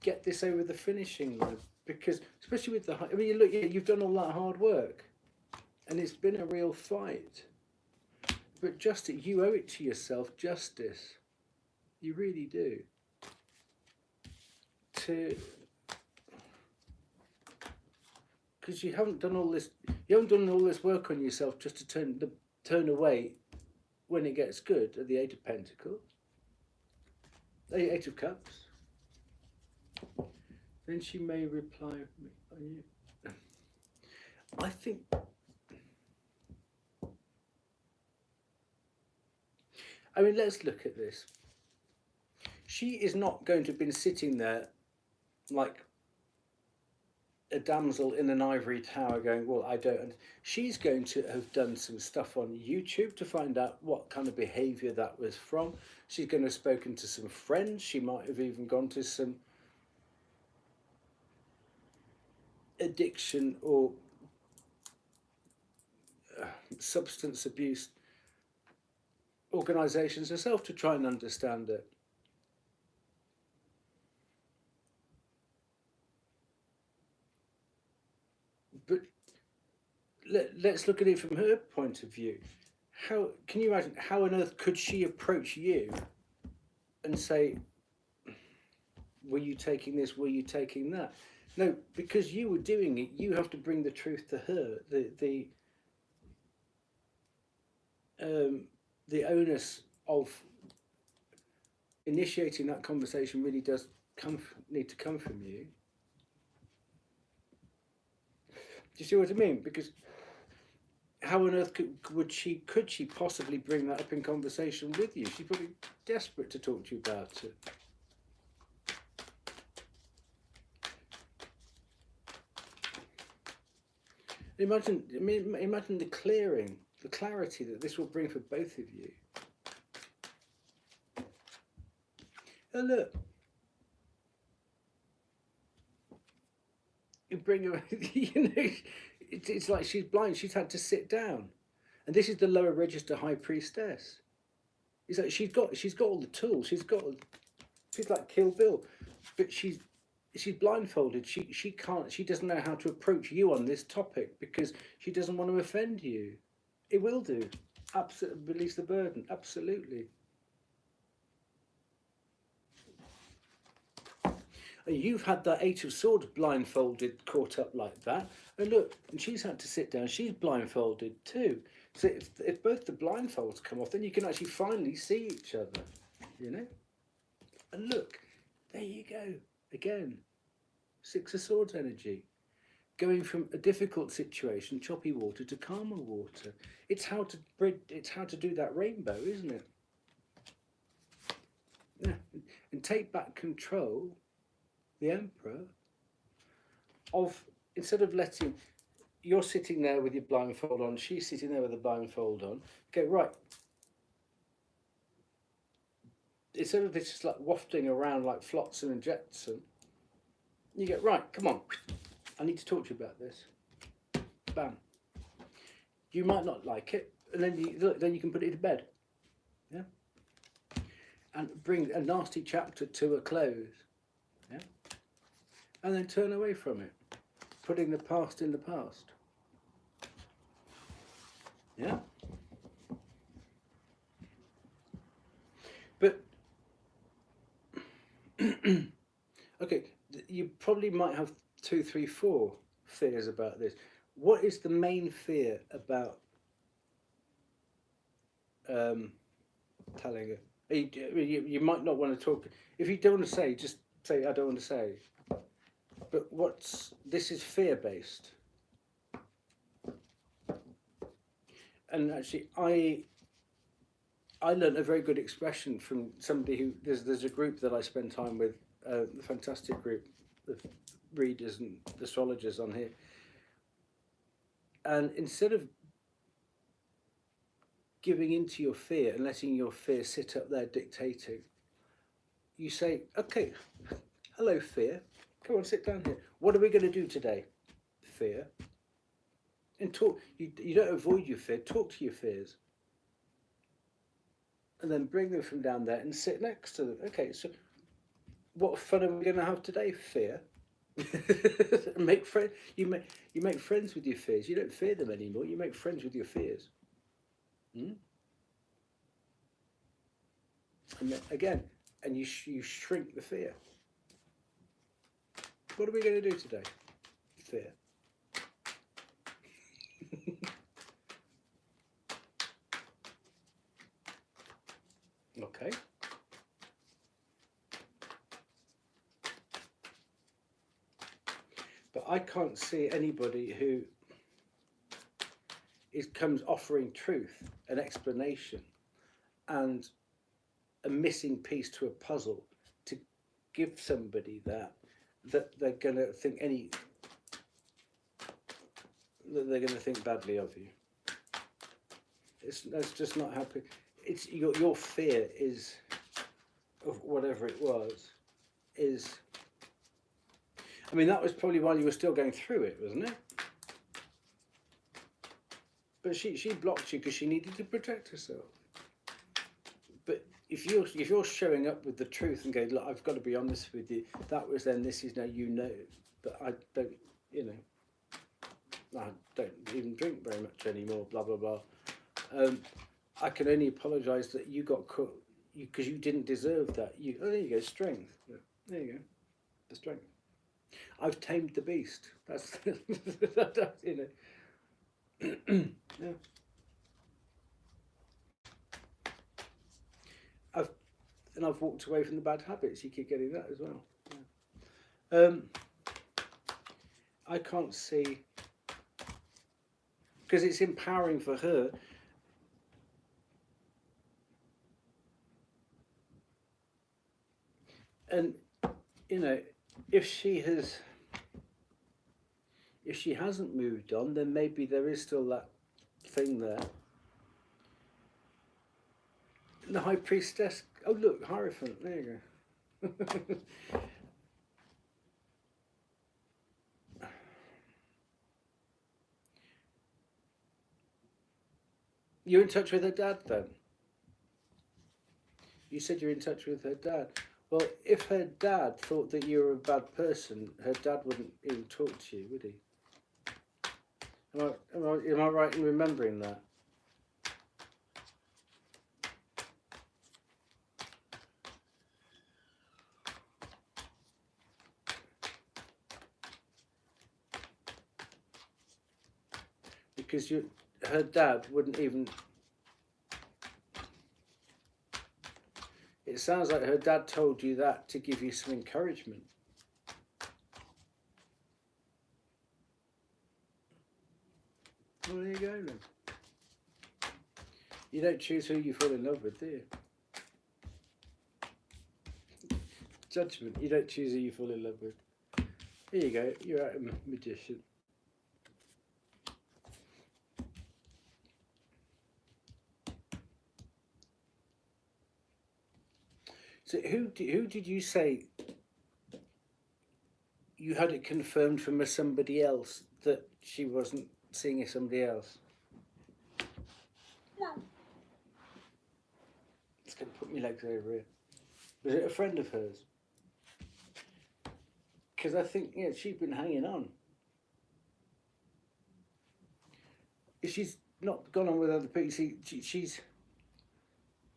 get this over the finishing line. Because especially with I mean, look, you've done all that hard work, and it's been a real fight. But justice, you owe it to yourself, justice. You really do. Because you haven't done all this. You haven't done all this work on yourself just to turn away when it gets good at the Eight of Pentacles, Eight of Cups. Then she may reply, are you? I think. I mean, let's look at this. She is not going to have been sitting there like a damsel in an ivory tower going, well, I don't. She's going to have done some stuff on YouTube to find out what kind of behaviour that was from. She's going to have spoken to some friends. She might have even gone to some addiction or substance abuse organisations herself to try and understand it. But let's look at it from her point of view. How can you imagine, how on earth could she approach you and say, were you taking this, were you taking that? No, because you were doing it, you have to bring the truth to her. The onus of initiating that conversation really does need to come from you. Do you see what I mean? Because how on earth could she possibly bring that up in conversation with you? She's probably desperate to talk to you about it. Imagine the clearing, the clarity that this will bring for both of you. Oh, look. You bring her, you know, it's like she's blind. She's had to sit down. And this is the lower register high priestess. It's like she's got all the tools. She's like Kill Bill. But she's blindfolded. She doesn't know how to approach you on this topic because she doesn't want to offend you. It will do. Absolutely, release the burden. Absolutely. You've had that Eight of Swords blindfolded, caught up like that. And look, and she's had to sit down. She's blindfolded too. So if both the blindfolds come off, then you can actually finally see each other, you know? And look, there you go. Again, Six of Swords energy. Going from a difficult situation, choppy water, to calmer water. It's how to do that rainbow, isn't it? Yeah. And take back control, the Emperor, of, instead of letting, you're sitting there with your blindfold on, she's sitting there with a blindfold on, go, right. Instead of this just like wafting around like flotsam and jetsam, you get, right, come on, I need to talk to you about this. Bam. You might not like it, and then you can put it to bed. Yeah? And bring a nasty chapter to a close. Yeah? And then turn away from it, putting the past in the past. Yeah? But, okay, you probably might have 2, 3, 4 fears about this. What is the main fear about telling it? You might not want to talk. If you don't want to say, just say, I don't want to say. But this is fear-based. And actually, I learned a very good expression from somebody who, there's a group that I spend time with, a fantastic group of readers and astrologers on here. And instead of giving into your fear and letting your fear sit up there dictating, you say, okay, hello fear, come on, sit down here. What are we going to do today, fear? And talk. You don't avoid your fear, talk to your fears. And then bring them from down there and sit next to them. Okay, so what fun are we going to have today, fear? Make friends. You make friends with your fears. You don't fear them anymore. You make friends with your fears. And then, again, and you shrink the fear. What are we going to do today? Fear. Okay. But I can't see anybody who comes offering truth, an explanation, and a missing piece to a puzzle to give somebody that they're going to think that they're going to think badly of you. That's just not how. It's your fear is of whatever it was is. I mean, that was probably while you were still going through it, wasn't it? But she blocked you because she needed to protect herself. But if you're showing up with the truth and going, look, I've got to be honest with you. That was then. This is now. You know, but I don't. I don't even drink very much anymore. Blah blah blah. I can only apologise that you got caught because you didn't deserve that. There you go, strength. Yeah, there you go, the strength. I've tamed the beast. That's yeah. I've walked away from the bad habits. You keep getting that as well. Yeah. I can't see because it's empowering for her. And if she hasn't moved on, then maybe there is still that thing there. And the High Priestess. Oh look, Hierophant. There you go. You're in touch with her dad then? You said you're in touch with her dad. Well, if her dad thought that you were a bad person, her dad wouldn't even talk to you, would he? Am I right in remembering that? Because her dad wouldn't even... It sounds like her dad told you that to give you some encouragement. Well, there you go then. You don't choose who you fall in love with, do you? Judgment. You don't choose who you fall in love with. There you go. You're out a magician. So who did you say you had it confirmed from somebody else that she wasn't seeing somebody else? No. It's going to put my legs over here. Was it a friend of hers? Because I think, she's been hanging on. If she's not gone on with other people, she's...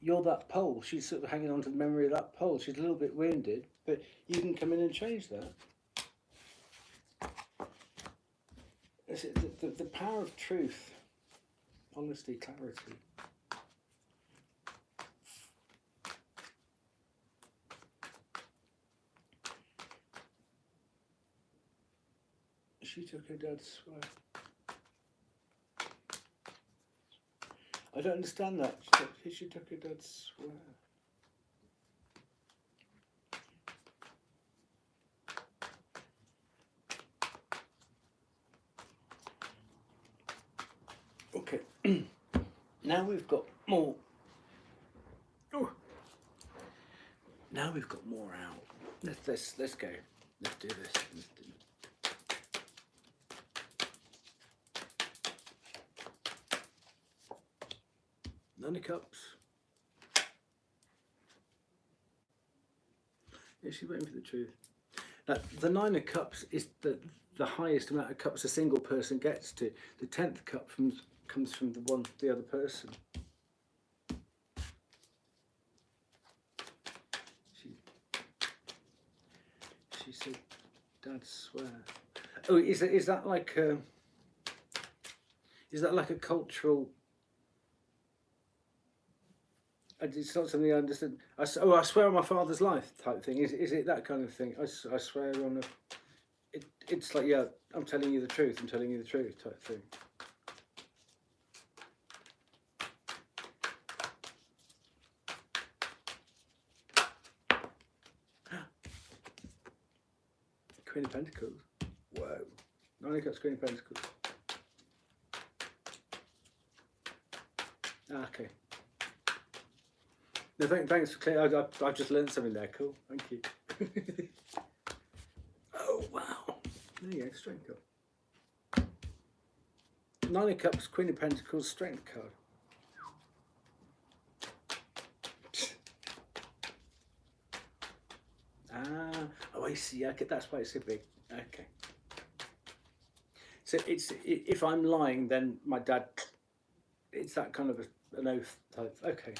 You're that pole. She's sort of hanging on to the memory of that pole. She's a little bit wounded, but you can come in and change that. Is it the power of truth, honesty, clarity. She took her dad's swear. I don't understand that. She took her dad's swear. Okay. Now we've got more. Oh. Now we've got more out. Let's go. Let's do this. Nine of Cups. Yeah, she's waiting for the truth. Now, the Nine of Cups is the highest amount of cups a single person gets to. The 10th cup comes from the other person. She said, "Dad, swear." Oh, is that like a cultural? It's not something I understand. I swear on my father's life type thing. Is it that kind of thing? I swear on a. It's like, yeah, I'm telling you the truth. I'm telling you the truth type thing. Queen of Pentacles. Whoa. Nine of Cups, Queen of Pentacles. Okay. No, thanks for clear. I've just learned something there. Cool. Thank you. Oh, wow. There you go. Strength card. Nine of Cups, Queen of Pentacles, Strength card. Oh, I see. Okay, that's why it's so big. Okay. So if I'm lying, then my dad. It's that kind of an oath type. Okay.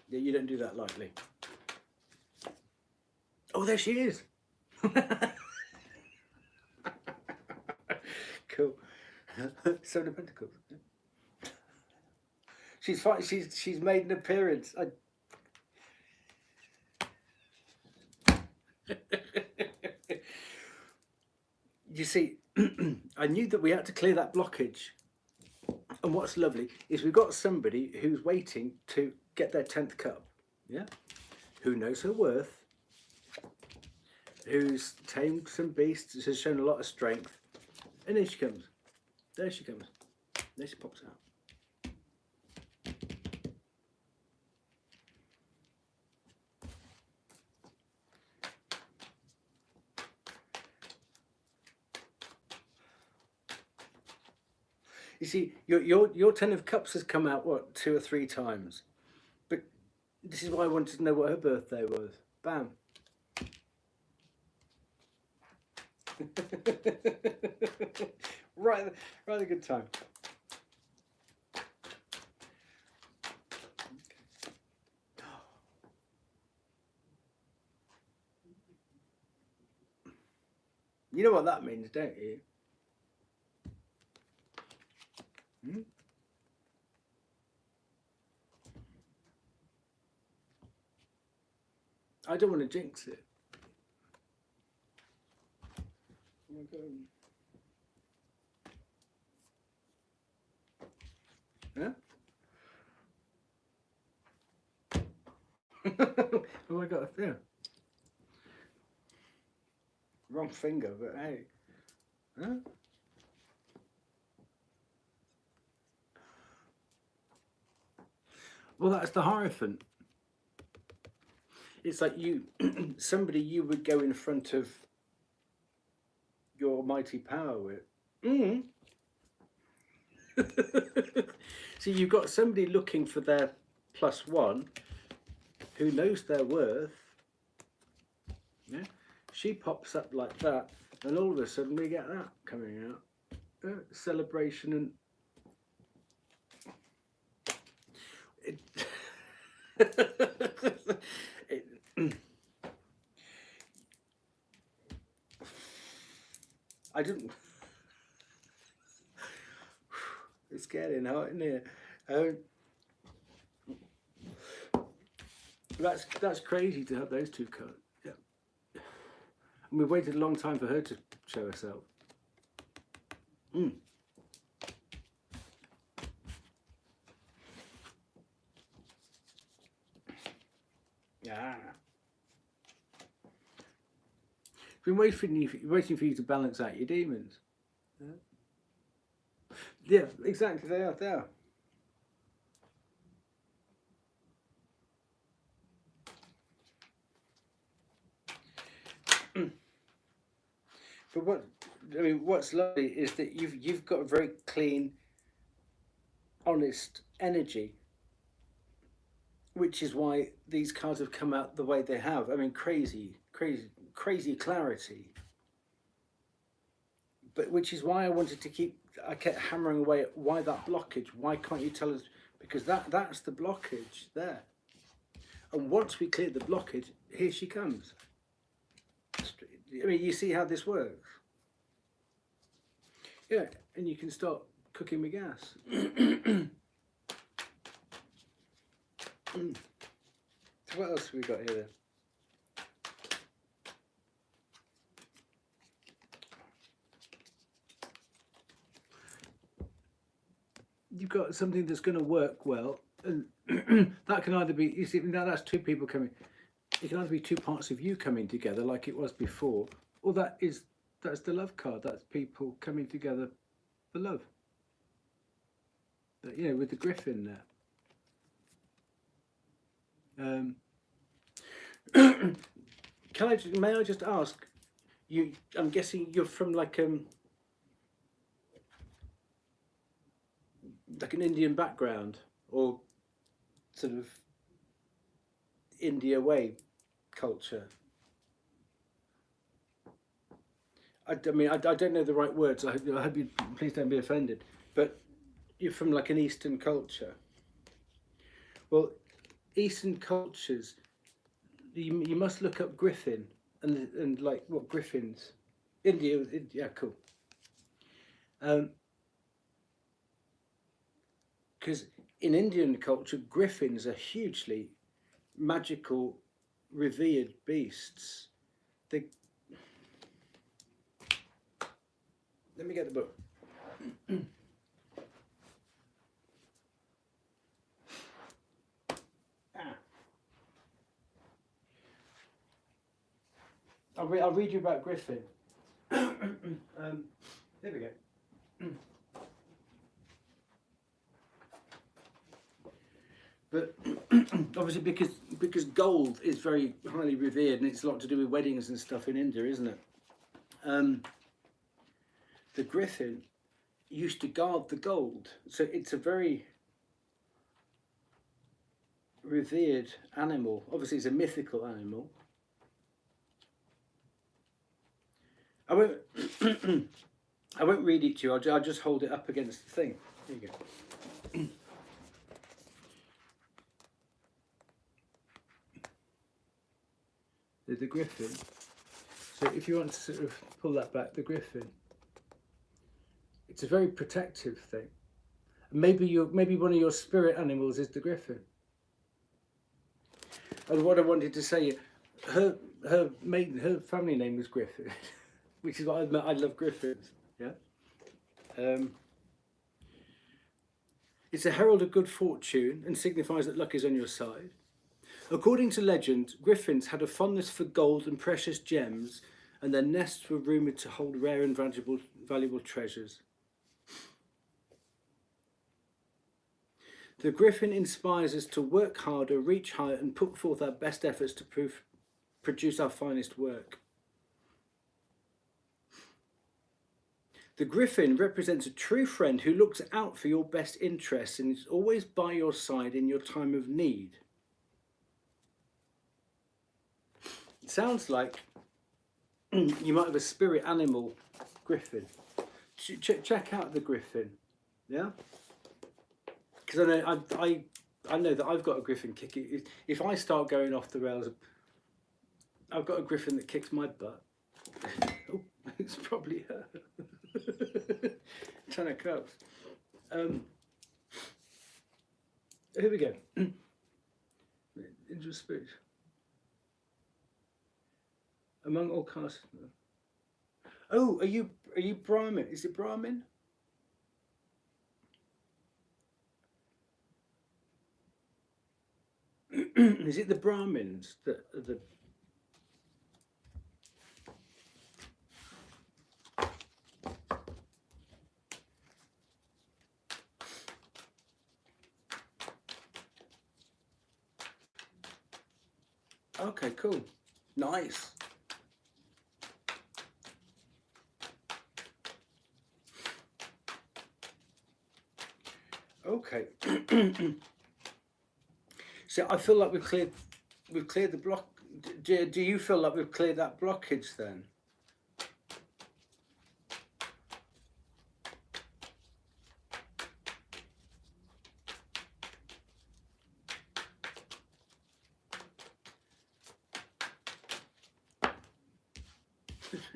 Yeah, you don't do that lightly. Oh, there she is. Cool. Seven of Pentacles. She's fine. She's made an appearance. You see, I knew that we had to clear that blockage. And what's lovely is we've got somebody who's waiting to get their 10th cup, yeah? Who knows her worth, who's tamed some beasts, has shown a lot of strength. And there she comes. There she comes. There she pops out. You see, your 10 of Cups has come out, what, 2 or 3 times? But this is why I wanted to know what her birthday was. Bam. right a good time. You know what that means, don't you? Hmm? I don't want to jinx it. Yeah? Oh, I got a thing. Wrong finger, but hey. Huh? Well, that's the Hierophant. It's like somebody you would go in front of your mighty power with. Mm. So you've got somebody looking for their +1 who knows their worth. Yeah, she pops up like that, and all of a sudden we get that coming out. Celebration and I didn't. It's getting hot in here. That's crazy to have those two cards. Yeah. And we've waited a long time for her to show herself. Yeah. Been waiting for you to balance out your demons. Yeah, exactly. They are. But what's lovely is that you've got a very clean, honest energy, which is why these cards have come out the way they have. I mean, crazy clarity. But which is why I kept hammering away at why that blockage. Why can't you tell us? Because that's the blockage there. And once we clear the blockage, here she comes. I mean, you see how this works? Yeah, and you can start cooking with gas. So what else have we got here then? You've got something that's going to work well, and that can either be, you see, now that's two people coming. It can either be two parts of you coming together like it was before, or that's the love card. That's people coming together for love. You know, with the Griffin there. May I just ask you? I'm guessing you're from like an Indian background, or sort of India way culture. I mean, I don't know the right words. I hope you, please don't be offended. But you're from like an Eastern culture. Well, Eastern cultures, you must look up Griffin and like what Griffins. India, yeah, cool. Because in Indian culture, Griffins are hugely magical, revered beasts. Let me get the book. I'll read you about Griffin. There we go. But obviously, because gold is very highly revered, and it's a lot to do with weddings and stuff in India, isn't it? The Griffin used to guard the gold, so it's a very revered animal. Obviously, it's a mythical animal. I won't read it to you. I'll just hold it up against the thing. There you go. There's the Griffin. So if you want to sort of pull that back, the Griffin, it's a very protective thing. Maybe one of your spirit animals is the Griffin. And what I wanted to say, her family name was Griffin, which is why I love Griffins. Yeah. It's a herald of good fortune and signifies that luck is on your side. According to legend, Griffins had a fondness for gold and precious gems, and their nests were rumoured to hold rare and valuable treasures. The Griffin inspires us to work harder, reach higher, and put forth our best efforts to produce our finest work. The Griffin represents a true friend who looks out for your best interests and is always by your side in your time of need. It sounds like you might have a spirit animal Griffin. Check out the Griffin, yeah? Because I know that I've got a Griffin kick. If I start going off the rails, I've got a Griffin that kicks my butt. Oh, It's probably her. 10 of Cups. Here we go. Into speech. Among all castes. Oh, are you Brahmin? Is it Brahmin? Is it the Brahmins that are the... Okay, cool. Nice. Okay. So I feel like we've cleared the block. Do you feel like we've cleared that blockage then?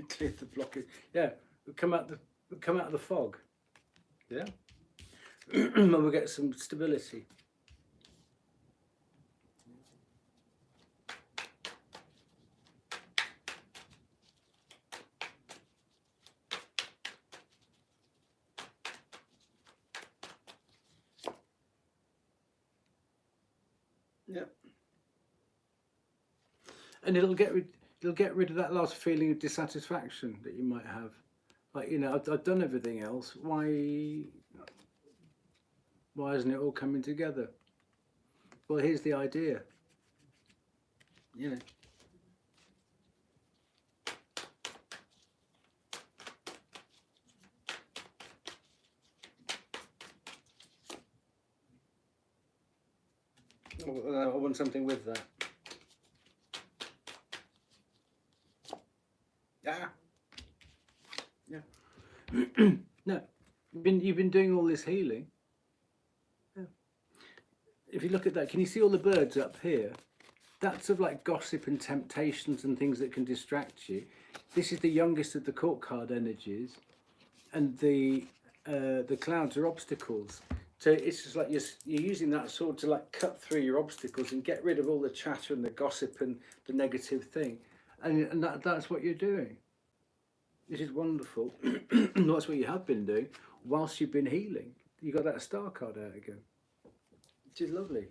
Cleared the blockage. Yeah, we'll come out of the fog. Yeah. And we'll get some stability. Yeah. And it'll get rid of that last feeling of dissatisfaction that you might have. Like, you know, I've done everything else. Why isn't it all coming together? Well, here's the idea. You know. I want something with that. Yeah. No, you've been doing all this healing. Yeah. If you look at that, can you see all the birds up here? That's of like gossip and temptations and things that can distract you. This is the youngest of the court card energies, and the clouds are obstacles. So it's just like you're using that sword to like cut through your obstacles and get rid of all the chatter and the gossip and the negative thing, and that's what you're doing. This is wonderful. That's what you have been doing whilst you've been healing. You got that star card out again, which is lovely.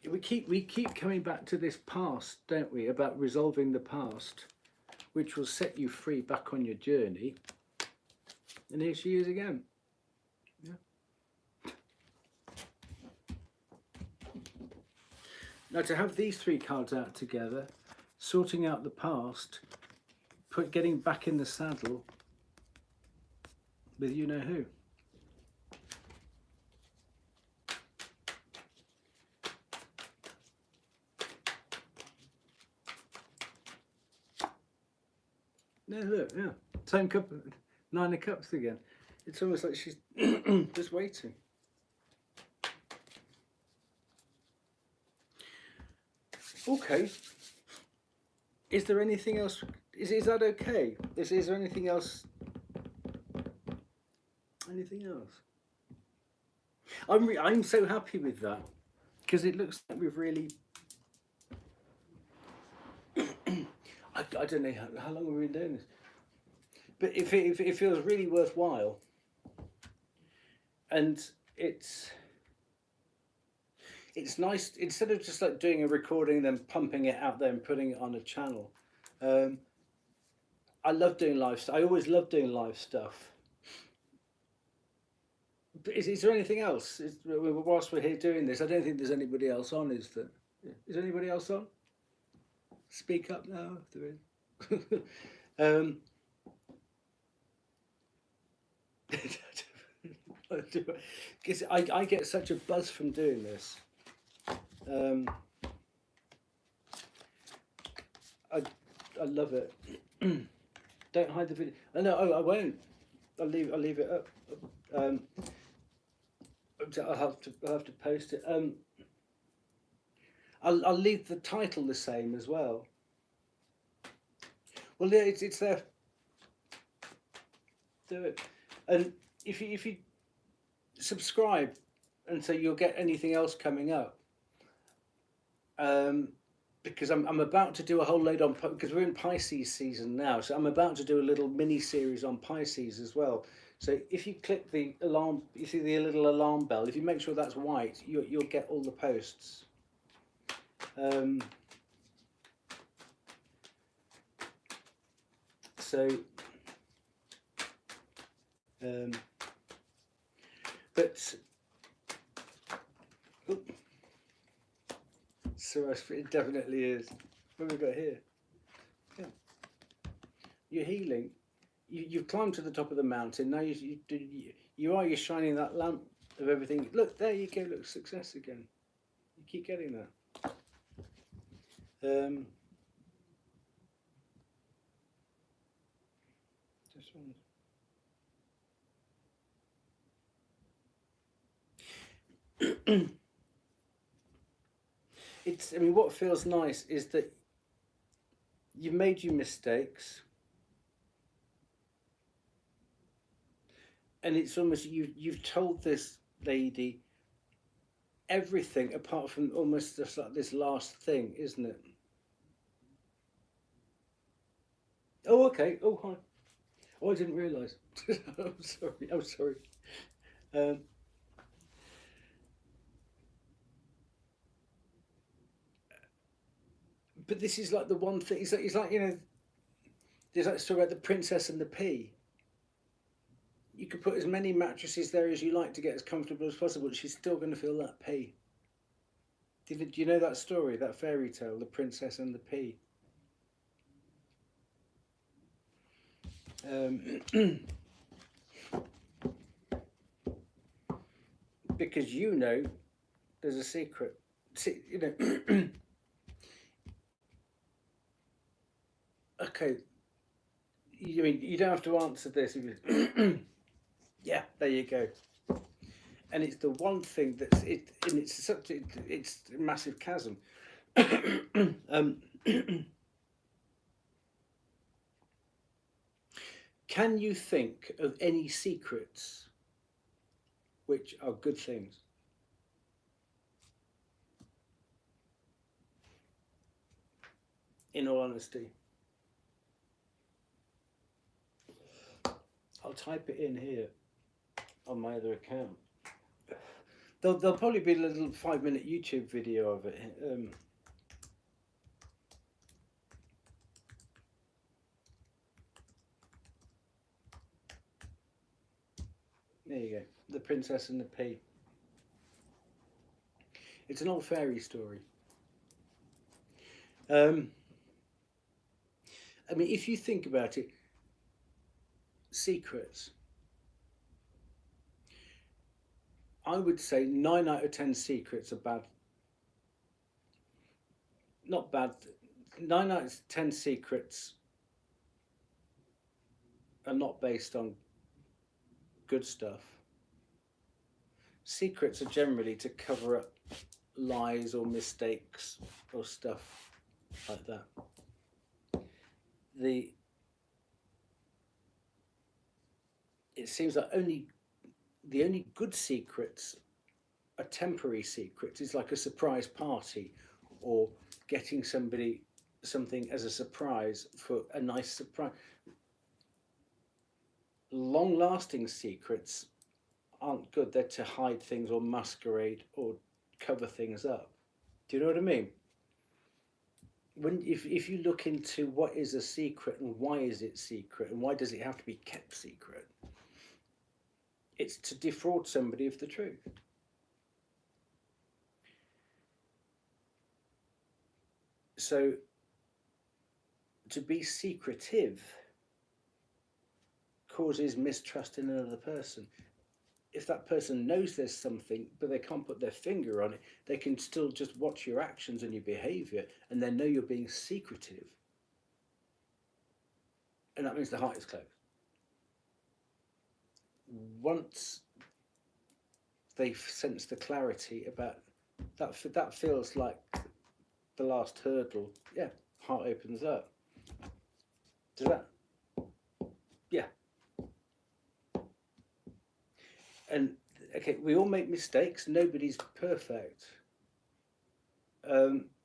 We keep coming back to this past, don't we? About resolving the past, which will set you free back on your journey. And here she is again. Yeah. Now to have these three cards out together, sorting out the past, getting back in the saddle with you know who. No, look, yeah, same cup, 9 of Cups again. It's almost like she's just waiting. Okay. Is there anything else? Is that okay? Is there anything else? Anything else? I'm so happy with that, because it looks like we've really. I don't know how long we've been doing this, but if it feels really worthwhile, and it's nice, instead of just like doing a recording and then pumping it out there and putting it on a channel. I love doing live. I always love doing live stuff. But is there anything else? Whilst we're here doing this, I don't think there's anybody else on. Is there? Is anybody else on? Speak up now if there is. Because I get such a buzz from doing this. I love it. Don't hide the video. No, I won't. I'll leave it up. I'll have to post it. I'll leave the title the same as well. Well, yeah, it's there. Do it, and if you subscribe, and so you'll get anything else coming up. Because I'm about to do a whole load on, because we're in Pisces season now, so I'm about to do a little mini series on Pisces as well. So if you click the alarm, you see the little alarm bell. If you make sure that's white, you'll get all the posts. But so it definitely is. What have we got here? Yeah. You're healing. You've climbed to the top of the mountain. Now you're shining that lamp of everything. Look, there you go. Look, success again. You keep getting that. This one. I mean, what feels nice is that you've made your mistakes, and it's almost you've told this lady everything apart from almost just like this last thing, isn't it? Oh, okay. Oh, hi. Oh, I didn't realise. I'm sorry. But this is like the one thing. It's like there's that story about the princess and the pea. You could put as many mattresses there as you like to get as comfortable as possible. She's still going to feel that pea. Do you know that story, that fairy tale, the princess and the pea? Because there's a secret. Okay, you don't have to answer this. Yeah, there you go. And it's the one thing and it's a massive chasm. Can you think of any secrets which are good things? In all honesty. I'll type it in here on my other account. There'll probably be a little 5-minute YouTube video of it. There you go. The Princess and the Pea. It's an old fairy story. I mean, if you think about it, secrets, I would say 9 out of 10 secrets are bad. Not bad. 9 out of 10 secrets are not based on good stuff. Secrets are generally to cover up lies or mistakes or stuff like that. It seems that the only good secrets are temporary secrets. It's like a surprise party or getting somebody something as a surprise for a nice surprise. Long-lasting secrets aren't good. They're to hide things or masquerade or cover things up. Do you know what I mean? If you look into what is a secret and why is it secret and why does it have to be kept secret, it's to defraud somebody of the truth. So to be secretive causes mistrust in another person. If that person knows there's something, but they can't put their finger on it, they can still just watch your actions and your behavior, and they know you're being secretive. And that means the heart is closed. Once they sense the clarity about that feels like the last hurdle. Yeah, heart opens up. Does that? Yeah. And okay, we all make mistakes. Nobody's perfect.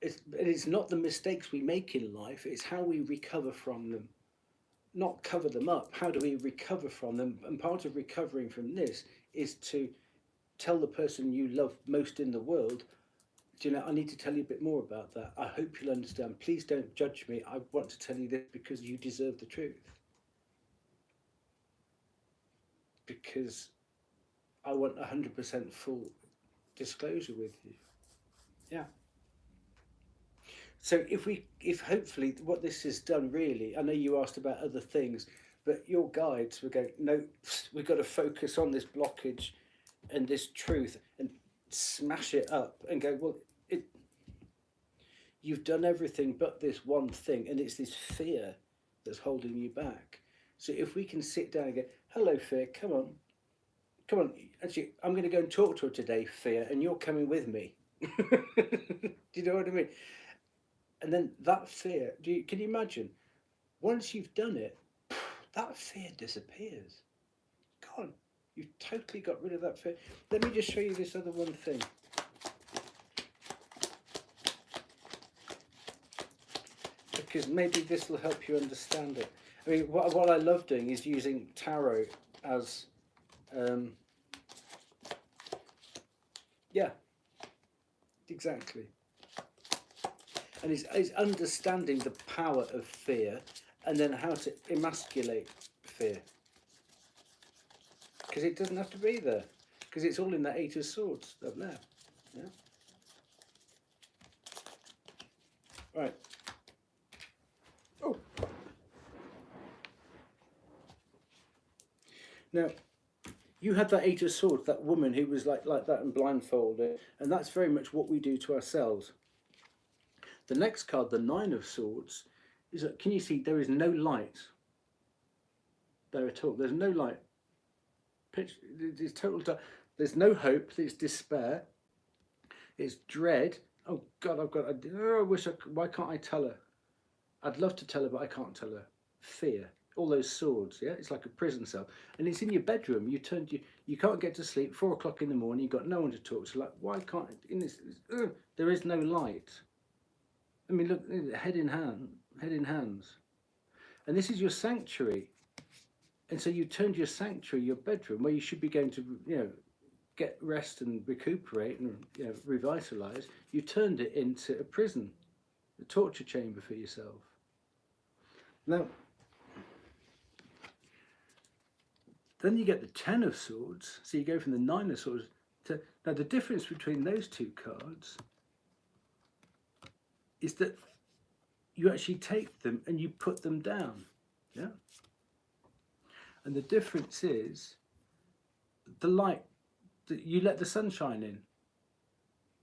It's not the mistakes we make in life, it's how we recover from them. Not cover them up. How do we recover from them? And part of recovering from this is to tell the person you love most in the world, do you know, I need to tell you a bit more about that. I hope you'll understand. Please don't judge me. I want to tell you this because you deserve the truth. Because I want 100% full disclosure with you. Yeah. So if hopefully what this has done really, I know you asked about other things, but your guides will go, no, we've got to focus on this blockage and this truth and smash it up and go, well, you've done everything but this one thing, and it's this fear that's holding you back. So if we can sit down and go, hello, fear, come on. Actually, I'm going to go and talk to her today, fear, and you're coming with me. Do you know what I mean? And then that fear, can you imagine? Once you've done it, that fear disappears. Gone. You've totally got rid of that fear. Let me just show you this other one thing. Because maybe this will help you understand it. I mean, what I love doing is using tarot as, yeah, exactly. And it's understanding the power of fear and then how to emasculate fear. Because it doesn't have to be there. Because it's all in that Eight of Swords up there. Yeah. Right. Oh. Now, you had that Eight of Swords, that woman who was like that and blindfolded, and that's very much what we do to ourselves. The next card, the Nine of Swords, is that, can you see there is no light there at all? There's no light. It's total dark. There's no hope. There's despair. It's dread. Oh God, I wish why can't I tell her? I'd love to tell her, but I can't tell her. Fear. All those swords, yeah? It's like a prison cell. And it's in your bedroom. You can't get to sleep, 4 o'clock in the morning, you've got no one to talk to. Like, why can't, there is no light. I mean, look, head in hands. And this is your sanctuary. And so you turned your sanctuary, your bedroom, where you should be going to, get rest and recuperate and revitalize. You turned it into a prison, a torture chamber for yourself. Now, then you get the Ten of Swords. So you go from the Nine of Swords to, now the difference between those two cards is that you actually take them and you put them down, yeah? And the difference is the light, that you let the sunshine in,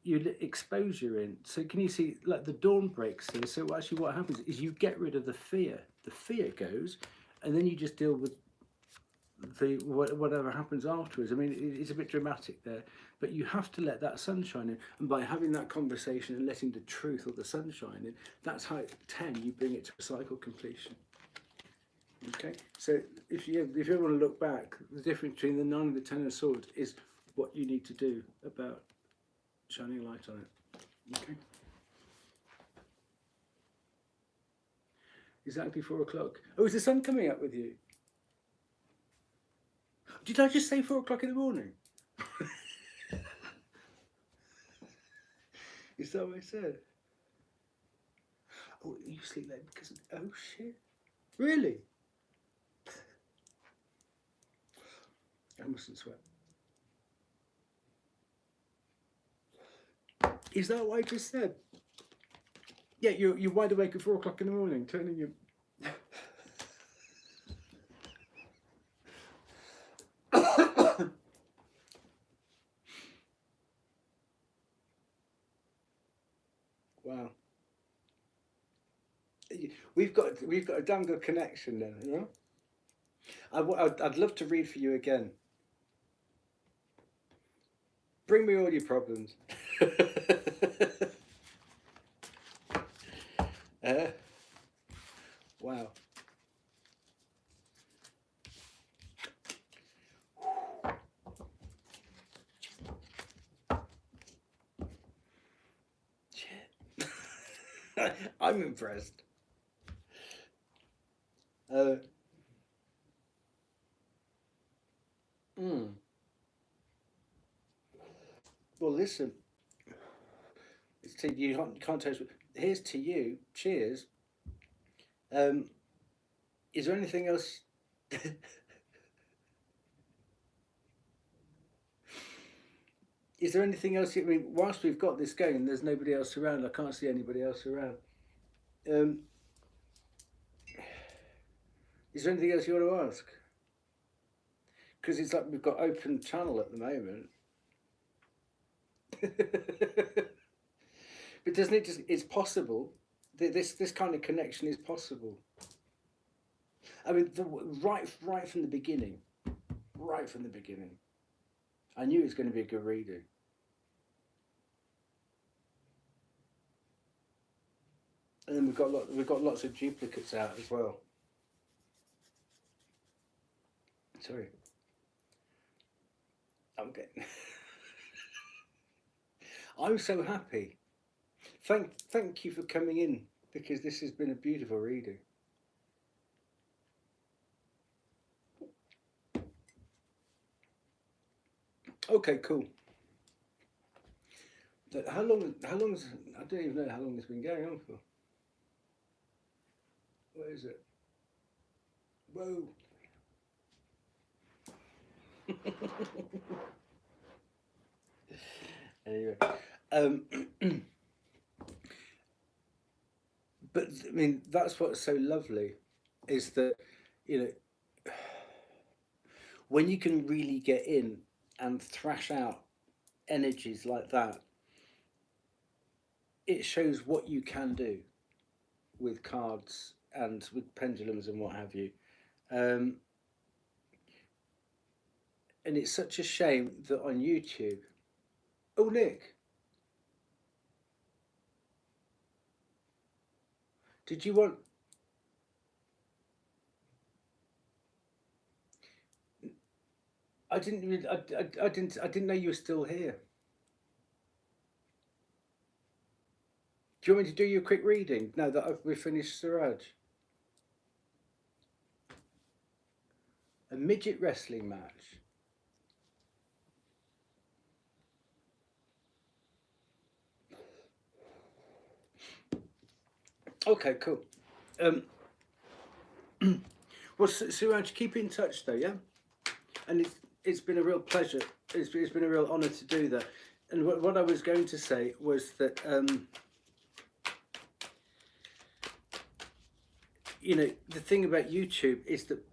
you let exposure in. So can you see, like the dawn breaks here, so actually what happens is you get rid of the fear goes, and then you just deal with whatever happens afterwards. I mean, it's a bit dramatic there, but you have to let that sunshine in, and by having that conversation and letting the truth or the sunshine in, that's how at 10 you bring it to a cycle completion. Okay, so if you want to look back, the difference between the 9 and the 10 of Swords is what you need to do about shining light on it. Okay, exactly 4 o'clock. Oh, is the sun coming up with you? Did I just say 4 o'clock in the morning? Is that what I said? Oh, you sleep late because of, oh shit. Really? I mustn't sweat. Is that what I just said? Yeah, you're wide awake at 4 o'clock in the morning, turning your... Wow. We've got a damn good connection then, you know? I'd love to read for you again. Bring me all your problems. Wow. I'm impressed. Well, listen, it's to you. Can't taste. Here's to you. Cheers. Is there anything else? Is there anything else? I mean, whilst we've got this going, there's nobody else around. I can't see anybody else around. Is there anything else you want to ask? Because it's like we've got open channel at the moment. But doesn't it just? It's possible. This kind of connection is possible. I mean, right from the beginning. Right from the beginning. I knew it was going to be a good reading. And then we've got lots of duplicates out as well. Sorry. I'm getting. I'm so happy. Thank you for coming in, because this has been a beautiful reading. Okay, cool. How long is, I don't even know how long it's been going on for. What is it? Whoa. Anyway, but I mean, that's what's so lovely, is that, you know, when you can really get in and thrash out energies like that, it shows what you can do with cards and with pendulums and what have you. And it's such a shame that on YouTube, oh, Nick, did you want? I didn't know you were still here. Do you want me to do you a quick reading now that we've finished Suraj? A midget wrestling match. Okay, cool. Well, Suraj, keep in touch though, yeah? And it's been a real pleasure. It's been a real honour to do that. And what I was going to say was that, you know, the thing about YouTube is that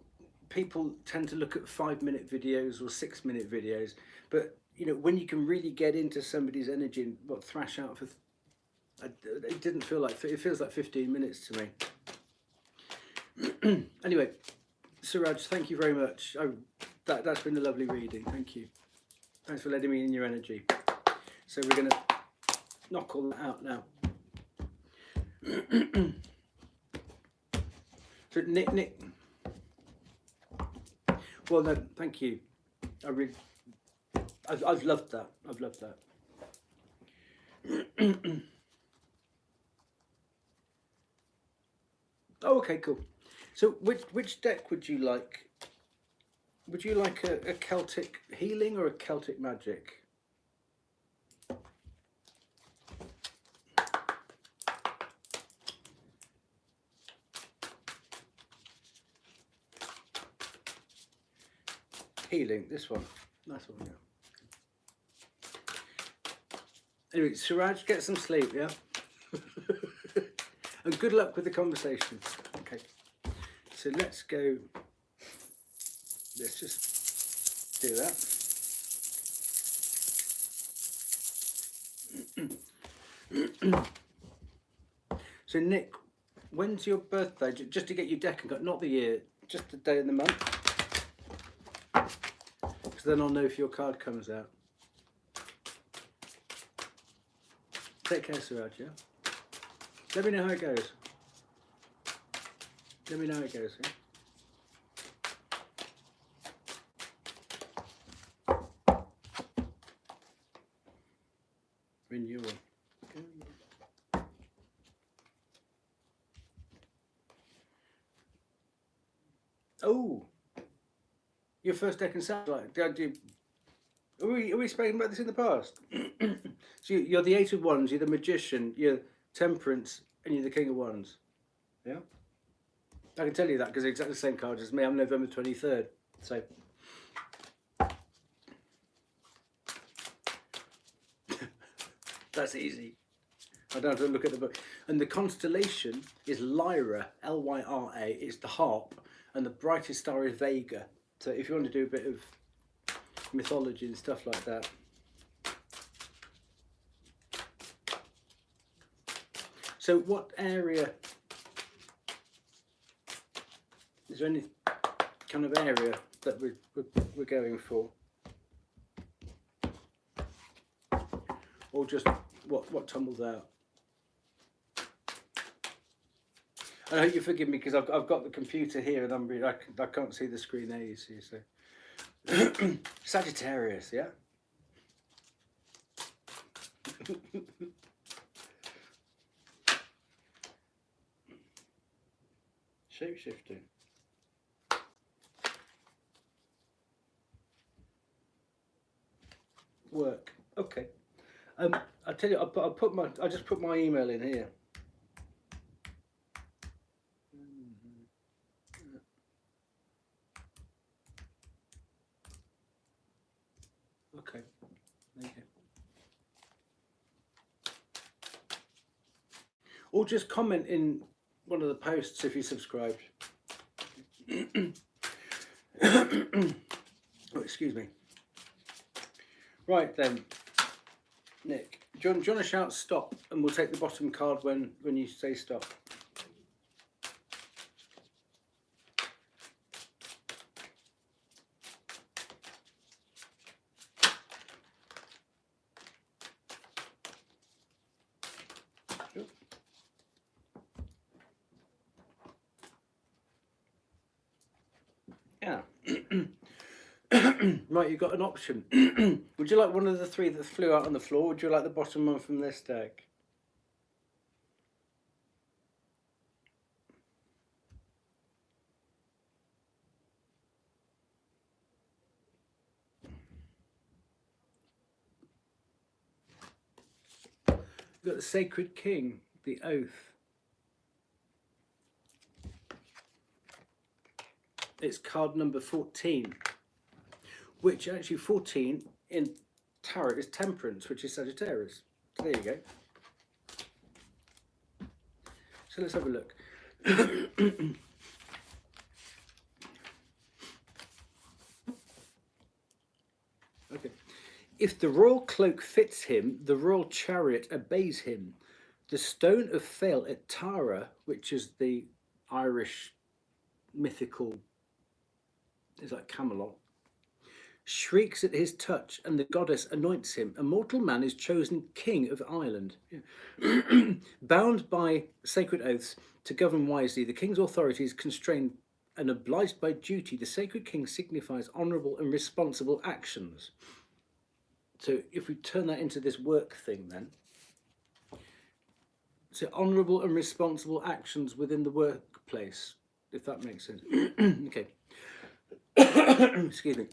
people tend to look at 5-minute videos or 6-minute videos, but you know, when you can really get into somebody's energy and thrash out for, it didn't feel like, it feels like 15 minutes to me. Anyway, Suraj, thank you very much. That's been a lovely reading. Thank you. Thanks for letting me in your energy. So we're going to knock all that out now. So Nick. Well, no, thank you. I've loved that. I've loved that. Oh, okay, cool. So which deck would you like? Would you like a Celtic healing or a Celtic magic? Healing, this one. Nice one, yeah. Anyway, Suraj, get some sleep, yeah? And good luck with the conversation. Okay. So let's go. Let's just do that. So Nick, when's your birthday? Just to get your deck and got, not the year, just the day and the month. Because then I'll know if your card comes out. Take care, Suraj, yeah? Let me know how it goes. Let me know how it goes, yeah? Renewal. Your first deck and satellite. Are we speaking about this in the past? So you're the Eight of Wands, you're the Magician, you're Temperance, and you're the King of Wands. Yeah? I can tell you that because they're exactly the same cards as me. I'm November 23rd. So. That's easy. I don't have to look at the book. And the constellation is Lyra, Lyra. It's the harp, and the brightest star is Vega. So if you want to do a bit of mythology and stuff like that. So what area, is there any kind of area that we're going for? Or just what tumbles out? I hope you forgive me because I've got the computer here and I can't see the screen there, you see. So Sagittarius, yeah. Shapeshifting. Work. Okay. I tell you, I just put my email in here. Okay. There you go. Or just comment in one of the posts if you subscribed. Oh, excuse me. Right then, Nick, do you want to shout stop, and we'll take the bottom card when you say stop. Yeah. Right, you've got an option. Would you like one of the three that flew out on the floor? Or would you like the bottom one from this deck? You've got the Sacred King, the Oath. It's card number 14. Which actually 14 in tarot is Temperance, which is Sagittarius. So there you go. So let's have a look. Okay. If the royal cloak fits him, the royal chariot obeys him. The stone of Fail at Tara, which is the Irish mythical, is like Camelot, shrieks at his touch, and the goddess anoints him. A mortal man is chosen king of Ireland. Yeah. Bound by sacred oaths to govern wisely, the king's authority is constrained and obliged by duty. The sacred king signifies honourable and responsible actions. So if we turn that into this work thing then, so honourable and responsible actions within the workplace, if that makes sense. Okay. Excuse me.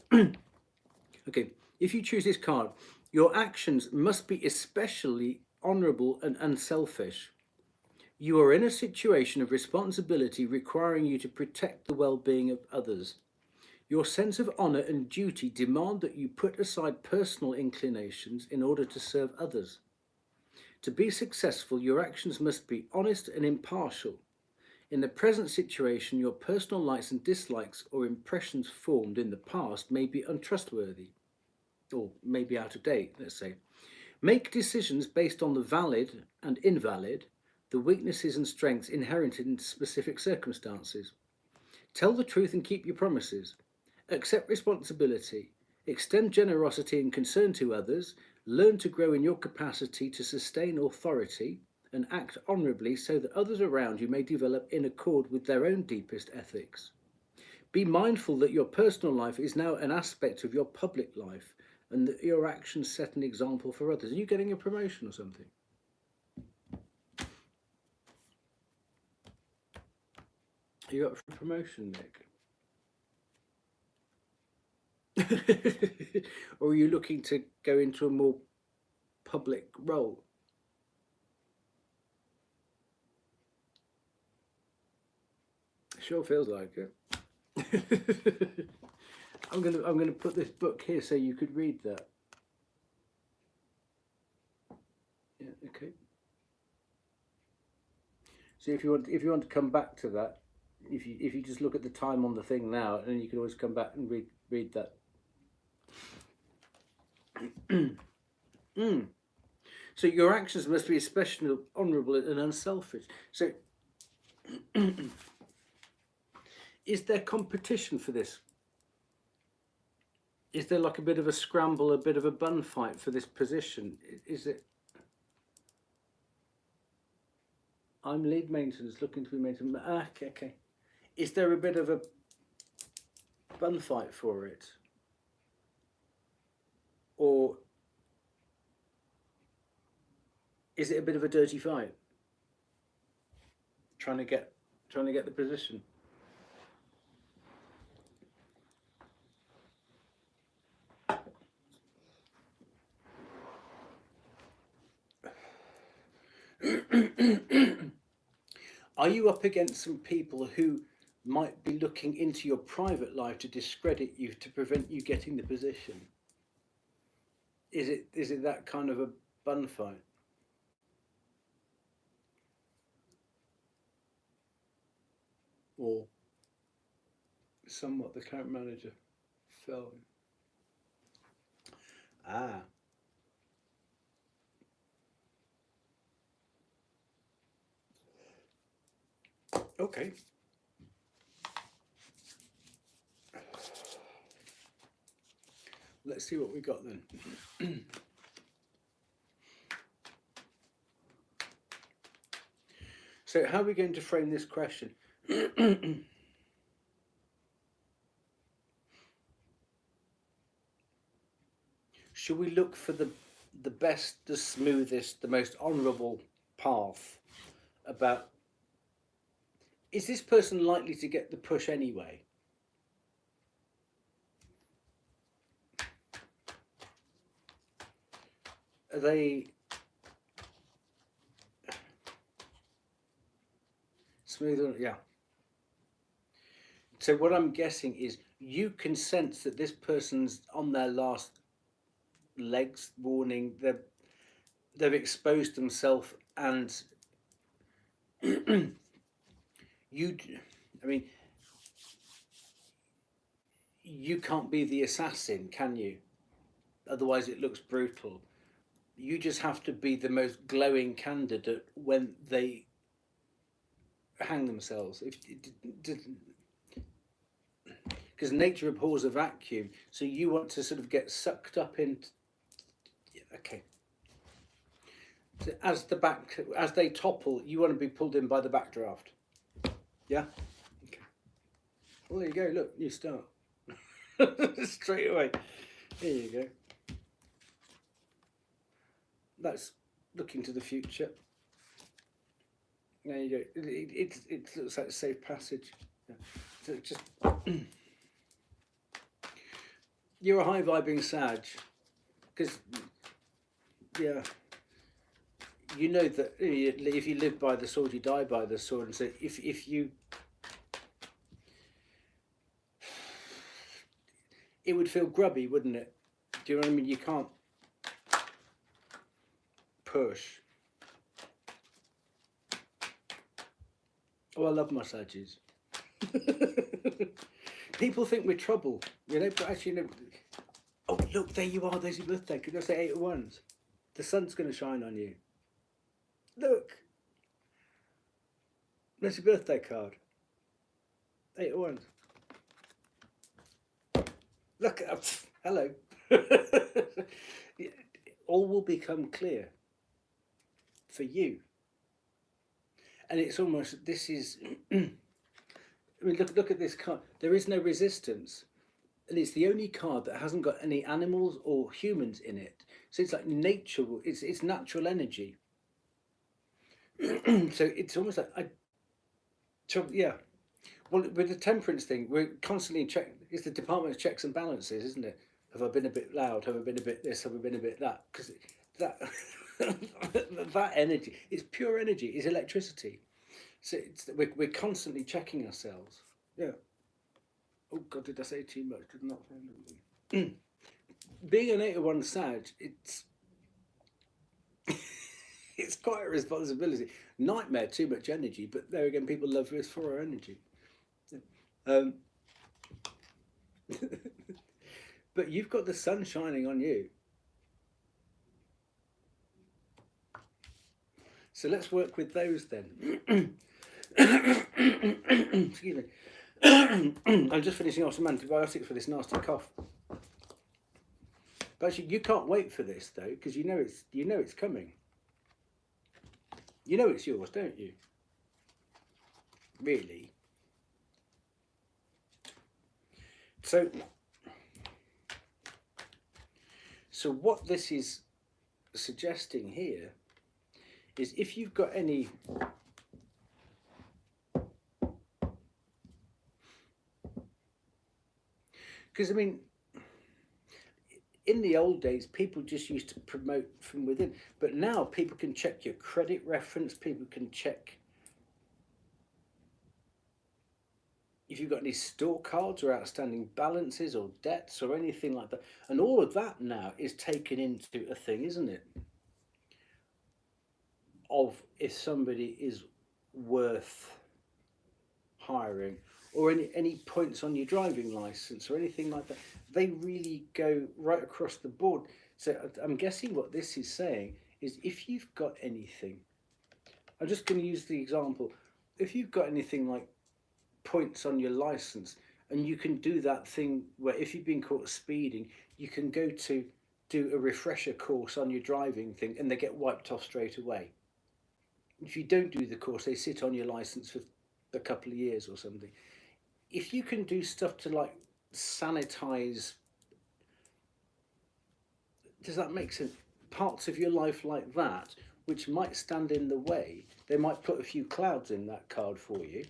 Okay, if you choose this card, your actions must be especially honourable and unselfish. You are in a situation of responsibility requiring you to protect the well-being of others. Your sense of honour and duty demand that you put aside personal inclinations in order to serve others. To be successful, your actions must be honest and impartial. In the present situation, your personal likes and dislikes or impressions formed in the past may be untrustworthy, or maybe out of date, let's say. Make decisions based on the valid and invalid, the weaknesses and strengths inherent in specific circumstances. Tell the truth and keep your promises. Accept responsibility. Extend generosity and concern to others. Learn to grow in your capacity to sustain authority and act honourably so that others around you may develop in accord with their own deepest ethics. Be mindful that your personal life is now an aspect of your public life and that your actions set an example for others. Are you getting a promotion or something? Are you up for a promotion, Nick? Or are you looking to go into a more public role? Sure feels like it. I'm gonna put this book here so you could read that. Yeah, okay. So if you want to come back to that, if you just look at the time on the thing now, and then you can always come back and read that. So your actions must be especially honourable and unselfish. So is there competition for this? Is there like a bit of a scramble, a bit of a bun fight for this position? Is it? I'm lead maintenance, looking to be maintenance. Okay. Is there a bit of a bun fight for it? Or is it a bit of a dirty fight? Trying to get the position. Are you up against some people who might be looking into your private life to discredit you, to prevent you getting the position? Is it that kind of a bun fight? Or somewhat the current manager fell? Okay. Let's see what we got then. So how are we going to frame this question? Should we look for the best, the smoothest, the most honourable path about, is this person likely to get the push anyway? Are they smooth? Yeah. So what I'm guessing is you can sense that this person's on their last legs, warning. They've exposed themselves, and I mean, you can't be the assassin, can you? Otherwise it looks brutal. You just have to be the most glowing candidate when they hang themselves. Because nature abhors a vacuum, so you want to sort of get sucked up into. Okay. So as they topple, you want to be pulled in by the backdraft. Yeah. Okay. Well, there you go. Look, you start straight away. There you go. That's looking to the future. There you go. It looks like a safe passage. Yeah. So just you're a high vibing Sag, because yeah, you know that if you live by the sword, you die by the sword. And so if you, it would feel grubby, wouldn't it? Do you know what I mean? You can't push. Oh, I love my Sages. People think we're trouble, you know, but actually, no. Oh, look, there you are. There's your birthday. Could I say 8 of Wands? The sun's going to shine on you. Look. That's your birthday card. 8 of Wands. Look, hello. All will become clear for you. And it's almost, this is, I mean, look at this card. There is no resistance. And it's the only card that hasn't got any animals or humans in it. So it's like nature, it's natural energy. So it's almost like, yeah. Well, with the temperance thing, we're constantly checking. It's the department of checks and balances, isn't it? Have I been a bit loud? Have I been a bit this? Have I been a bit that? Because that that energy, it's pure energy, it's electricity. So we're constantly checking ourselves. Yeah. Oh God, did I say too much? Did not say being an 8-1 Sag, it's quite a responsibility. Nightmare, too much energy, but there again, people love us for our energy. But you've got the sun shining on you. So let's work with those then. Excuse me. I'm just finishing off some antibiotics for this nasty cough. But actually, you can't wait for this though, because you know it's coming. You know it's yours, don't you? Really. So what this is suggesting here is if you've got any because I mean in the old days people just used to promote from within, but now people can check your credit reference, people can check if you've got any store cards or outstanding balances or debts or anything like that, and all of that now is taken into a thing, isn't it, of if somebody is worth hiring, or any points on your driving license or anything like that. They really go right across the board. So I'm guessing what this is saying is if you've got anything, I'm just going to use the example, if you've got anything like points on your license, and you can do that thing where if you've been caught speeding, you can go to do a refresher course on your driving thing and they get wiped off straight away. If you don't do the course, they sit on your license for a couple of years or something. If you can do stuff to like sanitize, does that make sense? Parts of your life like that, which might stand in the way, they might put a few clouds in that card for you.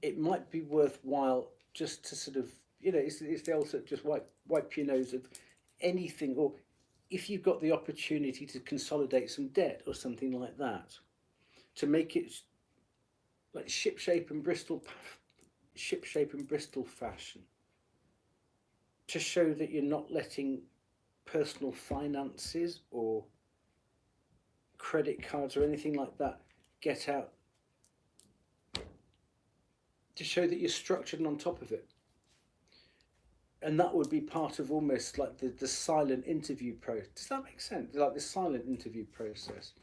It might be worthwhile just to sort of, it's the old sort of just wipe your nose of anything, or if you've got the opportunity to consolidate some debt or something like that, to make it like shipshape and Bristol fashion, to show that you're not letting personal finances or credit cards or anything like that get out, to show that you're structured and on top of it. And that would be part of almost like the silent interview process. Does that make sense? Like the silent interview process.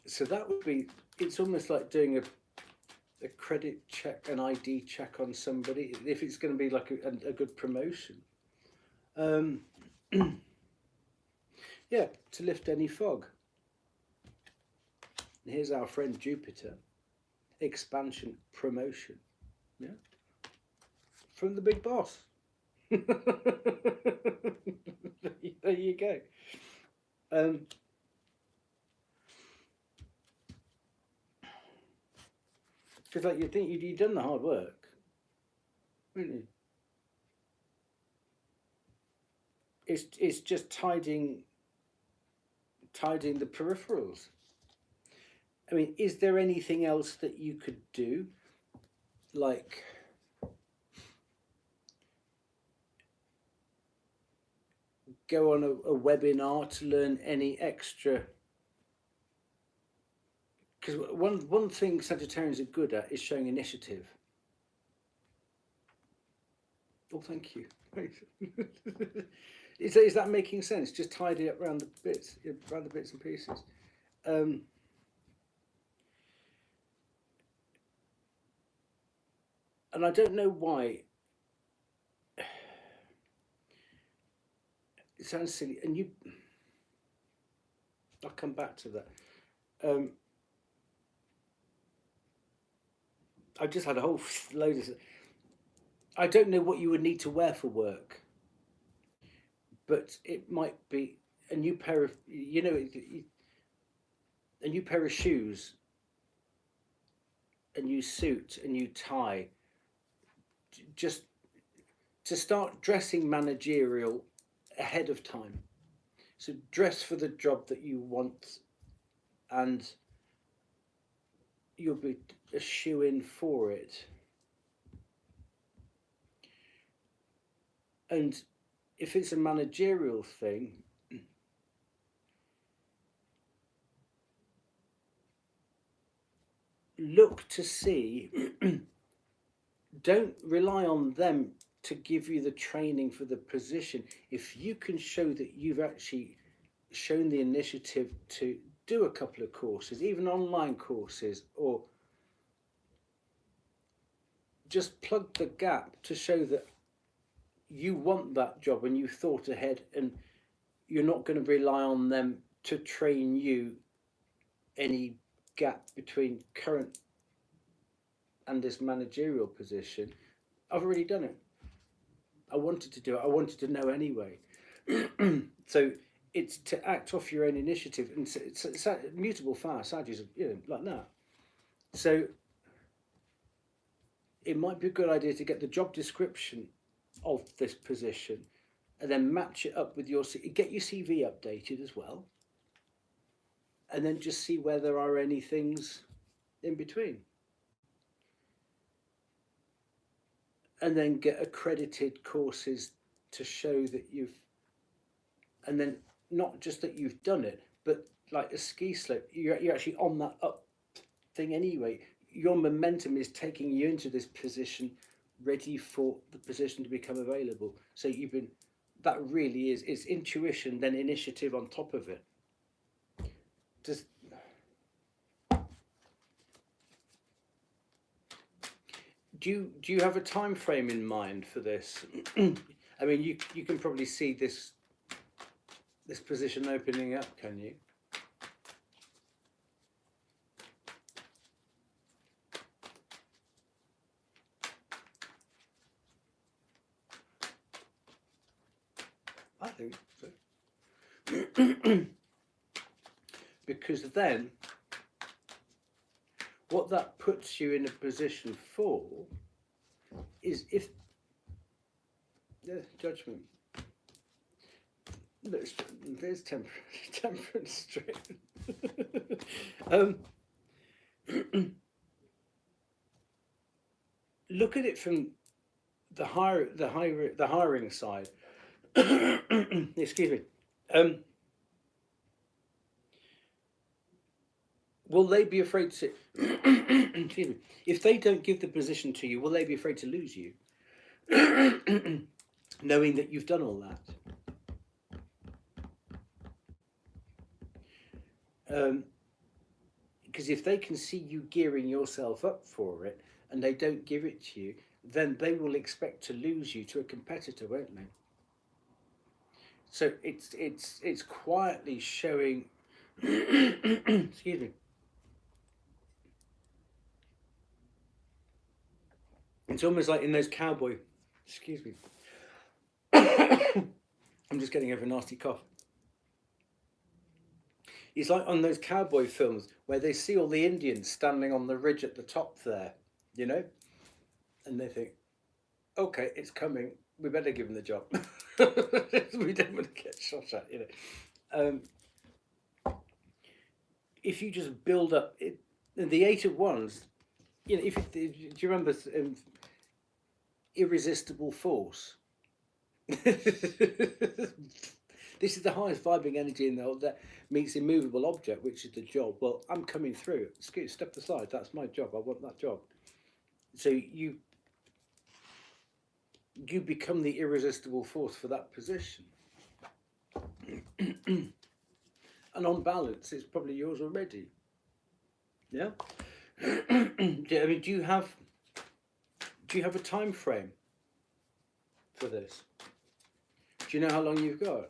So that would be, it's almost like doing a credit check, an ID check on somebody, if it's going to be like a good promotion. Yeah, to lift any fog. And here's our friend Jupiter. Expansion, promotion. Yeah. From the big boss. There you go. Because like you think you've done the hard work, wouldn't you? It's just tidying the peripherals. I mean, is there anything else that you could do? Like go on a webinar to learn any extra? Because one thing Sagittarians are good at is showing initiative. Oh, thank you. Is that making sense? Just tidy up around the bits and pieces. And I don't know why. It sounds silly, and I'll come back to that. I just had a whole load of. I don't know what you would need to wear for work, but it might be a new pair of, a new pair of shoes a new suit, a new tie, just to start dressing managerial ahead of time. So dress for the job that you want, and you'll be a shoe-in for it. And if it's a managerial thing, look to see, don't rely on them to give you the training for the position. If you can show that you've actually shown the initiative to do a couple of courses, even online courses, or just plug the gap to show that you want that job and you thought ahead, and you're not going to rely on them to train you any gap between current and this managerial position. I've already done it. I wanted to do it. I wanted to know anyway. So it's to act off your own initiative, and it's mutable fire strategies, like that. So it might be a good idea to get the job description of this position, and then match it up with get your CV updated as well, and then just see where there are any things in between, and then get accredited courses to show that you've, and then not just that you've done it, but like a ski slope, you're actually on that up thing anyway. Your momentum is taking you into this position, ready for the position to become available. So that really is, it's intuition, then initiative on top of it. Do you have a time frame in mind for this? I mean, you can probably see this position opening up, can you? I think so. Because then what that puts you in a position for is, if judgment, there's temperance straight. Look at it from the hiring side. Excuse me. Will they be afraid to? Excuse me. If they don't give the position to you, will they be afraid to lose you, knowing that you've done all that? Because if they can see you gearing yourself up for it, and they don't give it to you, then they will expect to lose you to a competitor, won't they? So it's quietly showing. Excuse me. It's almost like in those cowboy. Excuse me. I'm just getting over a nasty cough. It's like on those cowboy films where they see all the Indians standing on the ridge at the top there, and they think, okay, it's coming, we better give them the job. We don't want to get shot at, If you just build up it, the 8 of Wands, do you remember irresistible force? This is the highest vibing energy in the world that meets immovable object, which is the job. Well, I'm coming through. Step aside. That's my job. I want that job. So you become the irresistible force for that position. And on balance, it's probably yours already. Yeah. I mean, do you have a time frame for this? Do you know how long you've got?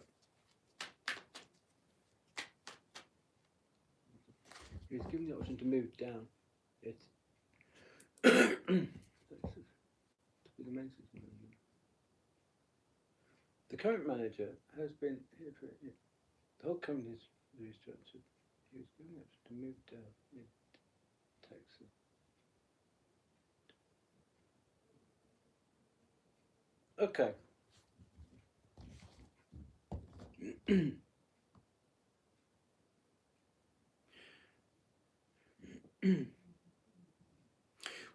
He's given the option to move down. The current manager has been here for the whole company is restructured. He was given the option to move down in Texas. Okay.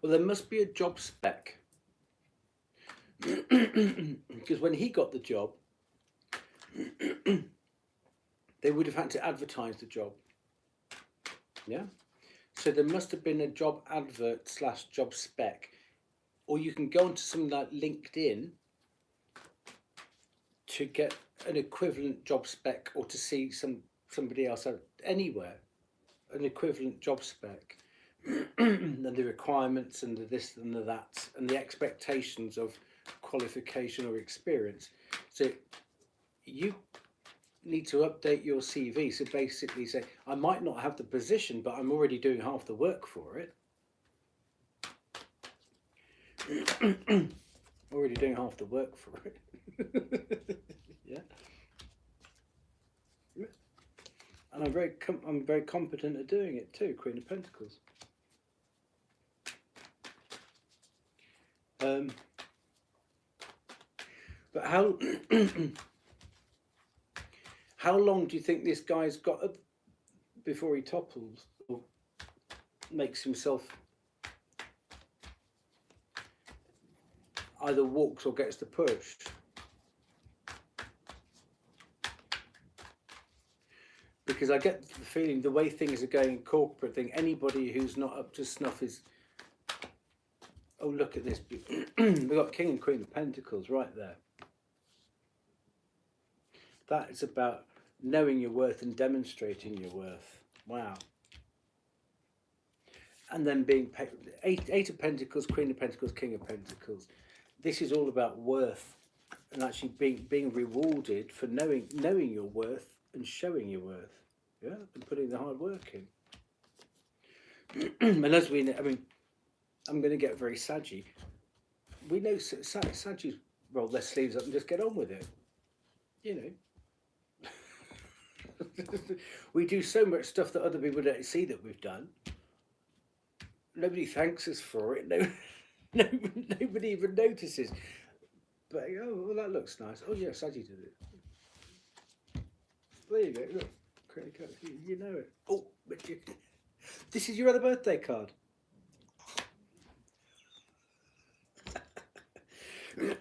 Well, there must be a job spec. Because when he got the job, they would have had to advertise the job. Yeah? So there must have been a job advert / job spec. Or you can go onto something like LinkedIn to get an equivalent job spec, or to see somebody else out anywhere, an equivalent job spec. And the requirements and the this and the that and the expectations of qualification or experience. So you need to update your CV. So basically say, I might not have the position, but I'm already doing half the work for it. Already doing half the work for it. Yeah. And I'm very competent at doing it too, Queen of Pentacles. But how how long do you think this guy's got before he topples or makes himself, either walks or gets the push? Because I get the feeling the way things are going in corporate thing, anybody who's not up to snuff is, oh, look at this. We've got King and Queen of Pentacles right there. That is about knowing your worth and demonstrating your worth. Wow. And then being Eight of Pentacles, Queen of Pentacles, King of Pentacles. This is all about worth and actually being rewarded for knowing your worth and showing your worth. Yeah, and putting the hard work in. And as we know, I mean, I'm going to get very saggy. We know Saggies roll their sleeves up and just get on with it. You know. We do so much stuff that other people don't see that we've done. Nobody thanks us for it. Nobody even notices. But oh, well, that looks nice. Oh yeah, Saggy did it. There you go. Look, you know it. Oh, but this is your other birthday card.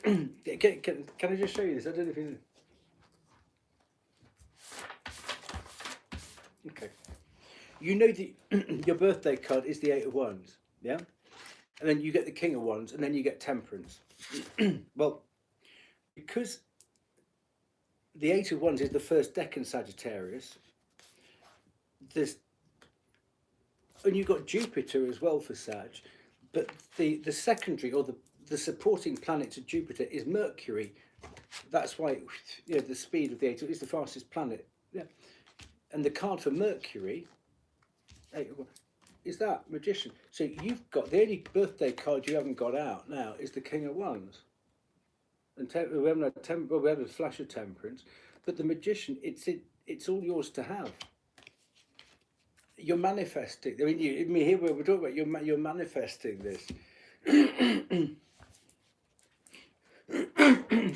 Can I just show you this? I don't know if you know. Okay. You know your birthday card is the 8 of Wands, yeah? And then you get the King of Wands, and then you get Temperance. Well, because the 8 of Wands is the first deck in Sagittarius, and you've got Jupiter as well for Sag, but the secondary, or the supporting planet to Jupiter is Mercury. That's why, you know, the speed of the 8 is the fastest planet. Yeah. And the card for Mercury, 8 of Wands, is that Magician. So you've got, the only birthday card you haven't got out now is the King of Wands. And we haven't had we had a flash of Temperance, but the Magician, it's all yours to have. You're manifesting. I mean, here we're talking about you're manifesting this.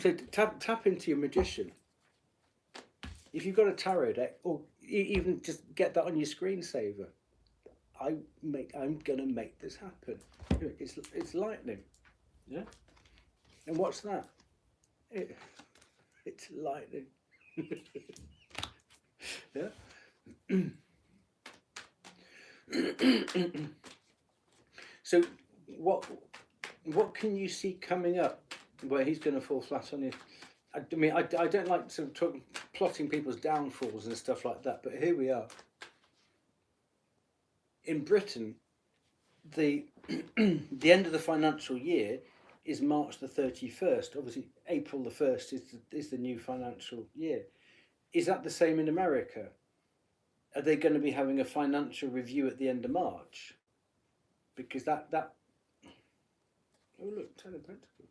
So tap into your Magician. If you've got a tarot deck, or even just get that on your screensaver. I'm gonna make this happen. It's lightning, yeah. And what's that? It's lightning. Yeah. So what can you see coming up where he's going to fall flat on his? I mean, I don't like to talk plotting people's downfalls and stuff like that, but here we are. In Britain, the the end of the financial year is March the 31st. Obviously, April the 1st is the new financial year. Is that the same in America? Are they going to be having a financial review at the end of March? Because that oh look, 10 of Pentacles.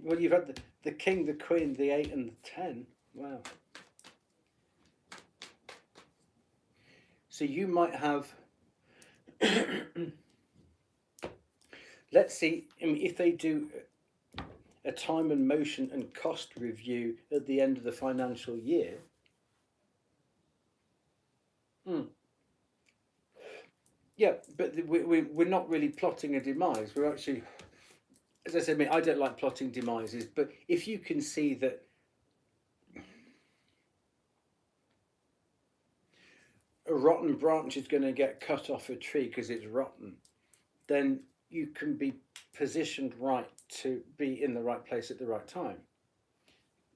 Well, you've had the King, the Queen, the 8 and the 10. Wow. So you might have let's see, I mean, if they do a time and motion and cost review at the end of the financial year. Yeah, but we're not really plotting a demise. We're actually, as I said, I mean, I don't like plotting demises, but if you can see that a rotten branch is going to get cut off a tree because it's rotten, then you can be positioned right to be in the right place at the right time.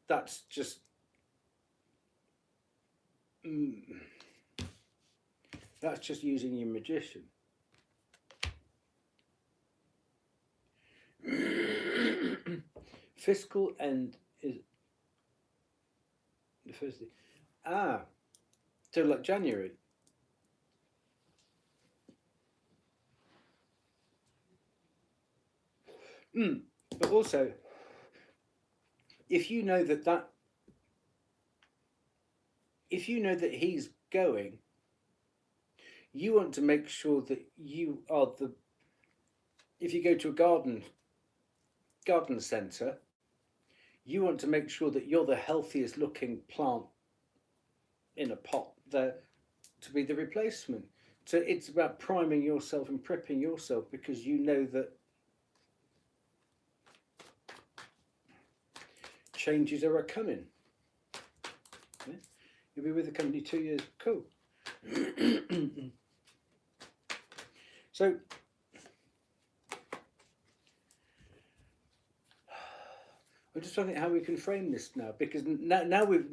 That's just that's just using your magician. Fiscal end is the first thing. So like January. But also, if you know that if you know that he's going, you want to make sure that you are the. If you go to a garden centre, you want to make sure that you're the healthiest looking plant in a pot there to be the replacement. So it's about priming yourself and prepping yourself, because you know that changes are coming. Yeah? You'll be with the company 2 years. Cool. So I'm just trying to think how we can frame this now, because now we've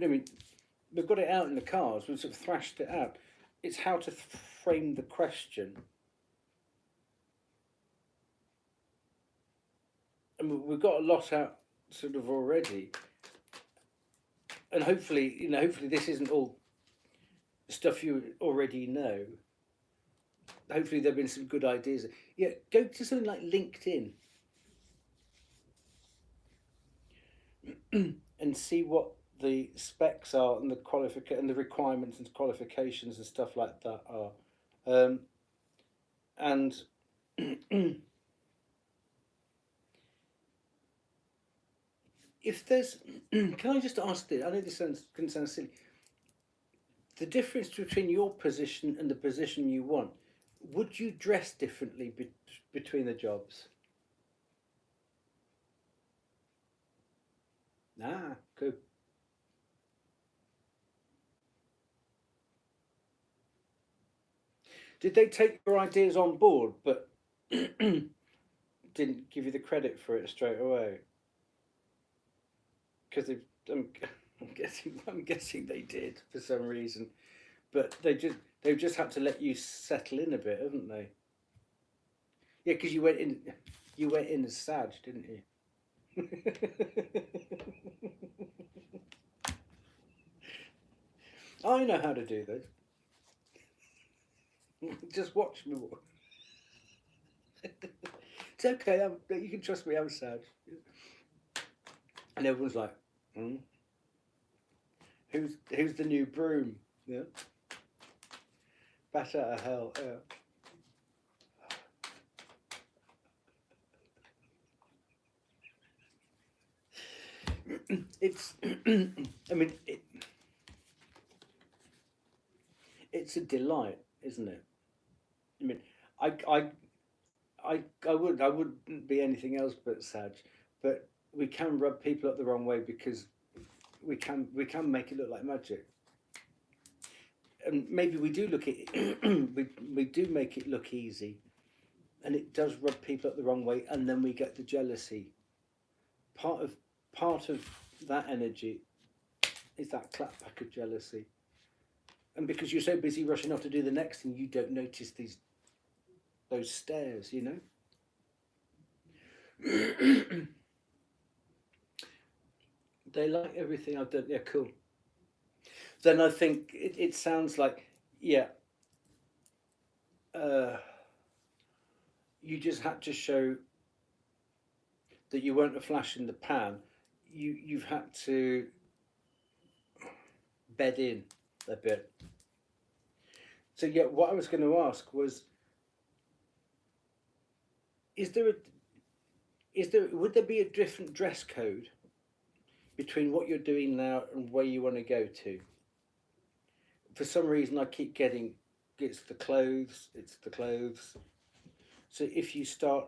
got it out in the cards, we've sort of thrashed it out. It's how to frame the question. And we've got a lot out sort of already. And hopefully this isn't all stuff you already know. Hopefully there have been some good ideas. Yeah, go to something like LinkedIn and see what the specs are and the requirements and qualifications and stuff like that are. And if there's, can I just ask this? I know this can sound silly. The difference between your position and the position you want, would you dress differently between the jobs? Cool. Did they take your ideas on board, but didn't give you the credit for it straight away? Because I'm guessing they did for some reason, but they've just had to let you settle in a bit, haven't they? Yeah, because you went in as Sag, didn't you? I know how to do this. Just watch me. It's okay. You can trust me. I'm Sag. And everyone's like, who's the new broom? Yeah. Bat out of hell. Yeah. It's. I mean, it's a delight, isn't it? I mean, I wouldn't be anything else but Sag, but we can rub people up the wrong way because we can make it look like magic, and maybe we do look it we do make it look easy, and it does rub people up the wrong way, and then we get the jealousy. Part of that energy is that clapback of jealousy, and because you're so busy rushing off to do the next thing, you don't notice those stares, you know. They like everything I've done. Yeah, cool. Then I think it sounds like, yeah, you just had to show that you weren't a flash in the pan. You've had to bed in a bit. So yeah, what I was going to ask was, is there a would there be a different dress code between what you're doing now and where you want to go to? For some reason, I keep getting it's the clothes. So if you start,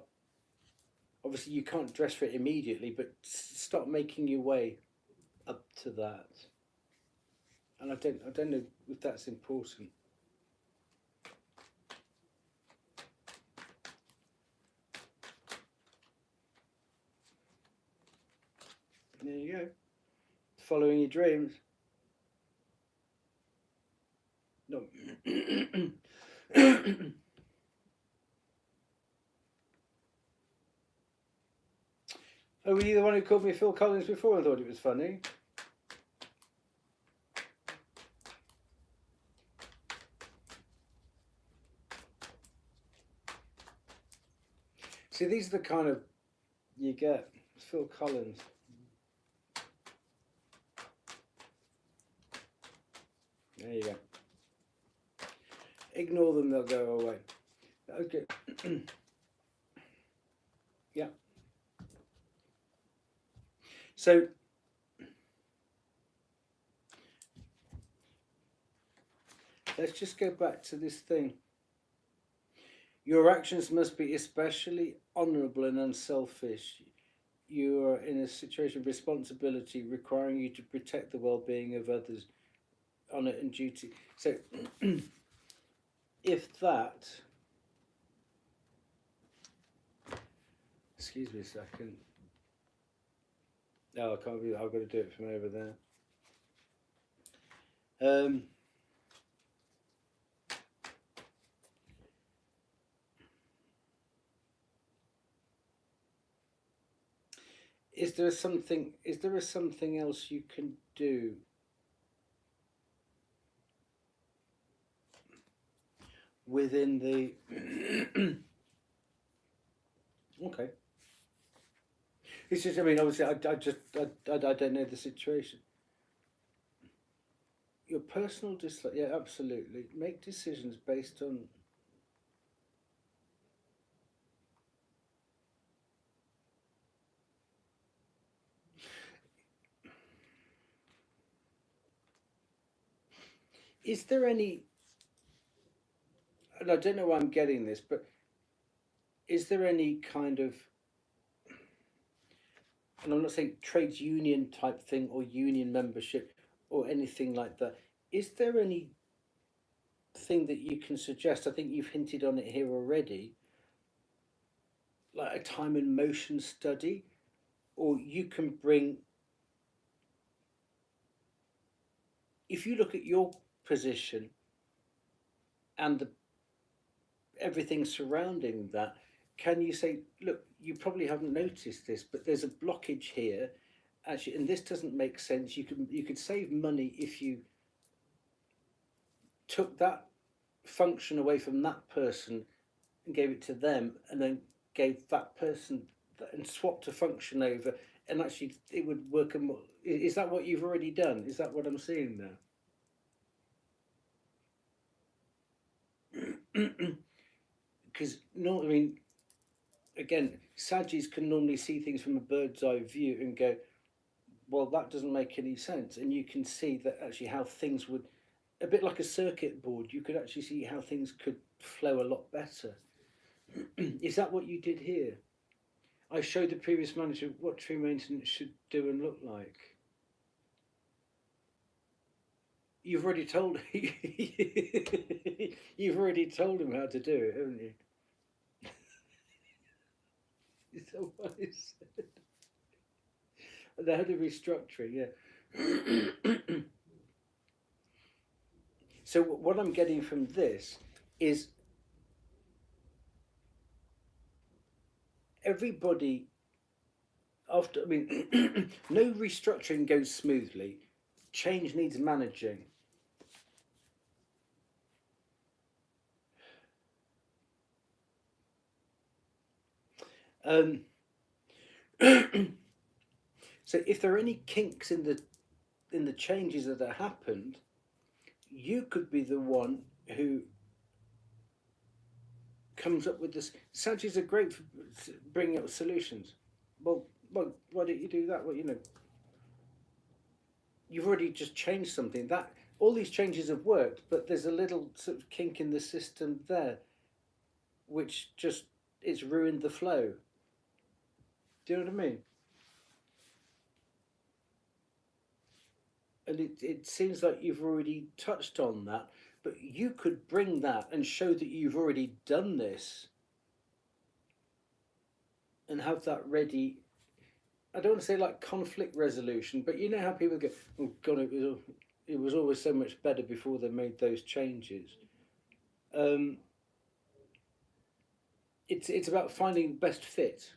obviously you can't dress for it immediately, but start making your way up to that. And I don't know if that's important. There you go. Following your dreams. No. Oh, were you the one who called me Phil Collins before and thought it was funny? See, these are the kind of you get. It's Phil Collins. There you go. Ignore them, they'll go away. Okay. Yeah. So let's just go back to this thing. Your actions must be especially honourable and unselfish. You are in a situation of responsibility requiring you to protect the well-being of others, honour and duty. So if that, excuse me a second. No, I can't believe I've got to do it from over there. Is there something else you can do within the okay? It's just, I mean, obviously, I don't know the situation. Your personal dislike, yeah, absolutely. Make decisions based on. Is there any, and I don't know why I'm getting this, but is there any kind of, and I'm not saying trades union type thing or union membership or anything like that, is there any thing that you can suggest? I think you've hinted on it here already, like a time and motion study, or you can bring, if you look at your position and everything surrounding that, can you say, look, you probably haven't noticed this, but there's a blockage here, actually, and this doesn't make sense. You could save money if you took that function away from that person and gave it to them, and then gave that person and swapped a function over, and actually it would work. Is that what you've already done? Is that what I'm seeing now? Because no, I mean, again, Sagis can normally see things from a bird's eye view and go, well, that doesn't make any sense. And you can see that actually how things would, a bit like a circuit board, you could actually see how things could flow a lot better. Is that what you did here? I showed the previous manager what tree maintenance should do and look like. You've already told you've already told him how to do it, haven't you? Is that what I said? They had a restructuring, yeah. So what I'm getting from this is everybody after, I mean, no restructuring goes smoothly. Change needs managing. So if there are any kinks in the changes that have happened, you could be the one who comes up with this. Strategies are great for bringing up solutions. Well, why don't you do that? Well, you've already just changed something. That all these changes have worked, but there's a little sort of kink in the system there, which just it's ruined the flow. Do you know what I mean? And it seems like you've already touched on that, but you could bring that and show that you've already done this and have that ready. I don't want to say like conflict resolution, but you know how people go, oh God, it was always so much better before they made those changes. It's about finding best fit.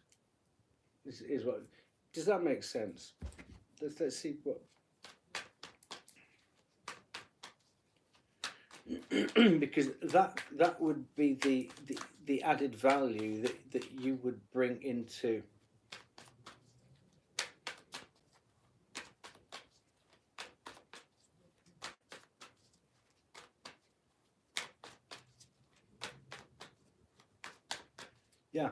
Is what. Does that make sense? Let's see what. Because that would be the added value that you would bring into. Yeah.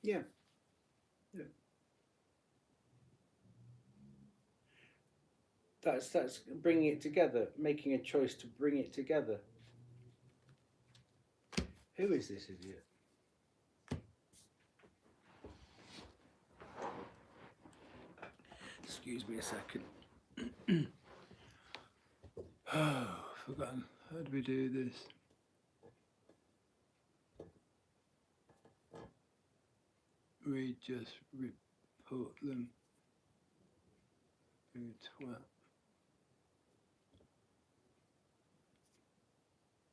Yeah. Yeah. That's bringing it together, making a choice to bring it together. Who is this idiot? Excuse me a second. Oh, forgotten. How do we do this? We just report them. Twat.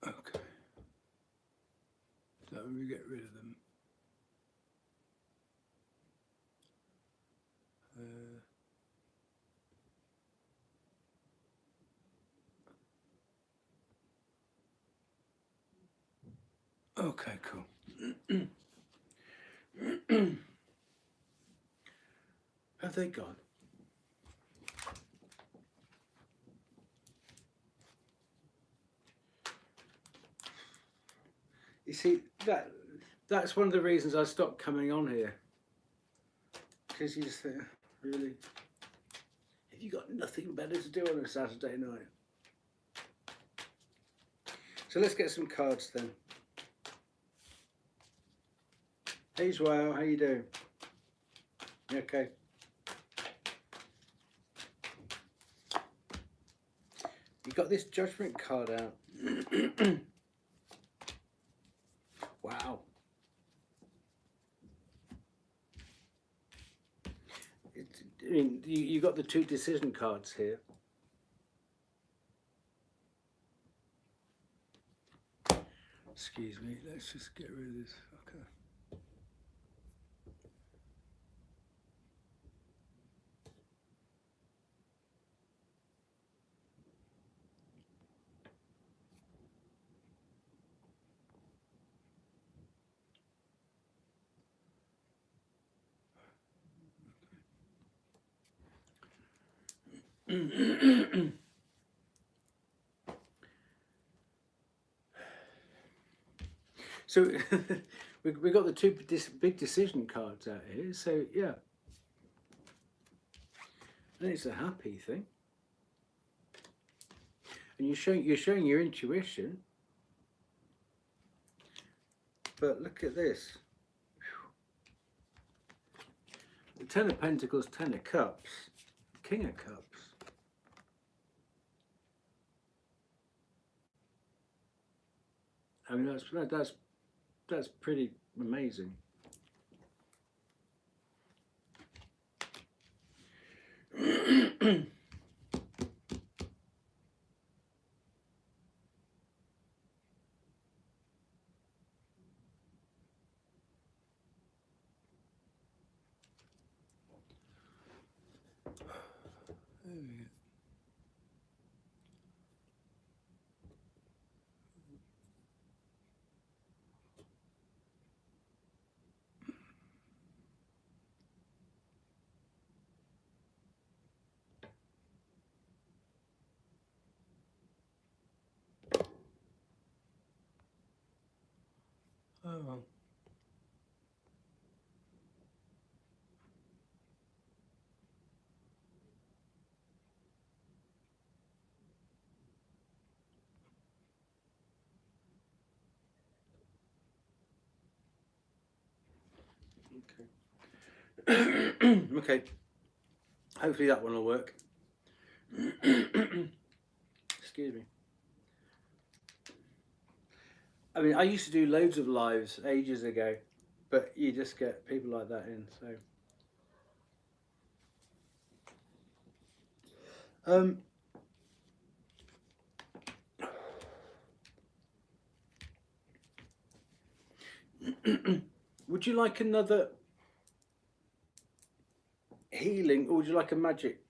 Okay. So we get rid of them. Okay, cool. Have they gone? You see, that's one of the reasons I stopped coming on here. Because you just think, really, have you got nothing better to do on a Saturday night? So let's get some cards then. Hey Joao, how you doing? You okay? You got this judgment card out. Wow. I mean, you got the 2 decision cards here. Excuse me, let's just get rid of this fucker. So we got the 2 big decision cards out here. So yeah, and it's a happy thing. And you're showing your intuition. But look at this. The 10 of Pentacles, 10 of Cups, King of Cups. I mean, that's pretty amazing. Oh. Okay. Okay. Hopefully that one will work. Excuse me. I mean, I used to do loads of lives ages ago, but you just get people like that in, so. Would you like another healing, or would you like a magic?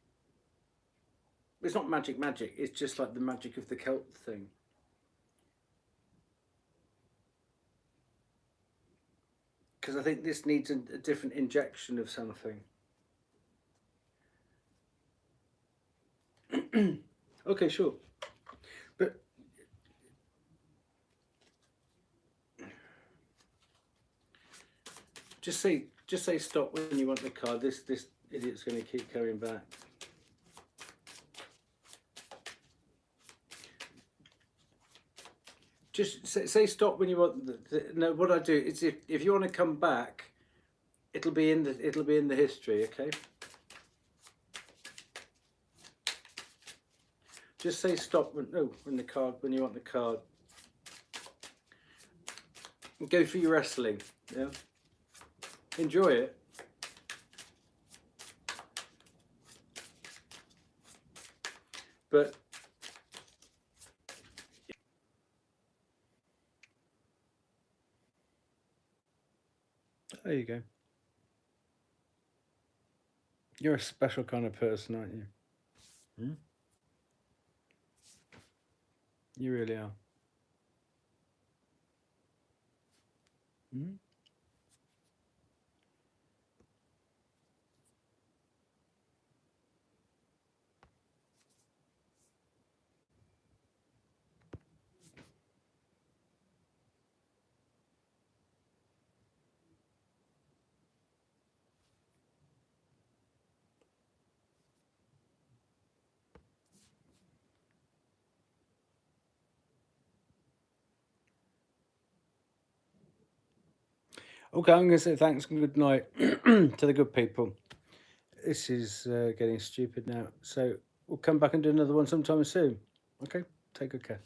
It's not magic, it's just like the magic of the Celt thing. Because I think this needs a different injection of something. Okay, sure. But just say stop when you want the card. This idiot's going to keep coming back. Just say stop when you want no, what I do is if you want to come back, it'll be in the history, okay? Just say stop when you want the card. And go for your wrestling, yeah? Enjoy it. But there you go. You're a special kind of person, aren't you? Hmm? You really are. Hmm? Okay, I'm going to say thanks and good night to the good people. This is getting stupid now. So we'll come back and do another one sometime soon. Okay, take good care.